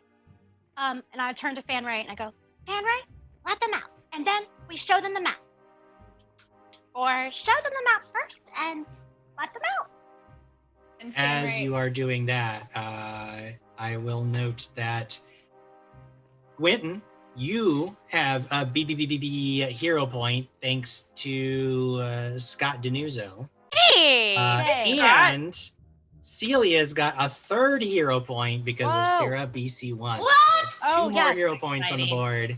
And I turn to Fanray and I go, Fanray, let them out. And then we show them the map. Or show them the map first and let them out. And As Fanray- you are doing that, I will note that Gwynton, you have a BBBBB hero point thanks to Scott Denuzzo. Hey, And Celia's got a third hero point because of Sarah BC1. What? So that's two more hero points on the board.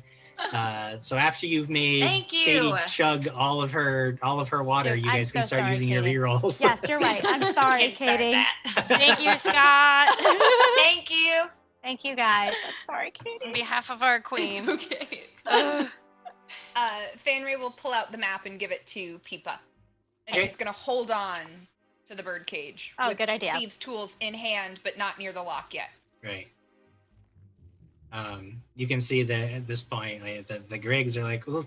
So after you've made Thank you. Katie chug all of her water, Dude, you guys I'm can so start sorry, using your Katie. rerolls. Yes, you're right. I'm sorry, Can't start Katie. that. thank you, Scott. Thank you. Thank you, guys. I'm sorry, Katie. On behalf of our queen. It's okay. Ugh. Fanray will pull out the map and give it to Peepa. And Okay. she's going to hold on to the bird cage. Oh, with good idea. Thieves' tools in hand, but not near the lock yet. Right. You can see that at this point, the Griggs are like, well,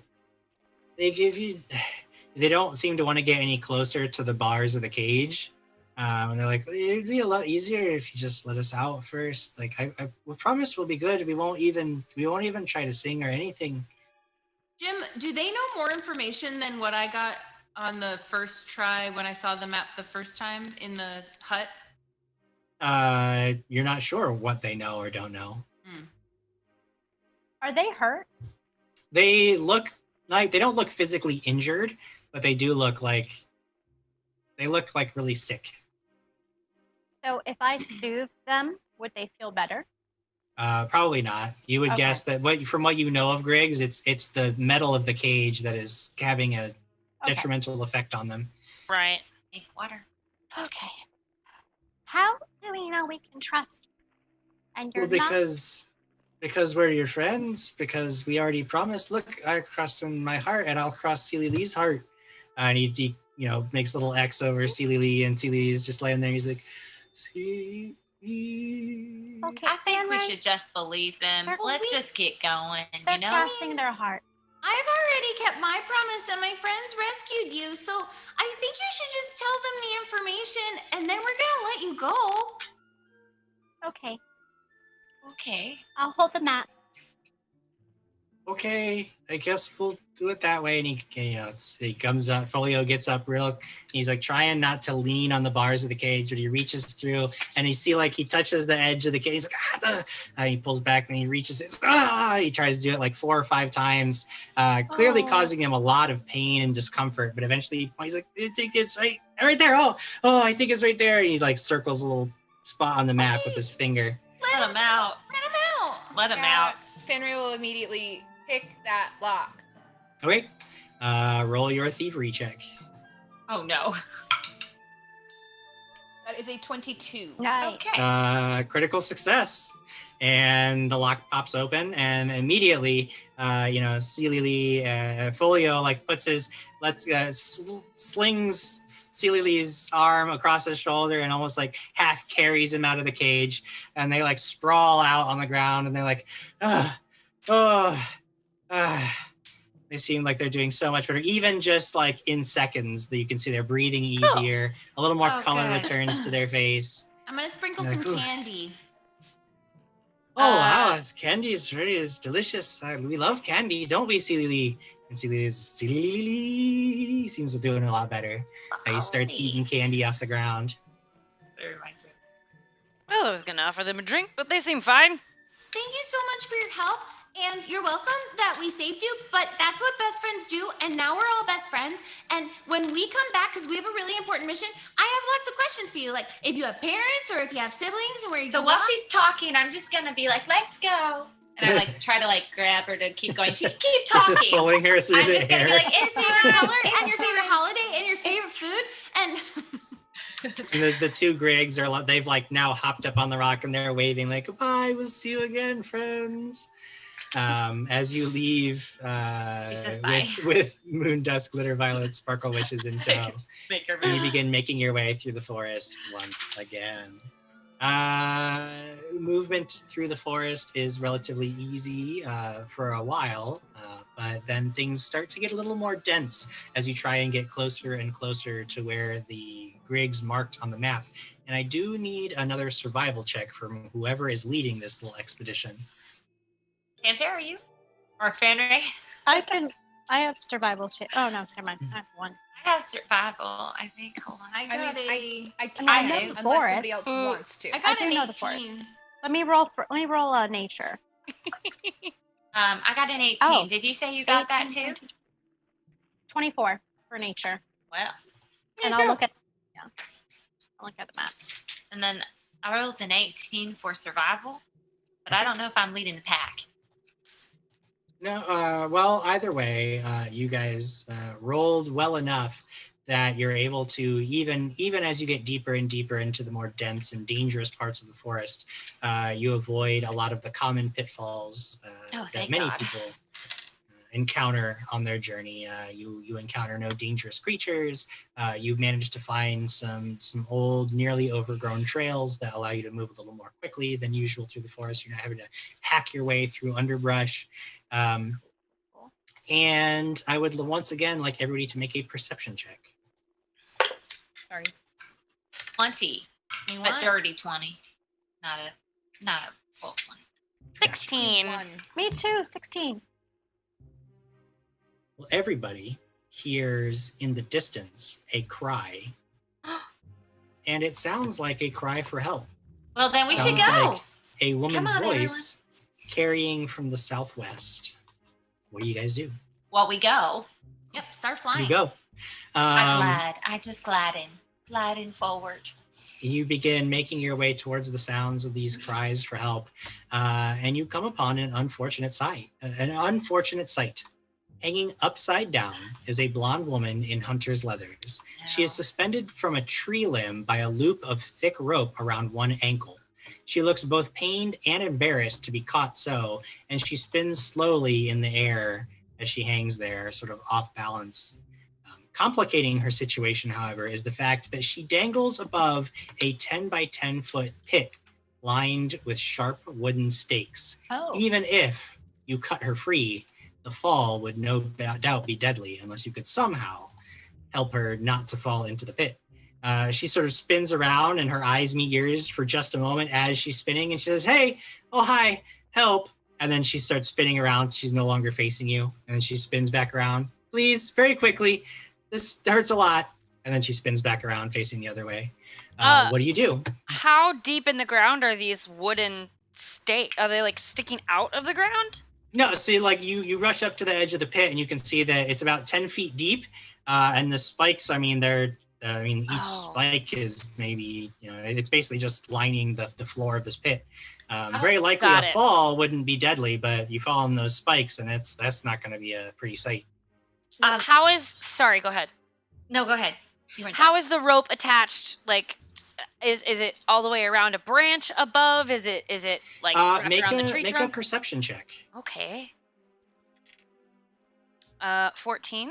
they don't seem to want to get any closer to the bars of the cage. And they're like, it'd be a lot easier if you just let us out first. Like, we promise we'll be good. We won't even try to sing or anything. Jim, do they know more information than what I got on the first try when I saw the map the first time in the hut? You're not sure what they know or don't know. Are they hurt? They look like, they don't look physically injured, but they do look like, really sick. So if I soothe them, would they feel better? Probably not. You would Okay. guess that from what you know of Griggs, it's the metal of the cage that is having a detrimental effect on them. Right. Make water. Okay. How do we know we can trust you? And you're Well, because Because we're your friends. Because we already promised. Look, I crossed in my heart, and I'll cross Seely Lee's heart. And he makes a little X over Seely Lee, and Seely Lee's just laying there. He's like, Seely. Okay, I think we Fanray, should just believe them. Let's just get going, they're crossing their heart. I've already kept my promise and my friends rescued you, so I think you should just tell them the information and then we're gonna let you go. Okay, Okay. I'll hold the map. Okay, I guess we'll do it that way. And he comes up, Folio gets up he's like trying not to lean on the bars of the cage, but he reaches through and you see like he touches the edge of the cage. He's like, he pulls back and he reaches it. He tries to do it like 4 or 5 times, clearly causing him a lot of pain and discomfort. But eventually he's like, I think it's right there. Oh, I think it's right there. And he like circles a little spot on the map with his finger. Let him out. Let him out. Fenrir will immediately pick that lock. Okay, roll your thievery check. Oh no. That is a 22. Nice. Okay. Critical success. And the lock pops open, and immediately, Seely Lee, Folio like slings Seely Lee's arm across his shoulder and almost like half carries him out of the cage. And they like sprawl out on the ground, and they're like, they seem like they're doing so much better. Even just like in seconds, that you can see they're breathing easier. A little more color returns to their face. I'm gonna sprinkle some candy. Oh wow, this candy is delicious. We love candy, don't we, Seely Lee? And Seely seems to be doing a lot better. He starts eating candy off the ground. That reminds me. Well, I was gonna offer them a drink, but they seem fine. Thank you so much for your help, and you're welcome that we saved you, but that's what best friends do, and now we're all best friends, and when we come back, because we have a really important mission, I have lots of questions for you, like if you have parents or if you have siblings and where you So while she's talking, I'm just gonna be like, let's go. And I like try to like grab her to keep going. She can keep talking. Just pulling her through I'm the just gonna air. be like, it's your favorite color and your favorite holiday and your favorite food, and And the 2 Griggs they've like now hopped up on the rock and they're waving like, goodbye, we'll see you again, friends. As you leave with Moon Dust, Glitter Violet, Sparkle Wishes in tow, and you begin making your way through the forest once again. Movement through the forest is relatively easy for a while, but then things start to get a little more dense as you try and get closer and closer to where the Griggs marked on the map. And I do need another survival check from whoever is leading this little expedition. Fanfare, are you? Or Fanray? I have survival check. Oh no, never mind. I have 1. I have survival, I think. Hold on. I got I can't I know unless forest. somebody else wants to. I got I an do know the forest. 18. Let me roll nature. I got an 18. Oh, Did you say you got that 18, too? 24 for nature. Well, And I'll look at the map. and then I rolled an 18 for survival, but I don't know if I'm leading the pack. No, well, either way, you guys rolled well enough that you're able to, even as you get deeper and deeper into the more dense and dangerous parts of the forest, you avoid a lot of the common pitfalls that many people encounter on their journey. You encounter no dangerous creatures. You've managed to find some old, nearly overgrown trails that allow you to move a little more quickly than usual through the forest. You're not having to hack your way through underbrush. And I would once again like everybody to make a perception check. Sorry. 20. A dirty 20. Not a full 20. 16. Me too, 16. Well, everybody hears in the distance a cry. And it sounds like a cry for help. Well, then we should Sounds go. like a woman's Come on, voice carrying from the southwest. What do you guys do? Well, we go. Yep, start flying. You go. I just gliding forward. You begin making your way towards the sounds of these cries for help, and you come upon an unfortunate sight. Hanging upside down is a blonde woman in hunter's leathers. She is suspended from a tree limb by a loop of thick rope around one ankle. She looks both pained and embarrassed to be caught so, and she spins slowly in the air as she hangs there, sort of off balance. Complicating her situation, however, is the fact that she dangles above a 10 by 10 foot pit lined with sharp wooden stakes. Oh. Even if you cut her free, the fall would no doubt be deadly unless you could somehow help her not to fall into the pit. She sort of spins around and her eyes meet yours for just a moment as she's spinning, and she says, "Hey, oh, hi, help." And then she starts spinning around. She's no longer facing you. And then she spins back around. "Please, very quickly. This hurts a lot." And then she spins back around facing the other way. What do you do? How deep in the ground are these wooden stakes? Are they like sticking out of the ground? No, so you rush up to the edge of the pit and you can see that it's about 10 feet deep. And the spikes, each spike is maybe, it's basically just lining the floor of this pit. Very likely a fall wouldn't be deadly, but you fall on those spikes and that's not going to be a pretty sight. Sorry, go ahead. No, go ahead. How is the rope attached? Like, is it all the way around a branch above? Is it like wrapped around the tree trunk? Make a perception check. Okay. 14.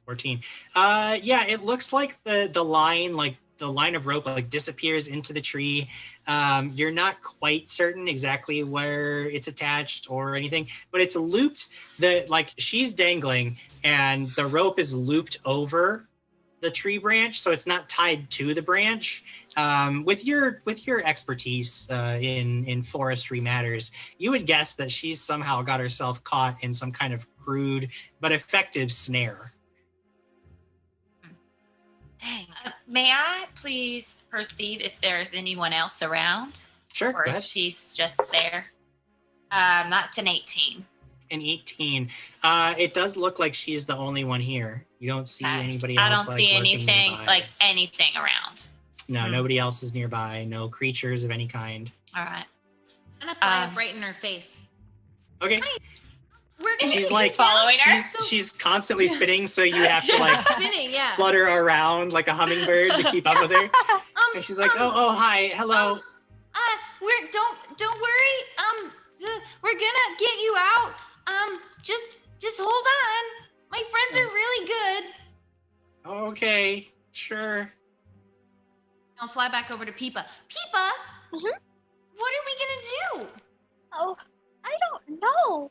14. Yeah, it looks like the line of rope disappears into the tree. You're not quite certain exactly where it's attached or anything, but it's looped. She's dangling and the rope is looped over the tree branch, so it's not tied to the branch. With your expertise in forestry matters, you would guess that she's somehow got herself caught in some kind of crude but effective snare. Dang. May I please perceive if there's anyone else around? Sure, Or go if ahead. she's just there? That's an 18. An 18. It does look like she's the only one here. You don't see anybody else. I don't see lurking anything nearby. anything around. No, nobody else is nearby. No creatures of any kind. All right. I'm gonna fly up right in her face. Okay. We're gonna She's be following her. She's constantly spinning, so you have to spinning, yeah. flutter around like a hummingbird to keep up with her. And she's like, oh, hi, hello. Don't worry. We're gonna get you out. Just hold on. My friends are really good. Okay, sure. I'll fly back over to Peepa. Peepa, what are we gonna do? Oh, I don't know.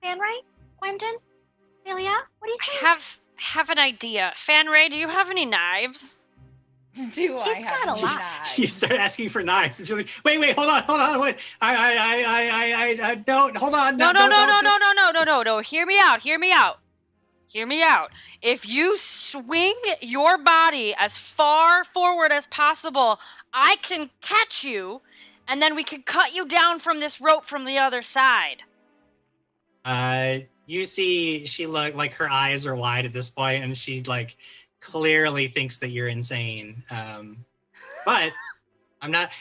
Fanray? Quentin? Celia? What do you think? I have an idea. Fanray, do you have any knives? Do I He's have got a lot. knives? You start asking for knives, and she's like, wait, hold on, wait. I don't, hold on. No. Hear me out. If you swing your body as far forward as possible, I can catch you, and then we can cut you down from this rope from the other side. You see, she like her eyes are wide at this point, and she clearly thinks that you're insane. But I'm not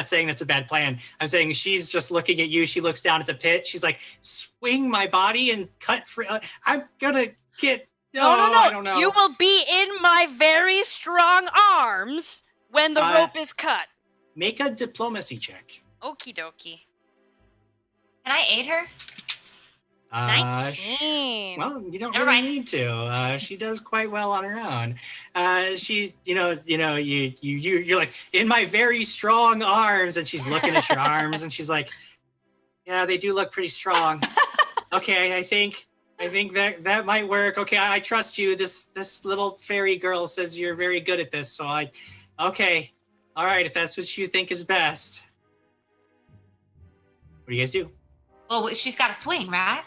saying that's a bad plan. I'm saying she's just looking at you. She looks down at the pit. She's like, swing my body and cut free. I'm gonna get. No. I don't know. You will be in my very strong arms when the rope is cut. Make a diplomacy check. Okie dokie. Can I aid her? 19. Well, you don't Never really mind. need to. She does quite well on her own. She, you're like, in my very strong arms, and she's looking at your arms, and she's like, yeah, they do look pretty strong. Okay, I think that might work. Okay, I trust you. This little fairy girl says you're very good at this, so okay, all right, if that's what you think is best. What do you guys do? Well, she's got a swing, right?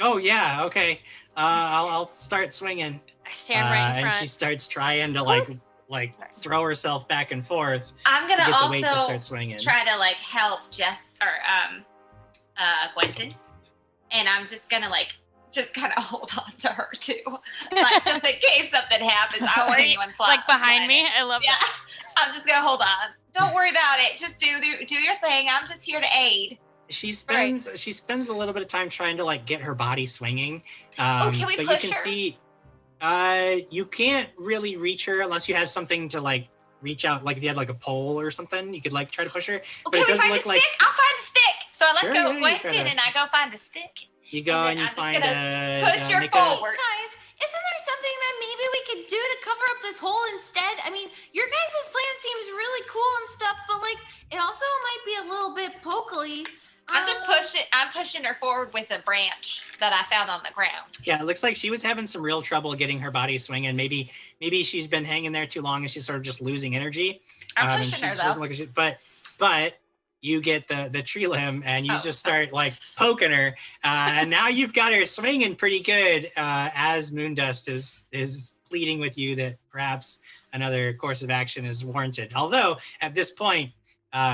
Oh yeah, okay. I'll start swinging. I stand right in And front. she starts trying to throw herself back and forth. I'm to gonna get the weight to also start swinging. try to help Quentin, and I'm just gonna just kind of hold on to her too, just in case something happens. I don't want anyone flying behind me. I love that. I'm just gonna hold on. Don't worry about it. Just do your thing. I'm just here to aid. She spends a little bit of time trying to get her body swinging. Can we but push you can her? see You can't really reach her unless you have something to like reach out. Like if you had like a pole or something, you could like try to push her. But Can it we doesn't find look the like stick? I'll find the stick. So I let Sure, go yeah, of you try Quentin to- and I go find the stick. you go And and you I'm just find gonna a push her make forward. Guys, isn't there something that maybe we could do to cover up this hole instead? I mean, your guys' plan seems really cool and stuff, but like, it also might be a little bit pokely. I'm pushing her forward with a branch that I found on the ground. Yeah, it looks like she was having some real trouble getting her body swinging. Maybe she's been hanging there too long and she's sort of just losing energy. I'm and pushing she her just doesn't though. look like but you get the tree limb and you Oh, just start like poking her, and now you've got her swinging pretty good. As Moondust is pleading with you that perhaps another course of action is warranted. Although at this point,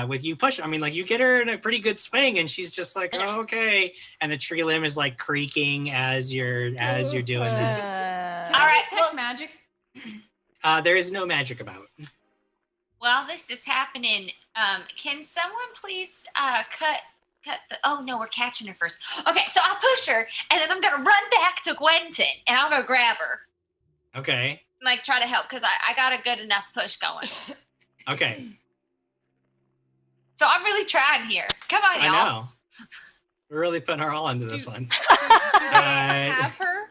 with you pushing, I mean, like you get her in a pretty good swing, and she's just like, oh, okay, and the tree limb is like creaking as you're doing this. Can All I right, detect well- magic? There is no magic about. While this is happening, can someone please cut the? Oh no, we're catching her first. Okay, so I'll push her, and then I'm gonna run back to Gwenton, and I'll go grab her, Okay. like try to help, because I got a good enough push going. Okay. So I'm really trying here. Come on, I y'all. know. We're really putting her all into this one. Have her?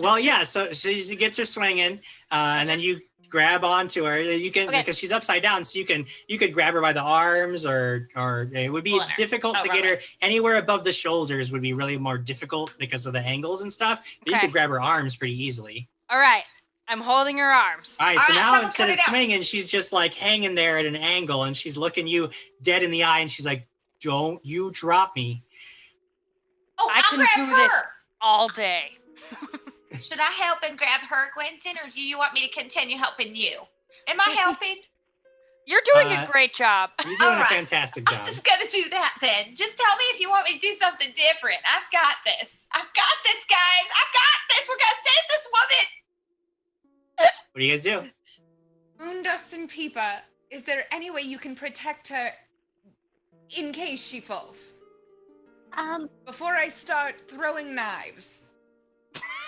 Well, yeah. So she gets her swinging, and then you grab onto her. You can Okay. because she's upside down, so you could grab her by the arms, or it would be Pull on her. difficult Oh, to right, get her anywhere above the shoulders. Would be really more difficult because of the angles and stuff. But you Okay. could grab her arms pretty easily. All right. I'm holding her arms. All right. All So right, now someone instead cut of it out. swinging, she's just like hanging there at an angle, and she's looking you dead in the eye, and she's like, "Don't you drop me." Oh, I I'll can grab do her. this all day. Should I help and grab her, Gwenton, or do you want me to continue helping you? Am I helping? You're doing a Uh, great job. You're doing All right. a fantastic I'm job. just gonna do that then. Just tell me if you want me to do something different. I've got this. I've got this, guys. I've got this. We're gonna save this woman. What do you guys do? Moondust and Peepa, is there any way you can protect her in case she falls? Before I start throwing knives.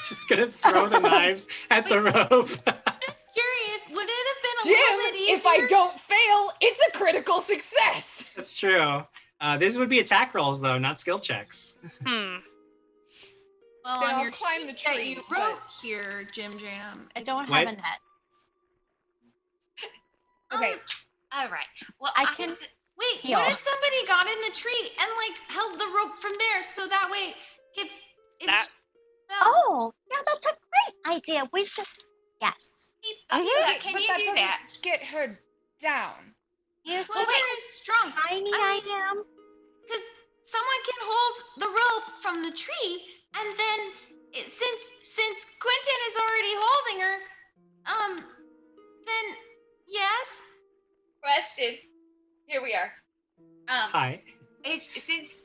Just gonna throw the knives at the rope. Just curious, would it have been a Jim, little bit easier? if I don't fail, it's a critical success. That's true. This would be attack rolls though, not skill checks. Well, Then on I'll your climb the sheet that tree, you but- wrote here, Jim Jam. I don't What? have a net. Okay. All right. Well, I can- Wait, Heal. what if somebody got in the tree and like held the rope from there, so that way, if That- Oh, yeah, that's a great idea. We should. Yes. Peepa, can But you that do doesn't that? Get her down. Here's whoever the is strong, tiny I am. because someone can hold the rope from the tree, and then since Quentin is already holding her, then yes. Question. Here we are. Hi. Since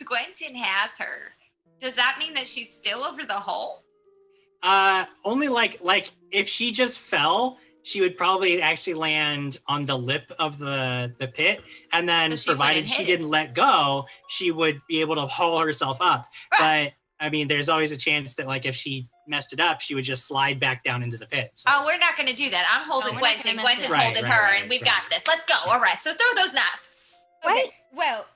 Gwenton has her, does that mean that she's still over the hole? Only like if she just fell, she would probably actually land on the lip of the pit, and then So she provided wouldn't she hit it. didn't let go, she would be able to haul herself up. Right. But I mean, there's always a chance that like if she messed it up, she would just slide back down into the pit. So. Oh, we're not going to do that. I'm holding we're not Gwenton. gonna mess it Gwenton's up. Right, holding right, her, right, and we've right. got this. Let's go. All right. So throw those knives. Okay. Well,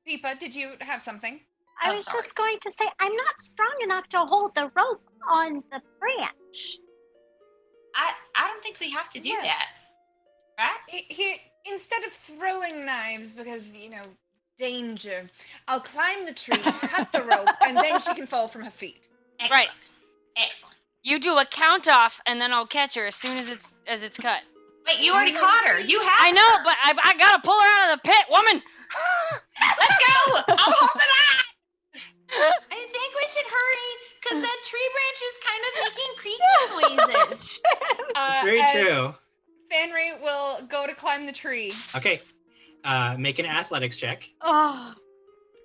Peepa, did you have something? I Oh, was sorry. just going to say, I'm not strong enough to hold the rope on the branch. I don't think we have to do Yeah. that. Right? Here, instead of throwing knives, because, danger, I'll climb the tree, cut the rope, and then she can fall from her feet. Excellent. Right. Excellent. You do a count off, and then I'll catch her as soon as it's cut. Wait, you already caught her. You have I know, her. but I gotta pull her out of the pit, woman. Let's go. I'm holding on. I think we should hurry, because that tree branch is kind of making creaking noises. That's very and true. Fanry will go to climb the tree. Okay. Make an athletics check. Oh,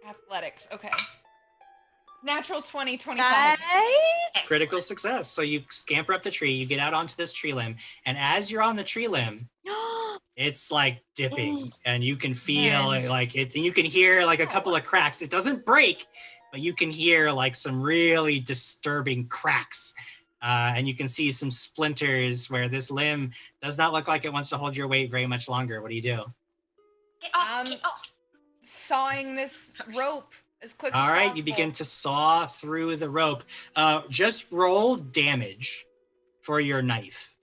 Athletics, okay. Natural 20, 25. guys. Excellent. Critical success. So you scamper up the tree, you get out onto this tree limb, and as you're on the tree limb, it's like dipping, and you can feel it, like it. You can hear like a couple of cracks. It doesn't break, but you can hear like some really disturbing cracks. And you can see some splinters where this limb does not look like it wants to hold your weight very much longer. What do you do? Get off, get off. Sawing this rope as quick as All right, possible. you begin to saw through the rope. Just roll damage for your knife.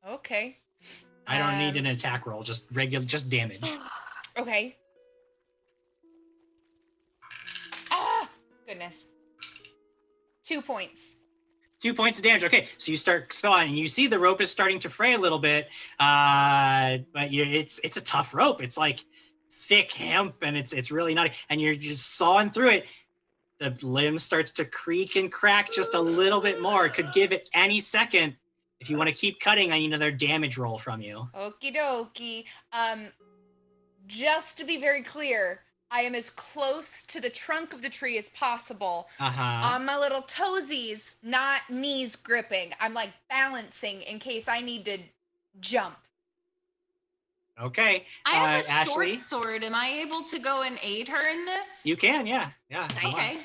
Okay. I don't need an attack roll, just damage. Okay. Ah, goodness. 2 points. 2 points of damage. Okay, so you start sawing, and you see the rope is starting to fray a little bit, but it's a tough rope. It's like thick hemp, and it's really nutty, and you're just sawing through it. The limb starts to creak and crack just a little bit more. It could give it any second. If you want to keep cutting, I need another damage roll from you. Okie dokie. Just to be very clear, I am as close to the trunk of the tree as possible. On my little toesies, not knees gripping. I'm like balancing in case I need to jump. Okay. I have a Ashley, short sword. Am I able to go and aid her in this? you can, yeah. Okay.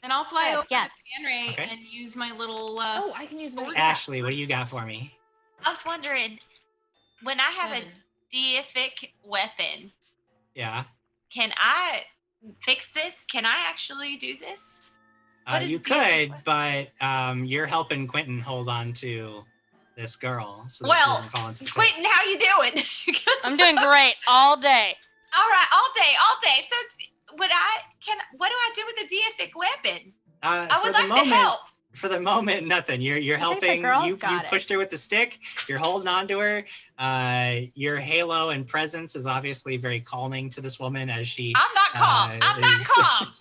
Then I'll fly over yes. to Fanray Okay. and use my little. Oh, I can use my. Ashley, what do you got for me? I was wondering, when I have a deific weapon, Yeah. can I fix this? Can I actually do this? What is You deific could, but you're helping Quentin hold on to this girl. So that she Well, doesn't fall into the pit. Quentin, how you doing? 'Cause- I'm doing great all day. all right, all day. So what do I do with a deific weapon? I For would the like moment, to help. For the moment, nothing. You're I think the helping. girls You got it. pushed her with the stick. You're holding on to her. Your halo and presence is obviously very calming to this woman as she. I'm not calm. I'm not calm.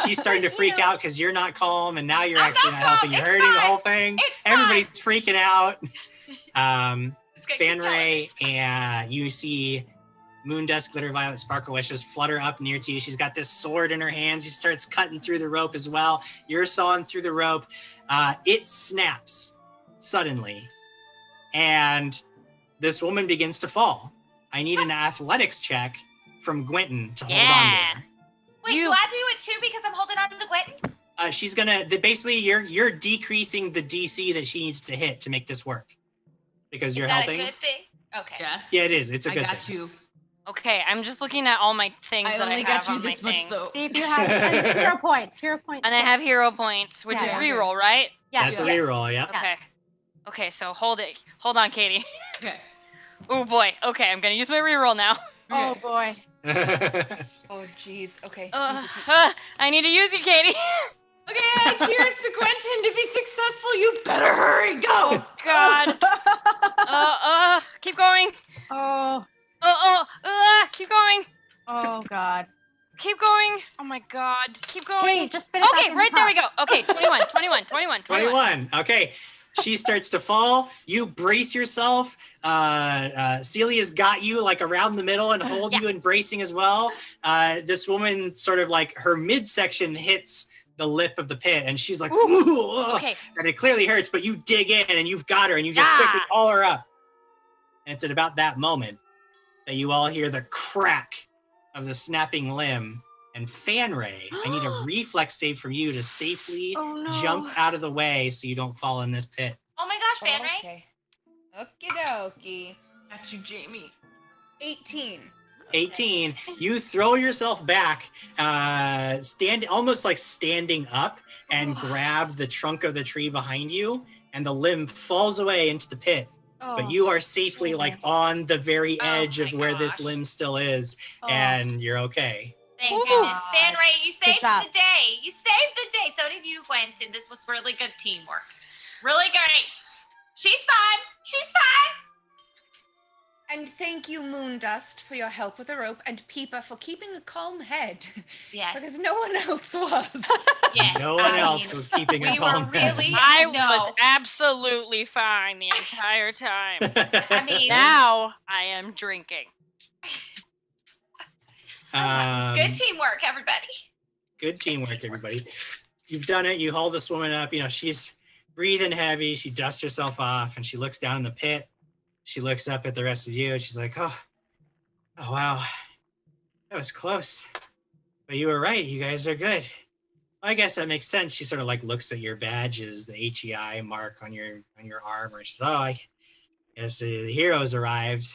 She's starting to freak out because you're not calm, and now you're I'm actually not not helping. calm. You're It's hurting the fine. whole thing. It's fine. Everybody's freaking out. It's gonna keep telling me Fanray, it's fine. and you see Moondusk, Glitter Violet, Sparkle Wishes flutter up near to you. She's got this sword in her hands. She starts cutting through the rope as well. You're sawing through the rope. It snaps suddenly, and this woman begins to fall. I need an athletics check from Gwenton to hold on to her. Wait, do I do it too because I'm holding on to Gwenton? She's gonna basically you're decreasing the DC that she needs to hit to make this work because you're Is that helping. a good thing? Okay. Yes. Yeah, it is. It's a good I got thing. you. Okay, I'm just looking at all my things I that only I got have you on my this much things. though. See if you have and 0 points. 0 points. And I have hero points, which is Yeah. reroll, right? Yeah. That's a Yes. reroll. Yeah. Okay. Okay, so hold on, Katie. Okay. Oh boy. Okay, I'm gonna use my reroll now. Oh boy. Oh, jeez. Okay. I need to use you, Katie. Okay, cheers to Quentin to be successful. You better hurry. Go. Oh God. Keep going. Oh. Keep going. Oh God. Keep going. Oh my God. Keep going. Hey, just finish. Okay, right there we go. Okay, 21. 21. Okay. She starts to fall. You brace yourself. Celia's got you like around the middle and hold you embracing as well. This woman sort of like her midsection hits the lip of the pit and she's like, ooh, Okay. and it clearly hurts, but you dig in and you've got her and you just quickly haul her up. And it's at about that moment that you all hear the crack of the snapping limb. And Fanray, I need a reflex save from you to safely jump out of the way so you don't fall in this pit. Oh my gosh, Fanray. Okay. Okie dokie. Got you, Jamie. 18. 18, you throw yourself back, almost like standing up and grab the trunk of the tree behind you, and the limb falls away into the pit. But you are safely like on the very edge of where this limb still is, and you're okay. Thank goodness. Fanray, you saved job. the day. You saved the day. So did you, Quentin. This was really good teamwork. Really great. She's fine. She's fine. And thank you, Moondust, for your help with the rope, and Peepa for keeping a calm head. Yes. Because no one else was. Yes. No one else was keeping a we calm were really. I no. was absolutely fine the entire time. I mean, Now I am drinking. good teamwork, everybody. Good teamwork, everybody. You've done it. You hold this woman up. You know, she's breathing heavy. She dusts herself off and she looks down in the pit. She looks up at the rest of you and she's like, oh wow. That was close. But you were right. You guys are good. I guess that makes sense. She sort of like looks at your badges, the HEI mark on your arm, and she says, "Oh, I guess the heroes arrived.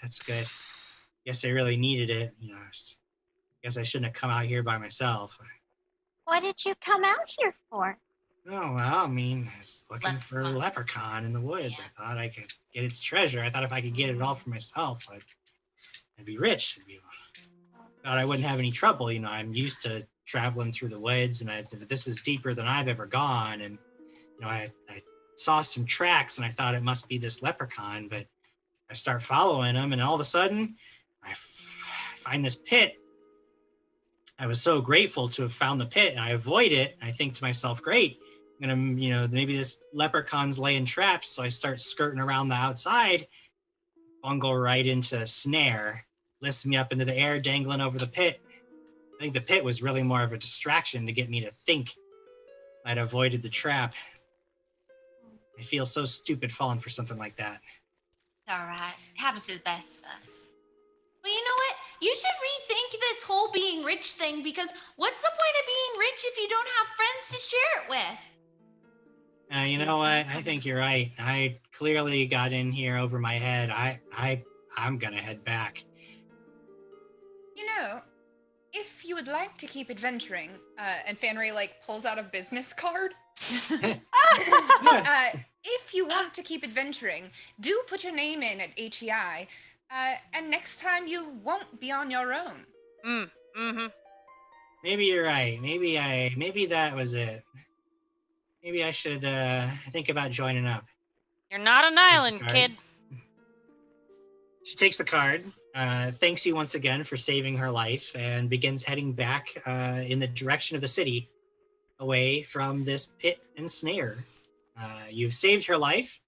That's good. Guess I really needed it. Guess I shouldn't have come out here by myself." What did you come out here for? Oh, well, I mean, I was looking for a Lepre-can in the woods. Yeah. I thought I could get its treasure. I thought if I could get it all for myself, I'd be rich. Thought I wouldn't have any trouble. I'm used to traveling through the woods, and this is deeper than I've ever gone. And, I saw some tracks, and I thought it must be this Lepre-can, but I start following them, and all of a sudden, I find this pit. I was so grateful to have found the pit, and I avoid it. I think to myself, great. I'm gonna, maybe this Lepre-can's laying traps. So I start skirting around the outside, bungle right into a snare, lifts me up into the air, dangling over the pit. I think the pit was really more of a distraction to get me to think I'd avoided the trap. I feel so stupid falling for something like that. It's all right. It happens to the best of us. Well, you know what? You should rethink this whole being rich thing, because what's the point of being rich if you don't have friends to share it with? You know what? I think you're right. I clearly got in here over my head. I'm gonna head back. If you would like to keep adventuring, and Fanry pulls out a business card. If you want to keep adventuring, do put your name in at HEI, and next time you won't be on your own. Mm-hmm. Maybe you're right. Maybe that was it. Maybe I should think about joining up. You're not an island, kid. She takes the card, thanks you once again for saving her life, and begins heading back in the direction of the city, away from this pit and snare. You've saved her life.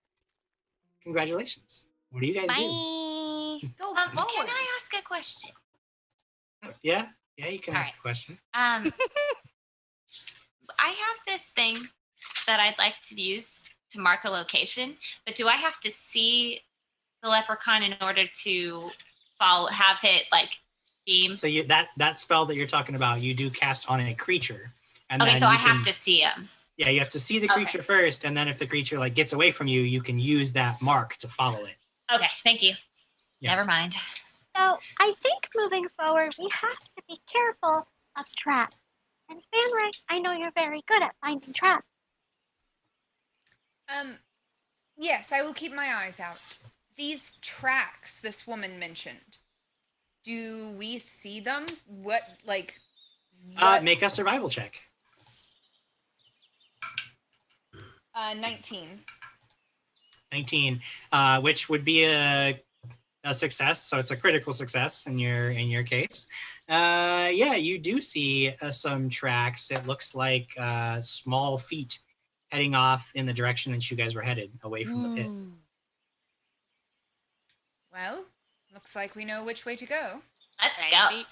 Congratulations. What do you guys do? Go forward. Can I ask a question? Yeah, you can ask a question. I have this thing that I'd like to use to mark a location, but do I have to see the Lepre-can in order to have it beam? So that spell that you're talking about, you do cast on a creature. And okay, so I have to see him. Yeah, you have to see the creature first, and then if the creature gets away from you, you can use that mark to follow it. Okay, thank you. Yeah. Never mind. So I think moving forward, we have to be careful of traps. And Fanry, I know you're very good at finding traps. Yes, I will keep my eyes out. These tracks this woman mentioned, do we see them? What? Make a survival check. 19. 19, which would be a success. So it's a critical success in your case. Yeah, you do see some tracks. It looks like small feet heading off in the direction that you guys were headed, away from the pit. Well, looks like we know which way to go. Let's go.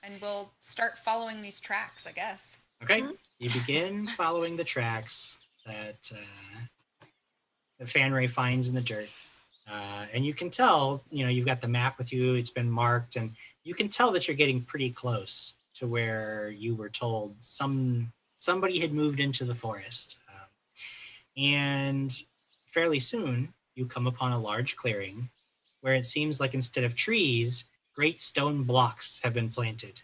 And we'll start following these tracks, I guess. Okay, you begin following the tracks that Fanray finds in the dirt. And you can tell, you've got the map with you, it's been marked, and you can tell that you're getting pretty close to where you were told somebody had moved into the forest. And fairly soon, you come upon a large clearing where it seems like instead of trees, great stone blocks have been planted.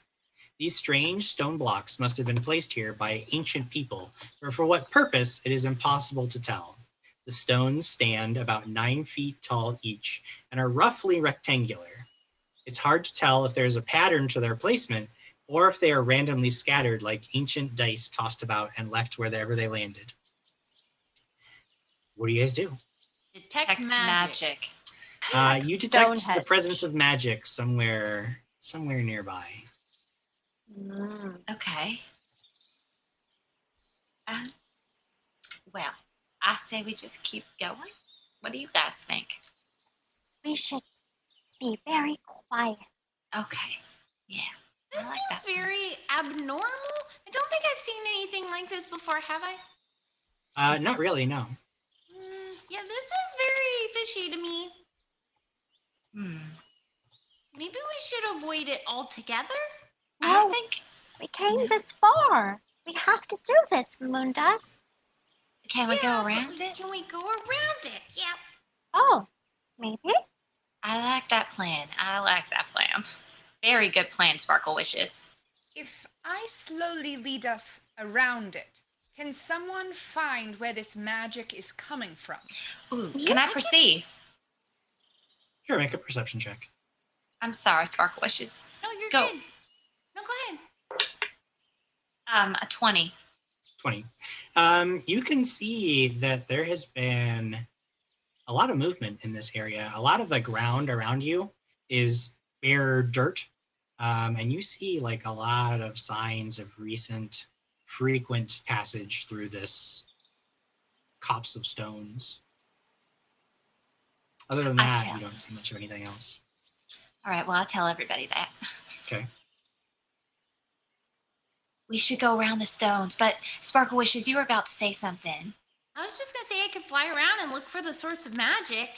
These strange stone blocks must have been placed here by ancient people, but for what purpose, it is impossible to tell. The stones stand about 9 feet tall each and are roughly rectangular. It's hard to tell if there's a pattern to their placement or if they are randomly scattered like ancient dice tossed about and left wherever they landed. What do you guys do? Detect magic. You detect the presence of magic somewhere nearby. Okay. Well, I say we just keep going. What do you guys think? We should be very quiet. Okay. Yeah. This seems very abnormal. I don't think I've seen anything like this before, have I? Not really, no. Yeah, this is very fishy to me. Maybe we should avoid it altogether? I think We came this far. We have to do this, Moondust. Can we go around it? Can we go around it? Yeah. Oh, maybe? I like that plan. Very good plan, Sparkle Wishes. If I slowly lead us around it, can someone find where this magic is coming from? Ooh, can I perceive? Sure, make a perception check. I'm sorry, Sparkle Wishes. No, you're Go. good. No, go ahead. A 20. 20. You can see that there has been a lot of movement in this area. A lot of the ground around you is bare dirt. And you see like a lot of signs of recent frequent passage through this copse of stones. Other than that, you don't see much of anything else. All right, well, I'll tell everybody that. Okay. We should go around the stones, but Sparkle Wishes, you were about to say something. I was just gonna say I could fly around and look for the source of magic.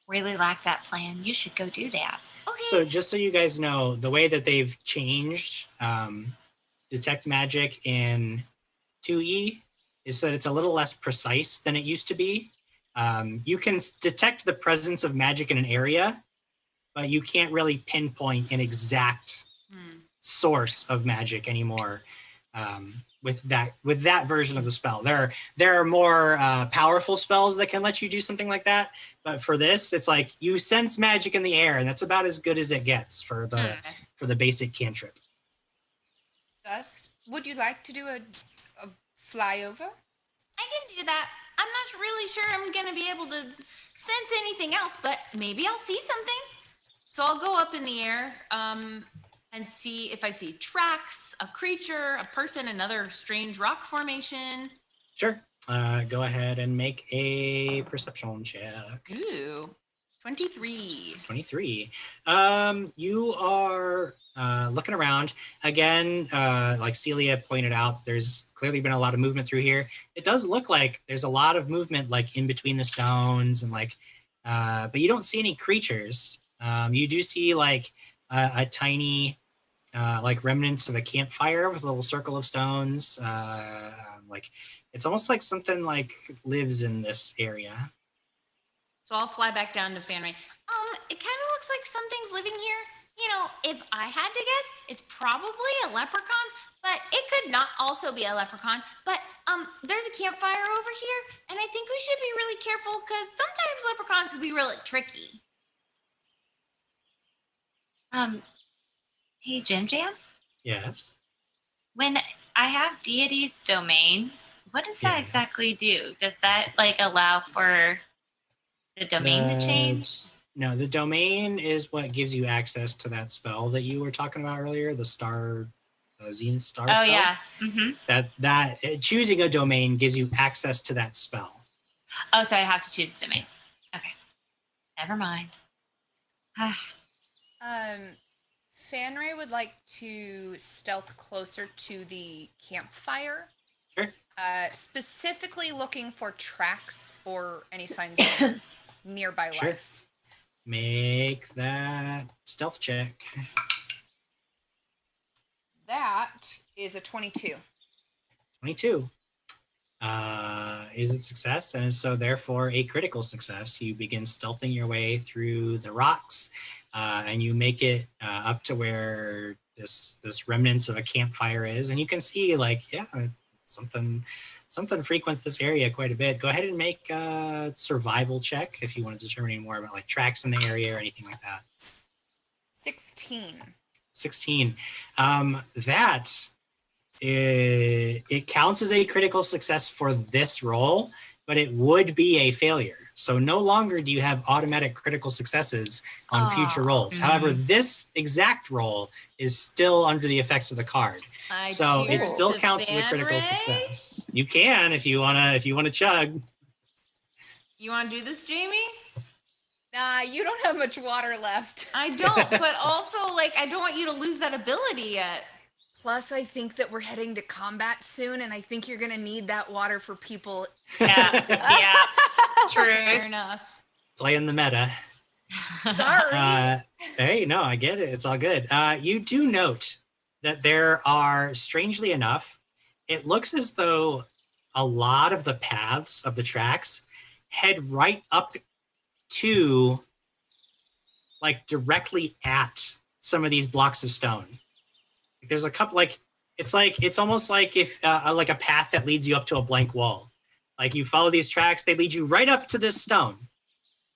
Really like that plan. You should go do that. Okay. So just so you guys know, the way that they've changed detect magic in 2E is that it's a little less precise than it used to be. You can detect the presence of magic in an area, but you can't really pinpoint an exact source of magic anymore. With that version of the spell, there are more powerful spells that can let you do something like that. But for this, it's like you sense magic in the air, and that's about as good as it gets for the basic cantrip. Dust, would you like to do a flyover? I can do that. I'm not really sure I'm gonna be able to sense anything else, but maybe I'll see something. So I'll go up in the air and see if I see tracks, a creature, a person, another strange rock formation. Sure. Go ahead and make a perception check. Ooh, 23. 23. You are looking around. Again, like Celia pointed out, there's clearly been a lot of movement through here. It does look like there's a lot of movement like in between the stones and like, but you don't see any creatures. You do see like a tiny like remnants of a campfire with a little circle of stones. Like it's almost like something like lives in this area. So I'll fly back down to Fanray. It kind of looks like something's living here. You know, if I had to guess, it's probably a leprechaun, but it could not also be a leprechaun. But there's a campfire over here, and I think we should be really careful because sometimes leprechauns can be really tricky. Hey, Jim Jam? Yes. When I have Deity's Domain, what does that exactly do? Does that like allow for the domain to change? No, the domain is what gives you access to that spell that you were talking about earlier, the star, Zenith Star spell. Oh, yeah. Mm-hmm. That choosing a domain gives you access to that spell. Oh, so I have to choose a domain. Okay. Never mind. Fanray would like to stealth closer to the campfire. Sure. Specifically looking for tracks or any signs of nearby life. Make that stealth check. That is a 22. 22 is a success, and is so therefore a critical success. You begin stealthing your way through the rocks, and you make it up to where this remnants of a campfire is, and you can see like something frequents this area quite a bit. Go ahead and make a survival check if you want to determine any more about like tracks in the area or anything like that. 16. 16. It counts as a critical success for this roll, but it would be a failure. So no longer do you have automatic critical successes on future rolls. However, this exact roll is still under the effects of the card. So it still counts as a critical success. You can if you wanna chug. You wanna do this, Jamie? Nah, you don't have much water left. I don't, but also like I don't want you to lose that ability yet. Plus, I think that we're heading to combat soon, and I think you're gonna need that water for people. Yeah. True. Fair enough. Playing the meta. Sorry. Hey, no, I get it. It's all good. You do note that there are, strangely enough, it looks as though a lot of the paths of the tracks head right up to, like, directly at some of these blocks of stone. There's a couple, like, it's almost like if like a path that leads you up to a blank wall. Like, you follow these tracks, they lead you right up to this stone,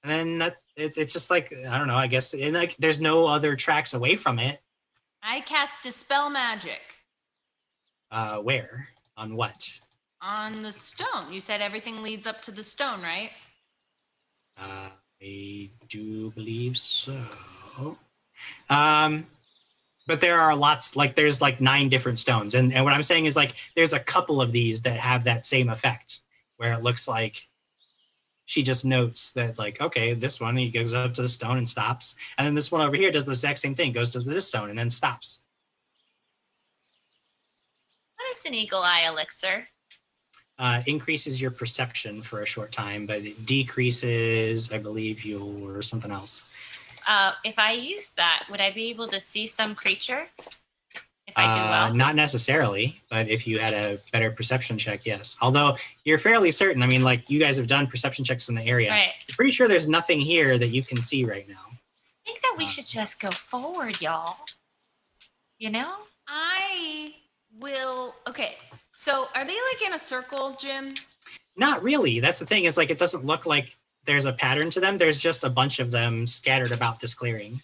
and then it's just like, I don't know, I guess, and like there's no other tracks away from it. I cast Dispel Magic. Where? On what? On the stone. You said everything leads up to the stone, right? I do believe so. But there are lots, like there's like 9 different stones. And what I'm saying is like, there's a couple of these that have that same effect where it looks like she just notes that like, okay, this one, he goes up to the stone and stops. And then this one over here does the exact same thing, goes to this stone and then stops. What is an eagle eye elixir? Increases your perception for a short time, but it decreases, I believe, your something else. If I use that, would I be able to see some creature? If I do well? Not necessarily, but if you had a better perception check, yes. Although you're fairly certain, I mean, like you guys have done perception checks in the area. Right. I'm pretty sure there's nothing here that you can see right now. I think that we should just go forward, y'all. You know? I will. Okay. So are they like in a circle, Jim? Not really. That's the thing, is like it doesn't look like there's a pattern to them. There's just a bunch of them scattered about this clearing.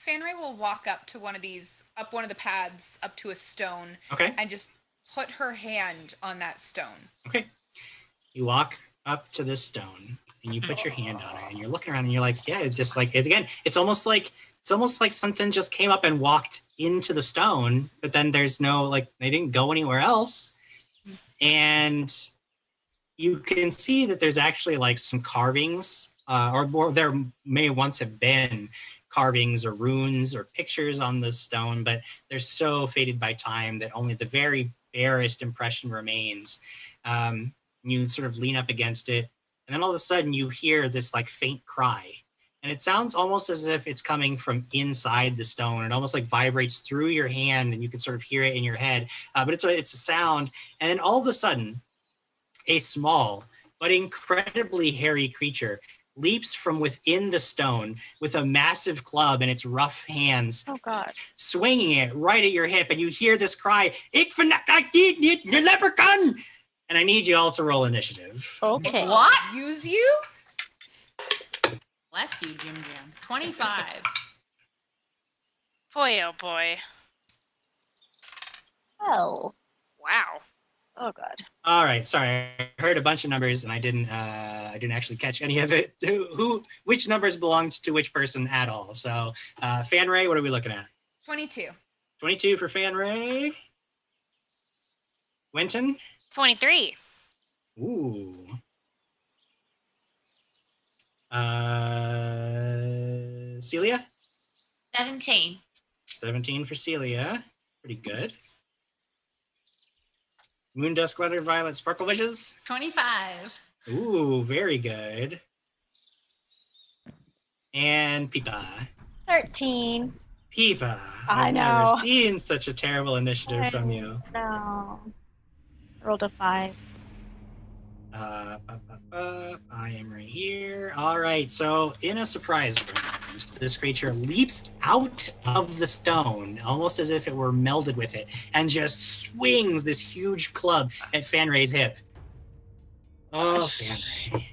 Fanray will walk up to one of the paths up to a stone. Okay. And just put her hand on that stone. Okay. You walk up to this stone and you put your hand on it and you're looking around and you're like, yeah, it's just like, it's almost like something just came up and walked into the stone, but then there's no, like, they didn't go anywhere else. And you can see that there's actually like some carvings, or there may once have been carvings or runes or pictures on the stone, but they're so faded by time that only the very barest impression remains. You sort of lean up against it, and then all of a sudden you hear this like faint cry. And it sounds almost as if it's coming from inside the stone. It almost like vibrates through your hand and you can sort of hear it in your head. But it's a sound. And then all of a sudden, a small but incredibly hairy creature leaps from within the stone with a massive club in its rough hands. Oh, God. Swinging it right at your hip. And you hear this cry, "Ik Lepre-can!" And I need you all to roll initiative. Okay. What? Use you? Bless you, Jim Jam. 25. Boy, oh boy. Oh. Wow. Oh, God. All right, sorry, I heard a bunch of numbers and I didn't actually catch any of it. Which numbers belonged to which person at all? So, Fanray, what are we looking at? 22. 22 for Fanray. Winton? 23. Ooh. Celia? 17. 17 for Celia. Pretty good. Moondusk, Letter, Violet, Sparkle Wishes? 25. Ooh, very good. And Pipa. 13. Pipa. I I've know. never seen such a terrible initiative from you. No. I rolled a 5. I am right here. All right, so in a surprise round, this creature leaps out of the stone, almost as if it were melded with it, and just swings this huge club at Fanray's hip. Oh, Fanray.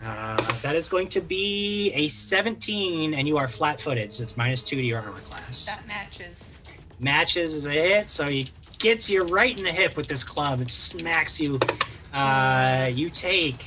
That is going to be a 17, and you are flat-footed, so it's -2 to your armor class. That matches. Matches as a hit, so he gets you right in the hip with this club. It smacks you. You take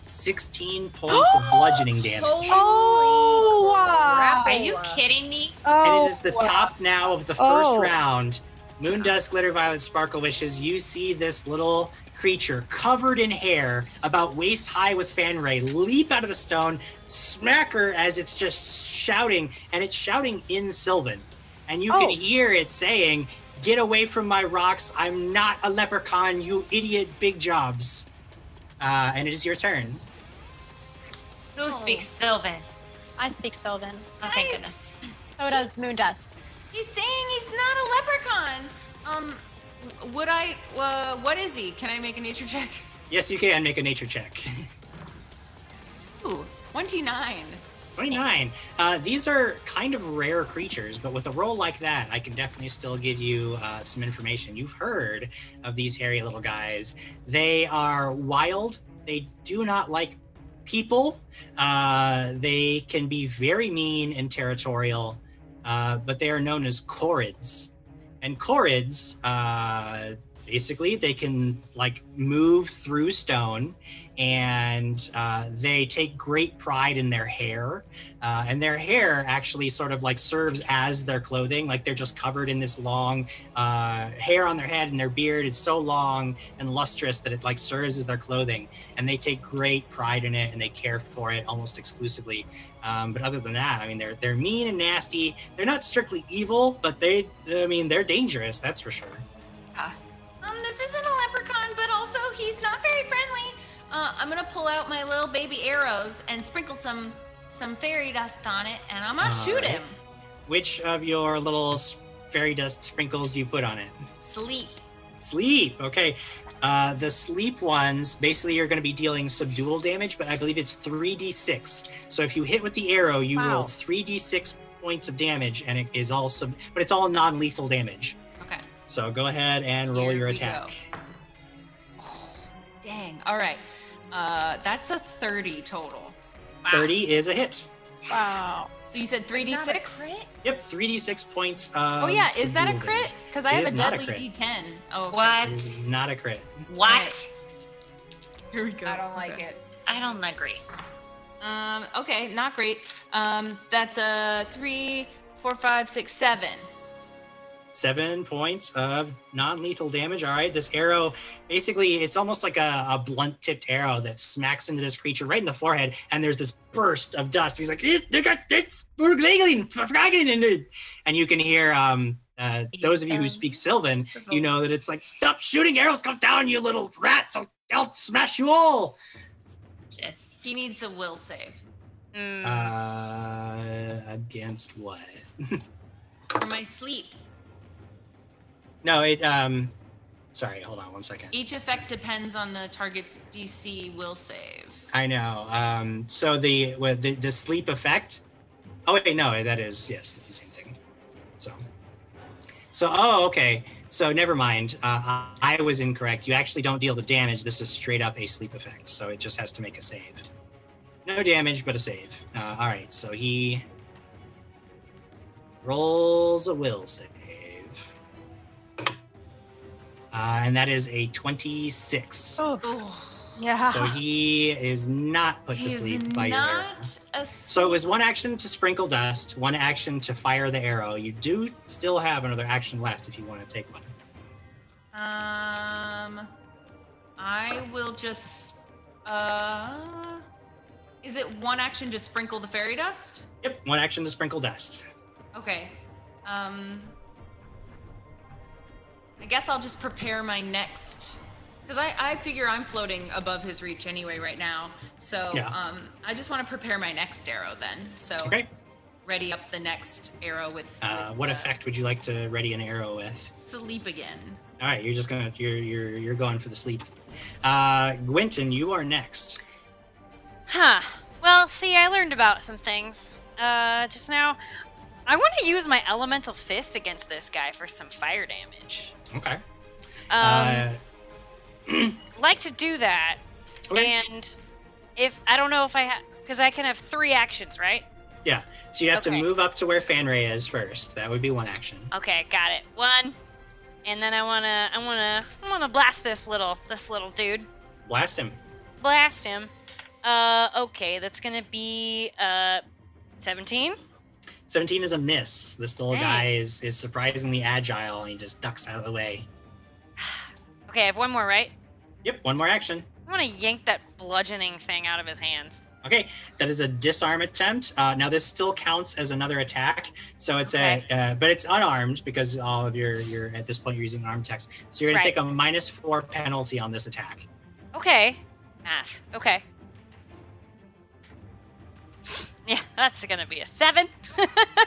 16 points of bludgeoning damage. Holy crap. Are you kidding me? And it is the top now of the first round. Moondusk, Glitter, Violet, Sparkle Wishes. You see this little creature covered in hair, about waist high with Fanray, leap out of the stone, smack her as it's just shouting, and it's shouting in Sylvan. And you can hear it saying, "Get away from my rocks. I'm not a leprechaun, you idiot big jobs." And it is your turn. Who speaks Sylvan? I speak Sylvan. Oh, thank goodness. So does Moondust. He's saying he's not a leprechaun. What is he? Can I make a nature check? Yes, you can make a nature check. Ooh, 29. 29. These are kind of rare creatures, but with a roll like that, I can definitely still give you some information. You've heard of these hairy little guys. They are wild. They do not like people. They can be very mean and territorial, but they are known as Chorids. And Chorids, basically, they can like move through stone, and they take great pride in their hair. And their hair actually sort of like serves as their clothing. Like they're just covered in this long hair on their head, and their beard is so long and lustrous that it like serves as their clothing. And they take great pride in it, and they care for it almost exclusively. But other than that, I mean, they're mean and nasty. They're not strictly evil, but they're dangerous. That's for sure. This isn't a leprechaun, but also he's not very friendly. I'm gonna pull out my little baby arrows and sprinkle some fairy dust on it, and I'm gonna shoot him. Which of your little fairy dust sprinkles do you put on it? Sleep. Okay. The sleep ones, basically you're going to be dealing subdual damage, but I believe it's 3d6. So if you hit with the arrow, you roll 3d6 points of damage, and it is all but it's all non-lethal damage. Okay. So go ahead and roll your attack. Oh, dang. All right. That's a 30 total. Wow. 30 is a hit. Wow. So you said 3d6? Yep, 3d6 points of Oh yeah, is that a subdual crit? damage. Because I have a deadly crit. d10. Oh, okay. What? It is not a crit. What? Here we go. I don't like it. I don't agree. Okay, not great. That's a 3, 4, 5, 6, 7. 7 points of non-lethal damage. All right, this arrow, basically, it's almost like a blunt-tipped arrow that smacks into this creature right in the forehead, and there's this burst of dust. He's like, and you can hear, those of you who speak Sylvan, you know that it's like, stop shooting arrows, come down, you little rats, I'll smash you all. Yes. He needs a will save. Against what? For my sleep. No, sorry, hold on one second. Each effect depends on the target's DC will save. I know. So the sleep effect. Oh wait, no, yes, it's the same thing. So okay. So never mind. I was incorrect. You actually don't deal the damage. This is straight up a sleep effect. So it just has to make a save. No damage, but a save. All right. So he rolls a will save. And that is a 26. Oh. Yeah. So he is not put to sleep by your arrow. So it was one action to sprinkle dust, one action to fire the arrow. You do still have another action left if you want to take one. I will just. Is it one action to sprinkle the fairy dust? Yep, one action to sprinkle dust. Okay. I guess I'll just prepare my next, because I figure I'm floating above his reach anyway right now. So yeah. I just want to prepare my next arrow then. So okay. Ready up the next arrow with what effect would you like to ready an arrow with? Sleep again. All right, you're going for the sleep. Gwynton, you are next. Huh. Well, see, I learned about some things just now. I want to use my elemental fist against this guy for some fire damage. Okay. Like to do that. Okay. And if I don't know if I have, because I can have 3 actions, right? Yeah. So you have to move up to where Fanray is first. That would be one action. Okay, got it. 1, and then I wanna blast this little dude. Blast him. Blast him. Okay, that's gonna be 17. 17 is a miss. This little guy is surprisingly agile, and he just ducks out of the way. Okay, I have 1 more, right? Yep, one more action. I want to yank that bludgeoning thing out of his hands. Okay, that is a disarm attempt. Now this still counts as another attack, so it's but it's unarmed because all of your at this point you're using armed attacks. So you're gonna take a -4 penalty on this attack. Okay, math. Okay. Yeah, that's gonna be a 7.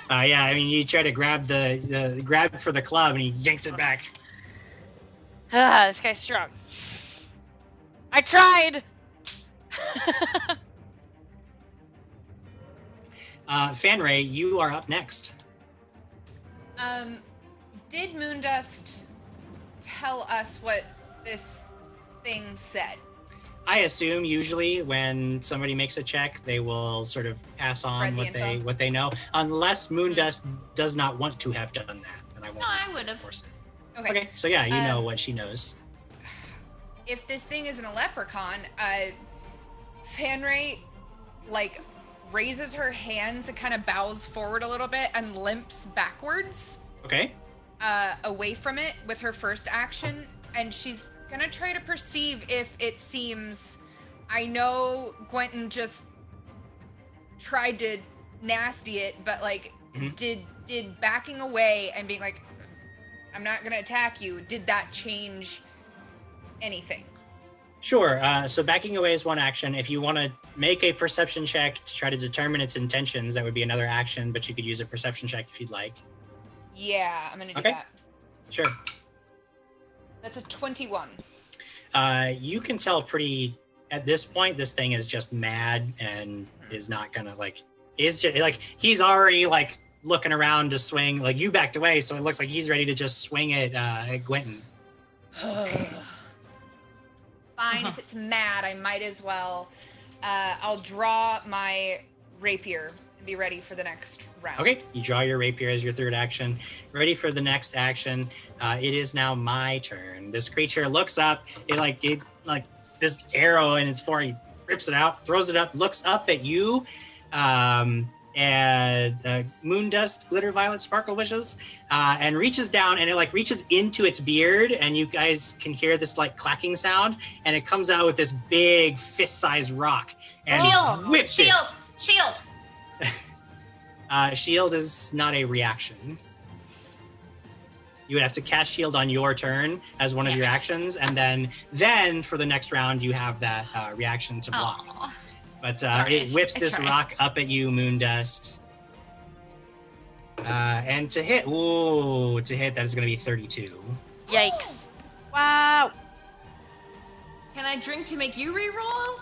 Yeah, I mean, you try to grab the grab for the club, and he yanks it back. This guy's strong. I tried. Fanray, you are up next. Did Moondust tell us what this thing said? I assume usually when somebody makes a check, they will sort of pass on what they know, unless Moondust does not want to have done that, and I won't. No, I would have. Force it. Okay. So yeah, you know what she knows. If this thing isn't a leprechaun, Fanray like raises her hands and kind of bows forward a little bit and limps backwards. Okay. Away from it with her first action, and she's gonna try to perceive if it seems. I know Gwenton just tried to nasty it, but like, did backing away and being like, "I'm not gonna attack you," did that change anything? Sure. So backing away is one action. If you want to make a perception check to try to determine its intentions, that would be another action, but you could use a perception check if you'd like. Yeah, I'm gonna do that. Sure. That's a 21. You can tell pretty at this point this thing is just mad and is not gonna is just like he's already like looking around to swing. Like you backed away, so it looks like he's ready to just swing at Gwenton. Fine, if it's mad, I might as well. I'll draw my rapier and be ready for the next round. Okay, you draw your rapier as your third action. Ready for the next action. It is now my turn. This creature looks up. It this arrow in its forehead. He rips it out, throws it up, looks up at you, and Moondust, Glitter, Violet, Sparkle Wishes, and reaches down and it reaches into its beard, and you guys can hear this clacking sound, and it comes out with this big fist-sized rock and whips it. Shield. Shield is not a reaction. You would have to cast shield on your turn as one of your actions, and then for the next round you have that reaction to block. Aww. But it whips this rock up at you, Moondust. And to hit, that is going to be 32. Yikes. Wow. Can I drink to make you re-roll?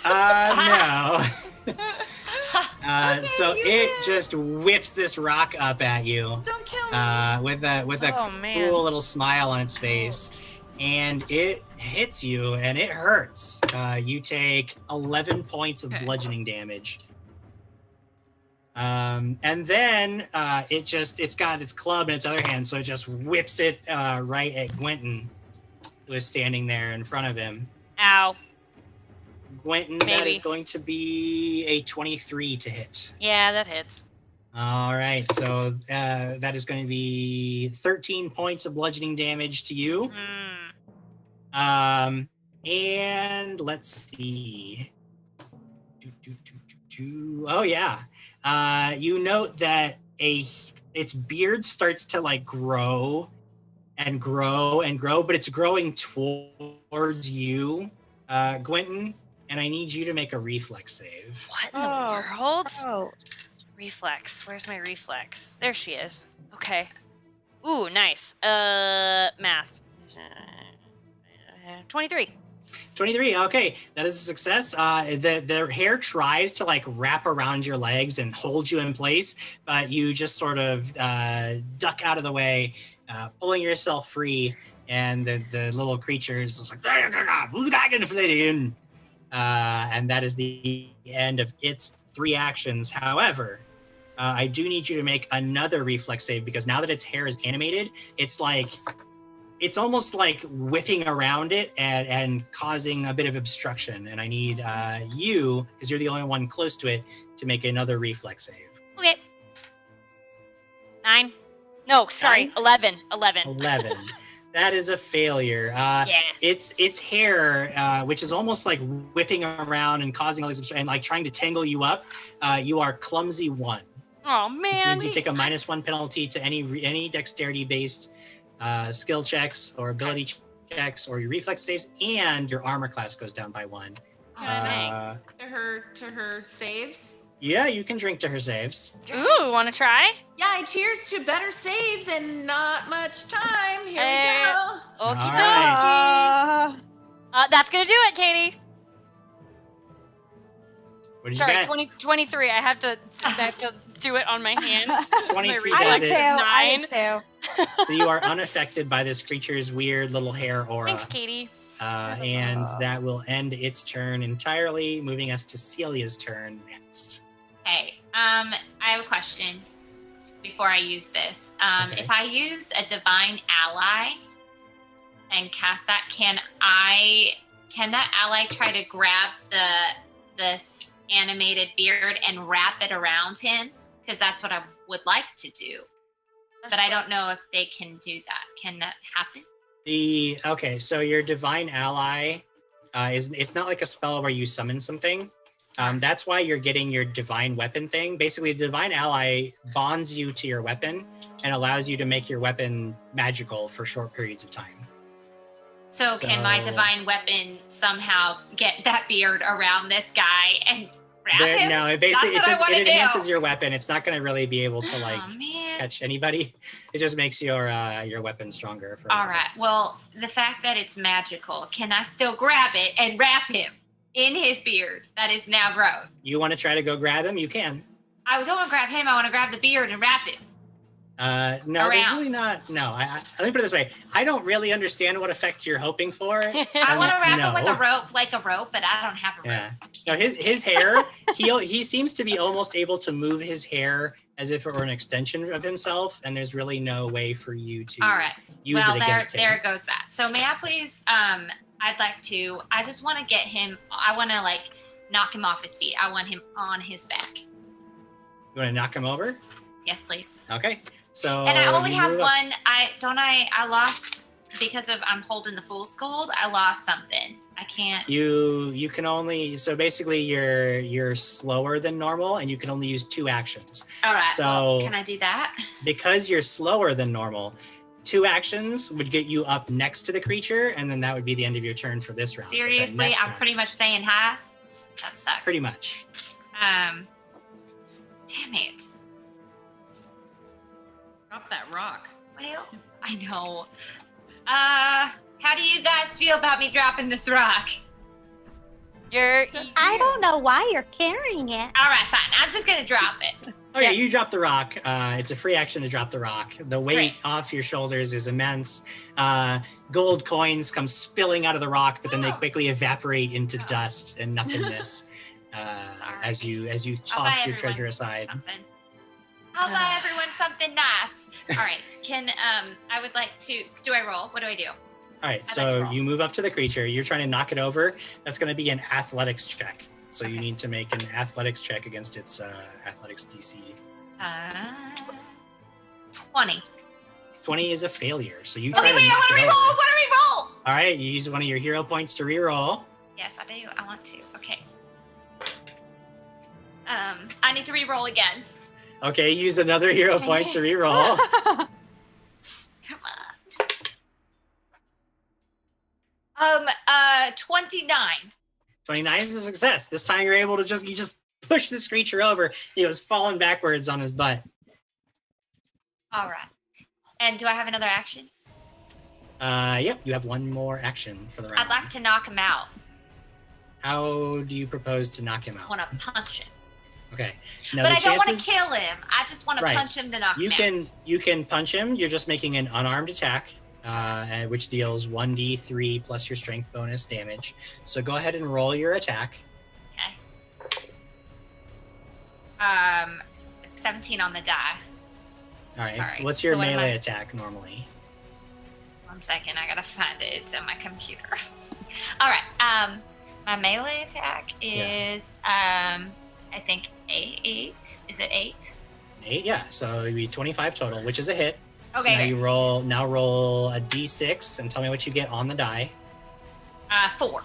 No. Okay, so it just whips this rock up at you. Don't kill me. With a cool little smile on its face. And it hits you, and it hurts. You take 11 points of bludgeoning damage. And then it's got its club in its other hand, so it just whips it right at Gwenton, who is standing there in front of him. Ow. Gwenton, that is going to be a 23 to hit. Yeah, that hits. All right, so that is going to be 13 points of bludgeoning damage to you. And let's see. Oh yeah. You note that its beard starts to grow and grow and grow, but it's growing towards you, Gwenton. And I need you to make a reflex save. What in the world? Oh. Reflex. Where's my reflex? There she is. Okay. Ooh, nice. Math. 23. 23. Okay, that is a success. The hair tries to wrap around your legs and hold you in place, but you just sort of duck out of the way, pulling yourself free. And the little creature is just and that is the end of its 3 actions. However, I do need you to make another reflex save, because now that its hair is animated, it's almost like whipping around it and causing a bit of obstruction. And I need you, because you're the only one close to it, to make another reflex save. Okay. 9. No, sorry, 11. 11. That is a failure. Its hair, which is almost like whipping around and causing all these and trying to tangle you up. You are clumsy 1. Oh man! It means you take a -1 penalty to any dexterity-based skill checks or ability checks or your reflex saves, and your armor class goes down by 1. To her saves. Yeah, you can drink to her saves. Ooh, want to try? Yeah, cheers to better saves and not much time. Here we go. Okie All dokie. That's gonna do it, Katie. What did you Sorry, get? 23. I have to do it on my hands. 23 My does reflex it. is 9. So you are unaffected by this creature's weird little hair aura. Thanks, Katie. And that will end its turn entirely, moving us to Celia's turn next. Hey, I have a question before I use this. Okay. If I use a divine ally and cast that, can that ally try to grab this animated beard and wrap it around him? Because that's what I would like to do. But I don't know if they can do that. Can that happen? So your divine ally it's not like a spell where you summon something. That's why you're getting your divine weapon thing. Basically, the divine ally bonds you to your weapon and allows you to make your weapon magical for short periods of time. So can my divine weapon somehow get that beard around this guy and wrap him? No, it enhances your weapon. It's not going to really be able to catch anybody. It just makes your weapon stronger. All right. Well, the fact that it's magical, can I still grab it and wrap him in his beard that is now grown? You want to try to go grab him? You can. I don't want to grab him. I want to grab the beard and wrap it. No, there's really not. No, let me put it this way. I don't really understand what effect you're hoping for. I want to wrap him with a rope, like a rope, but I don't have a rope. Yeah. No, his hair, he seems to be almost able to move his hair as if it were an extension of himself, and there's really no way for you to use it against him. There goes that. So may I please, I just want to get him, I want to knock him off his feet. I want him on his back. You want to knock him over? Yes, please. Okay. So and I only have one. I lost because I'm holding the Fool's Gold. I lost something. I can't. You can only, so basically you're slower than normal and you can only use 2 actions. All right. So can I do that? Because you're slower than normal, 2 actions would get you up next to the creature, and then that would be the end of your turn for this round. Seriously, I'm pretty much saying hi. That sucks. Pretty much. Damn it. Drop that rock. Well, I know. How do you guys feel about me dropping this rock? I don't know why you're carrying it. All right, fine. I'm just gonna drop it. Okay, you drop the rock. It's a free action to drop the rock. The weight off your shoulders is immense. Gold coins come spilling out of the rock, but then they quickly evaporate into dust and nothingness as you toss your treasure aside. I'll buy everyone something nice. All right. I would like to, do I roll? What do I do? All right, so you move up to the creature. You're trying to knock it over. That's going to be an athletics check. So you need to make an athletics check against its athletics DC. 20. 20 is a failure. So you I want to reroll. What do we roll? All right, you use one of your hero points to reroll. Yes, I do. I want to. Okay. I need to reroll again. Okay, use another hero point to reroll. Come on. 29. 29 is a success. This time you're able to just push this creature over. He was falling backwards on his butt. All right. And do I have another action? Yep, you have one more action for the round. I'd like to knock him out. How do you propose to knock him out? I want to punch him. Okay. But I don't want to kill him. I just want to punch him to knock him out. You can punch him. You're just making an unarmed attack, which deals 1d3 plus your strength bonus damage. So go ahead and roll your attack. Okay. 17 on the die. All right. Sorry. What's your melee attack normally? 1 second. I gotta find it. It's on my computer. All right. My melee attack is I think 8. Is it 8? 8, yeah. So it'd be 25 total, which is a hit. Okay. So now roll a d6 and tell me what you get on the die. 4.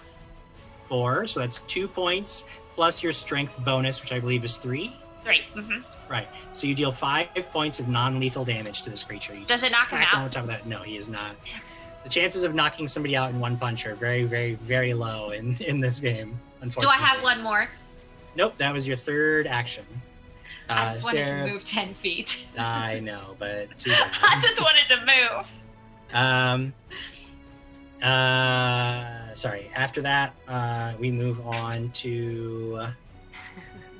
4. So that's 2 points plus your strength bonus, which I believe is 3. 3. Mm-hmm. Right. So you deal 5 points of non-lethal damage to this creature. Does it knock him out? On top of that, no, he is not. The chances of knocking somebody out in one punch are very, very, very low in this game, unfortunately. Do I have one more? Nope, that was your third action. I just wanted Sarah, to move 10 feet. I know, but too bad. I just wanted to move. Sorry. After that, we move on to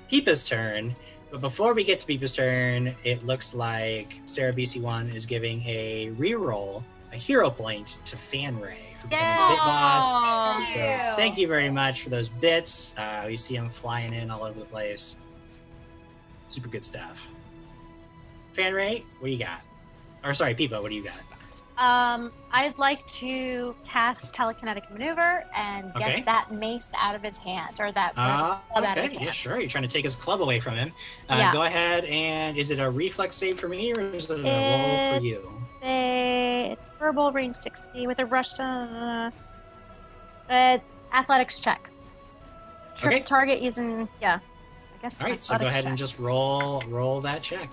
Peepa's turn. But before we get to Peepa's turn, it looks like Sarah BC1 is giving a reroll, a hero point to Fanray for becoming the bit boss. Thank So you. thank you very much for those bits. We see them flying in all over the place. Super good stuff. Fanray, what do you got? Or sorry, Peepa, what do you got? I'd like to cast telekinetic maneuver and get Okay. that mace out of his hands, or that club out of his Okay, yeah, hands. sure. You're trying to take his club away from him. Yeah. Go ahead, and is it a reflex save for me, or is it a roll for you? It's verbal range 60 with a rush to athletics check. Triple Okay. target using I guess. All right, so go athletics ahead and check. just roll that check.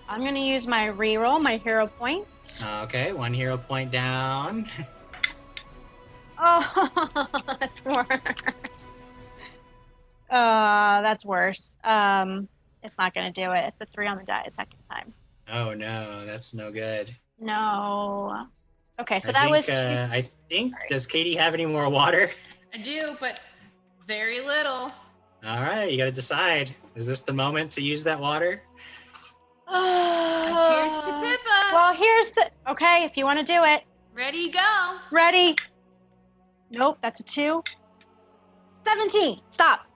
I'm gonna use my reroll, my hero point. Okay, 1 hero point down. Oh, that's worse. That's worse. It's not gonna do it. It's a 3 on the die second time. Oh no, that's no good. No. Okay, so I that think, was I think. Does Katie have any more water? I do, but very little. All right, you got to decide. Is this the moment to use that water? Cheers to Pippa. Well, here's the. Okay, if you want to do it. Ready, go. Ready. Nope, that's a 2. 17. Stop.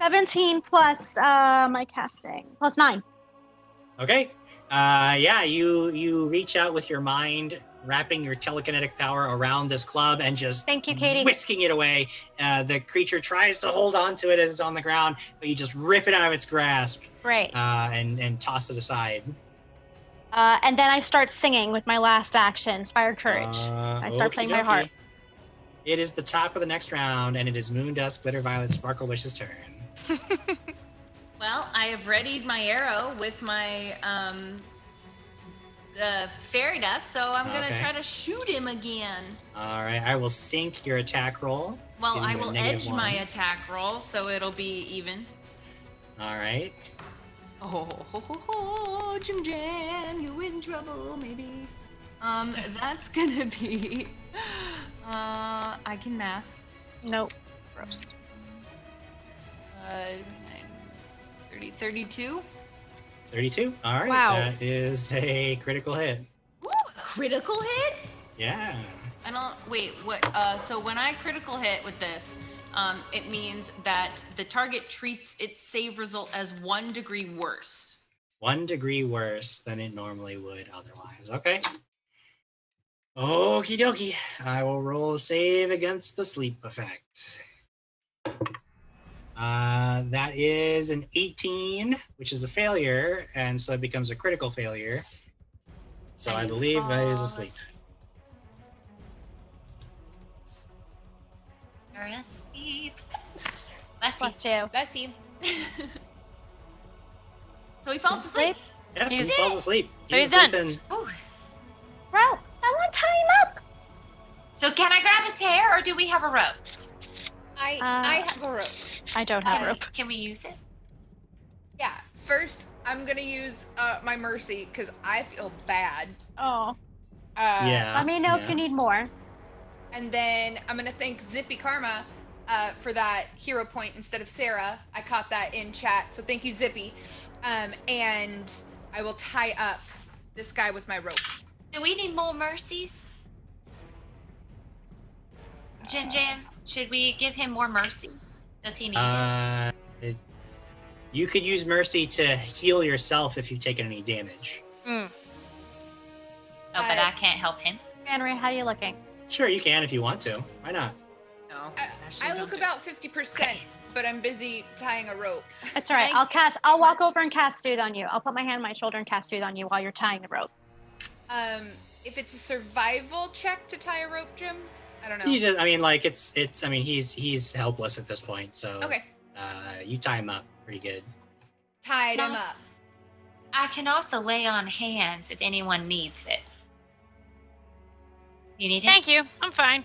17 plus my casting. Plus 9. Okay. Yeah, you reach out with your mind, wrapping your telekinetic power around this club and just Thank you, Katie. whisking it away. The creature tries to hold on to it as it's on the ground, but you just rip it out of its grasp. Great. And toss it aside. And then I start singing with my last action, Inspire Courage. I start playing my Okey-dokey. harp. It is the top of the next round, and it is Moondusk, Glitter Violet, Sparkle Wish's turn. Well, I have readied my arrow with my fairy dust, so I'm gonna Okay. try to shoot him again. All right, I will sync your attack roll. Well, Give I you a will -1. edge my attack roll, so it'll be even. All right. Oh, Jim Jam, you in trouble, maybe. That's gonna be. I can math. Nope. Gross. 32. 32. All right. Wow. That is a critical hit. Ooh, critical hit? Yeah. I don't. Wait, what? So when I critical hit with this, it means that the target treats its save result as 1 degree worse. 1 degree worse than it normally would otherwise. Okay. Okie dokie. I will roll a save against the sleep effect. That is an 18, which is a failure, and so it becomes a critical failure. So And I you believe that is fall asleep. You're asleep. Bless you. Plus 2. Bless you. So he falls asleep. Yeah, he He's- falls asleep. So he's done. sleeping. Ooh. Bro, I want to tie him up. So can I grab his hair, or do we have a rope? I have a rope. I don't have rope. Can we use it? Yeah. First, I'm gonna use my mercy because I feel bad. Oh. Yeah. Let me know if yeah. you need more. And then I'm gonna thank Zippy Karma for that hero point instead of Sarah. I caught that in chat, so thank you, Zippy. And I will tie up this guy with my rope. Do we need more mercies? Jim Jam, should we give him more mercies? Does he need it? You could use mercy to heal yourself if you've taken any damage. Oh, but I can't help him. Henry, how you looking? Sure, you can if you want to. Why not? No. I look about 50%, but I'm busy tying a rope. It's all right. I'll walk over and cast Soothe on you. I'll put my hand on my shoulder and cast Soothe on you while you're tying the rope. If it's a survival check to tie a rope, Jim, I don't know. You just, I mean, like I mean, he's helpless at this point, so Okay. You tie him up pretty good. Tied him Nice. up. I can also lay on hands if anyone needs it. You need it? Thank you. I'm fine.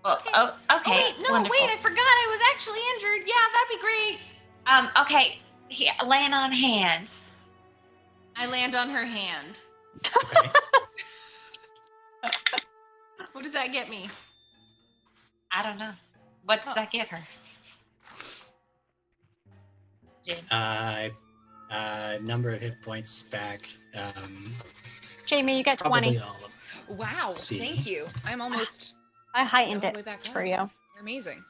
Well, okay. Oh, wait, no, Wonderful. wait, I forgot I was actually injured. Yeah, that'd be great. Okay. Here, land on hands. I land on her hand. Okay. What does that get me? I don't know. What does that give her? Number of hit points back. Jamie, you got Probably 20. all of them. Wow, See. thank you. I'm almost I heightened all it the way back for up. you. You're amazing.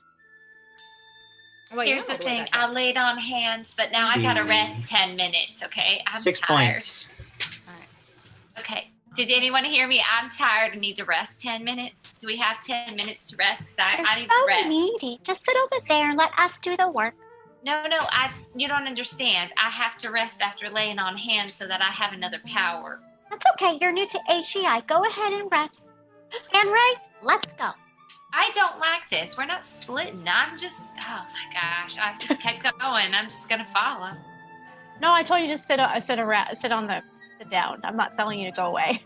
Well, you Here's am the all way thing. back I up. laid on hands, but now I gotta rest 10 minutes, okay? I'm 6 tired. points. All right. Okay. Did anyone hear me? I'm tired and need to rest 10 minutes. Do we have 10 minutes to rest? Because I You're need to so rest. needy. Just sit over there and let us do the work. No, you don't understand. I have to rest after laying on hands so that I have another power. That's okay. You're new to HEI. Go ahead and rest. Henry, let's go. I don't like this. We're not splitting. I'm just, oh my gosh. I just kept going. I'm just going to follow. No, I told you to sit on the down. I'm not telling you to go away.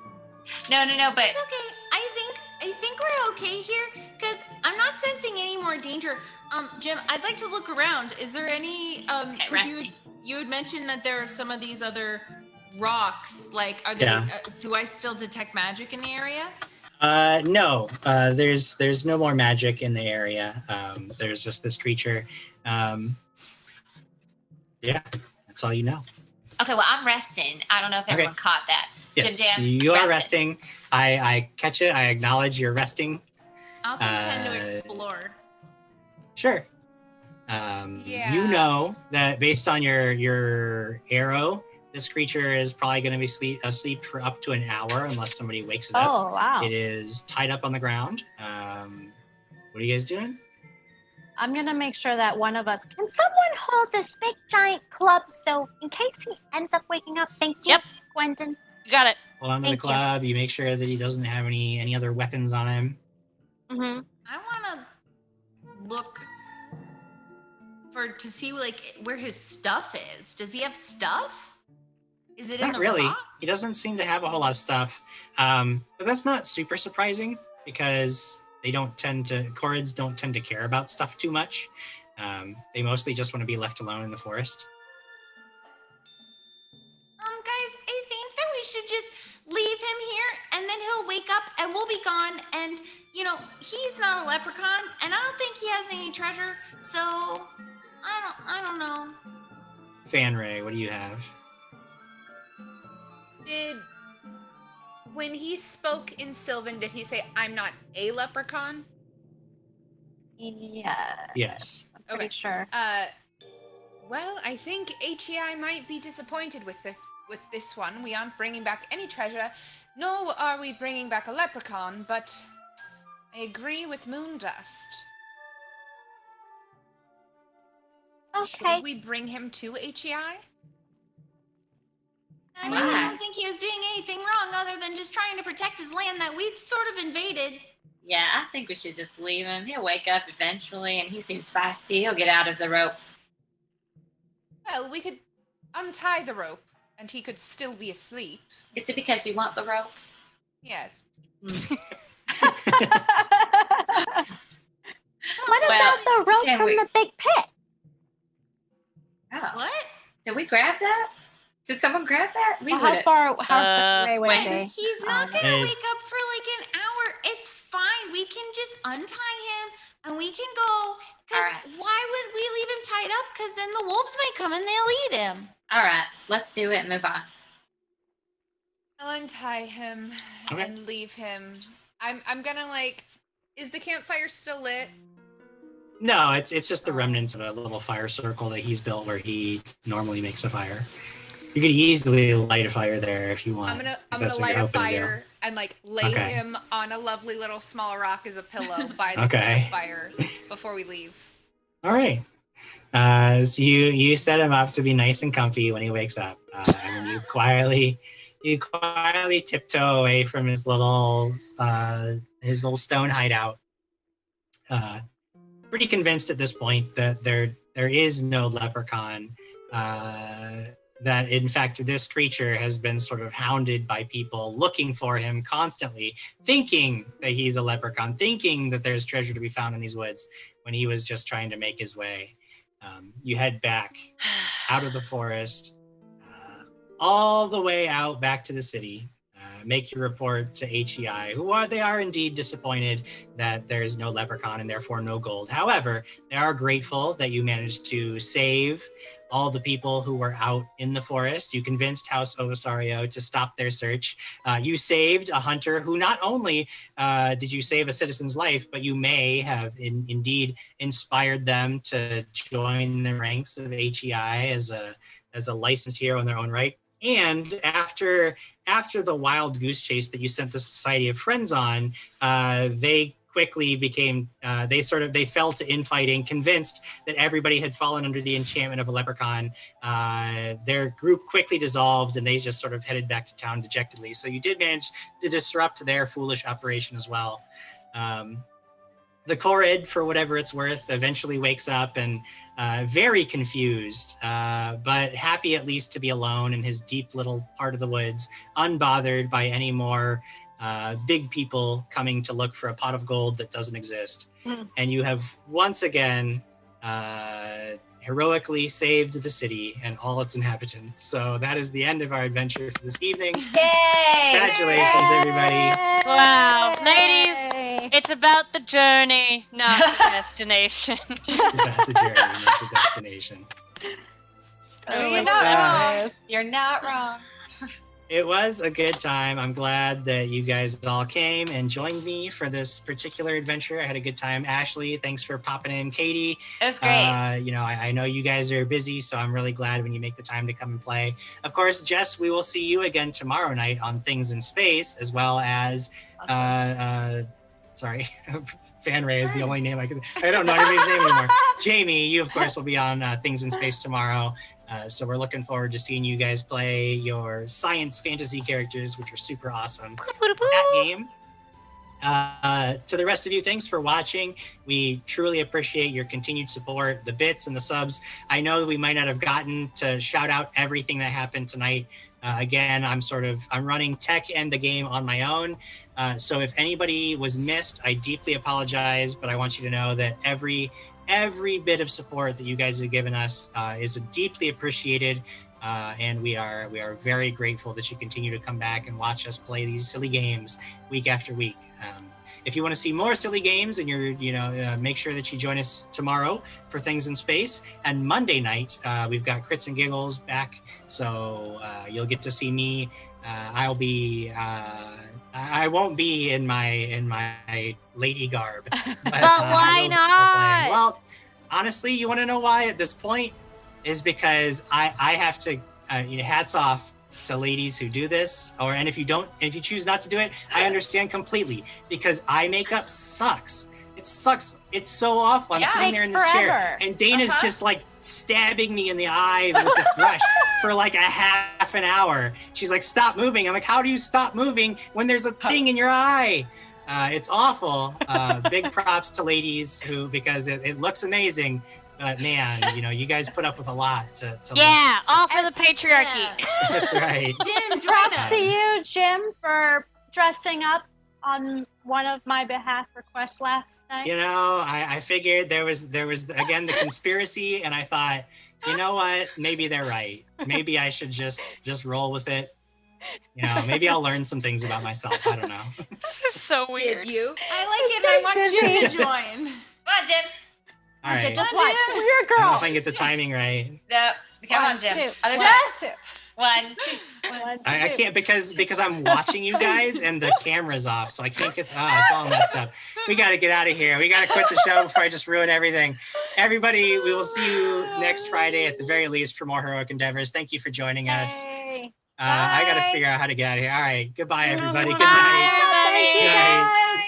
No, but It's okay. I think we're okay here because I'm not sensing any more danger. Jim, I'd like to look around. Is there any? Okay, 'Cause resting. you had mentioned that there are some of these other rocks. Like, are they? Yeah. Do I still detect magic in the area? No. There's no more magic in the area. There's just this creature. Yeah, that's all you know. okay, well, I'm resting. I don't know if everyone caught that. Yes, Jim, you are resting. I catch it. I acknowledge you're resting. I'll intend to explore. Sure. Yeah. You know that based on your arrow, this creature is probably going to be asleep for up to an hour unless somebody wakes it up. Oh, wow. It is tied up on the ground. What are you guys doing? I'm going to make sure that one of us... Can someone hold this big giant club so in case he ends up waking up? Thank you, Yep. Quentin. You got it. Hold on to the Thank you. club. You make sure that he doesn't have any other weapons on him. Mm-hmm. I want to look to see like where his stuff is. Does he have stuff? Is it in Not the really. rock? He doesn't seem to have a whole lot of stuff. But that's not super surprising because Chorids don't tend to care about stuff too much. They mostly just want to be left alone in the forest. Guys, I think that we should just leave him here and then he'll wake up and we'll be gone. And, he's not a leprechaun and I don't think he has any treasure. So, I don't know. Fanray, what do you have? When he spoke in Sylvan, did he say, "I'm not a leprechaun"? Yeah. Yes. I'm pretty sure. Well, I think HEI might be disappointed with this one. We aren't bringing back any treasure, nor are we bringing back a leprechaun, but I agree with Moondust. Okay. Should we bring him to HEI? I really don't think he was doing anything wrong other than just trying to protect his land that we've sort of invaded. Yeah, I think we should just leave him. He'll wake up eventually, and he seems feisty. He'll get out of the rope. Well, we could untie the rope, and he could still be asleep. Is it because you want the rope? Yes. What about the rope can from we- the big pit? Oh, What? did we grab that? Did someone grab that? We How would have. far away would when- it be? He's not gonna Hey. wake up for like an hour. It's fine. We can just untie him and we can go. Because All right. why would we leave him tied up? Because then the wolves might come and they'll eat him. All right, let's do it and move on. I'll untie him Okay. and leave him. I'm gonna is the campfire still lit? No, it's just the remnants of a little fire circle that he's built where he normally makes a fire. You could easily light a fire there if you want. I'm if gonna that's what light you're a hoping to do. fire and lay Okay. him on a lovely little small rock as a pillow by the Okay. campfire before we leave. All right. So you set him up to be nice and comfy when he wakes up, and then you quietly tiptoe away from his little stone hideout. Pretty convinced at this point that there is no leprechaun that in fact this creature has been sort of hounded by people looking for him constantly, thinking that he's a leprechaun, thinking that there's treasure to be found in these woods, when he was just trying to make his way. You head back out of the forest, all the way out back to the city. Make your report to HEI, they are indeed disappointed that there's no leprechaun and therefore no gold. However, they are grateful that you managed to save all the people who were out in the forest. You convinced House Ovisario to stop their search. You saved a hunter who not only did you save a citizen's life, but you may have indeed inspired them to join the ranks of HEI as a licensed hero in their own right. And after the wild goose chase that you sent the Society of Friends on, they quickly became, they fell to infighting, convinced that everybody had fallen under the enchantment of a leprechaun. Their group quickly dissolved and they just sort of headed back to town dejectedly. So you did manage to disrupt their foolish operation as well. The Corrid, for whatever it's worth, eventually wakes up and very confused, but happy at least to be alone in his deep little part of the woods, unbothered by any more big people coming to look for a pot of gold that doesn't exist. And you have once again heroically saved the city and all its inhabitants. So that is the end of our adventure for this evening. Yay! Congratulations, everybody. Wow, ladies, it's about the journey, not the destination. It's about the journey, not the destination. You're not wrong. You're not wrong. It was a good time. I'm glad that you guys all came and joined me for this particular adventure. I had a good time. Ashley, thanks for popping in. Katie. It was great. I know you guys are busy, so I'm really glad when you make the time to come and play. Of course, Jess, we will see you again tomorrow night on Things in Space, as well as, sorry, Fanray is the only name I don't know anybody's name anymore. Jamie, you of course will be on Things in Space tomorrow. So we're looking forward to seeing you guys play your science fantasy characters, which are super awesome. That game. To the rest of you, thanks for watching. We truly appreciate your continued support, the bits and the subs. I know that we might not have gotten to shout out everything that happened tonight. Again, I'm running tech and the game on my own. So if anybody was missed, I deeply apologize, but I want you to know that every bit of support that you guys have given us is deeply appreciated, and we are very grateful that you continue to come back and watch us play these silly games week after week. If you want to see more silly games, and make sure that you join us tomorrow for Things in Space. And Monday night, we've got Crits and Giggles back, so you'll get to see me. I won't be in my lady garb. But why not? Well, honestly, you want to know why at this point? Is because I have to, hats off to ladies who do this, and if you choose not to do it, I understand completely, because eye makeup sucks. It sucks. It's so awful. I'm sitting there in this chair, and Dana's just like stabbing me in the eyes with this brush for like a half an hour. She's like, stop moving. I'm like, how do you stop moving when there's a thing in your eye? It's awful. Big props to ladies because it looks amazing. But man, you guys put up with a lot to all for the patriarchy. Yeah. That's right. Jim, Props to you, Jim, for dressing up on one of my behalf requests last night. I figured there was again the conspiracy, and I thought, you know what? Maybe they're right. Maybe I should just roll with it. Maybe I'll learn some things about myself. I don't know. This is so weird. I like it. I want Jim to join. Come on, Jim. All right. Just watch. You're a I don't know girl. if I can get the timing right. No, come on, Jim. Other side. 1, 2. I can't because I'm watching you guys and the camera's off, so I can't get. It's all messed up. We got to get out of here. We got to quit the show before I just ruin everything. Everybody, we will see you next Friday at the very least for more heroic endeavors. Thank you for joining us. Hey. I got to figure out how to get out of here. All right. Goodbye, everybody. Good Bye, night. everybody. Good night.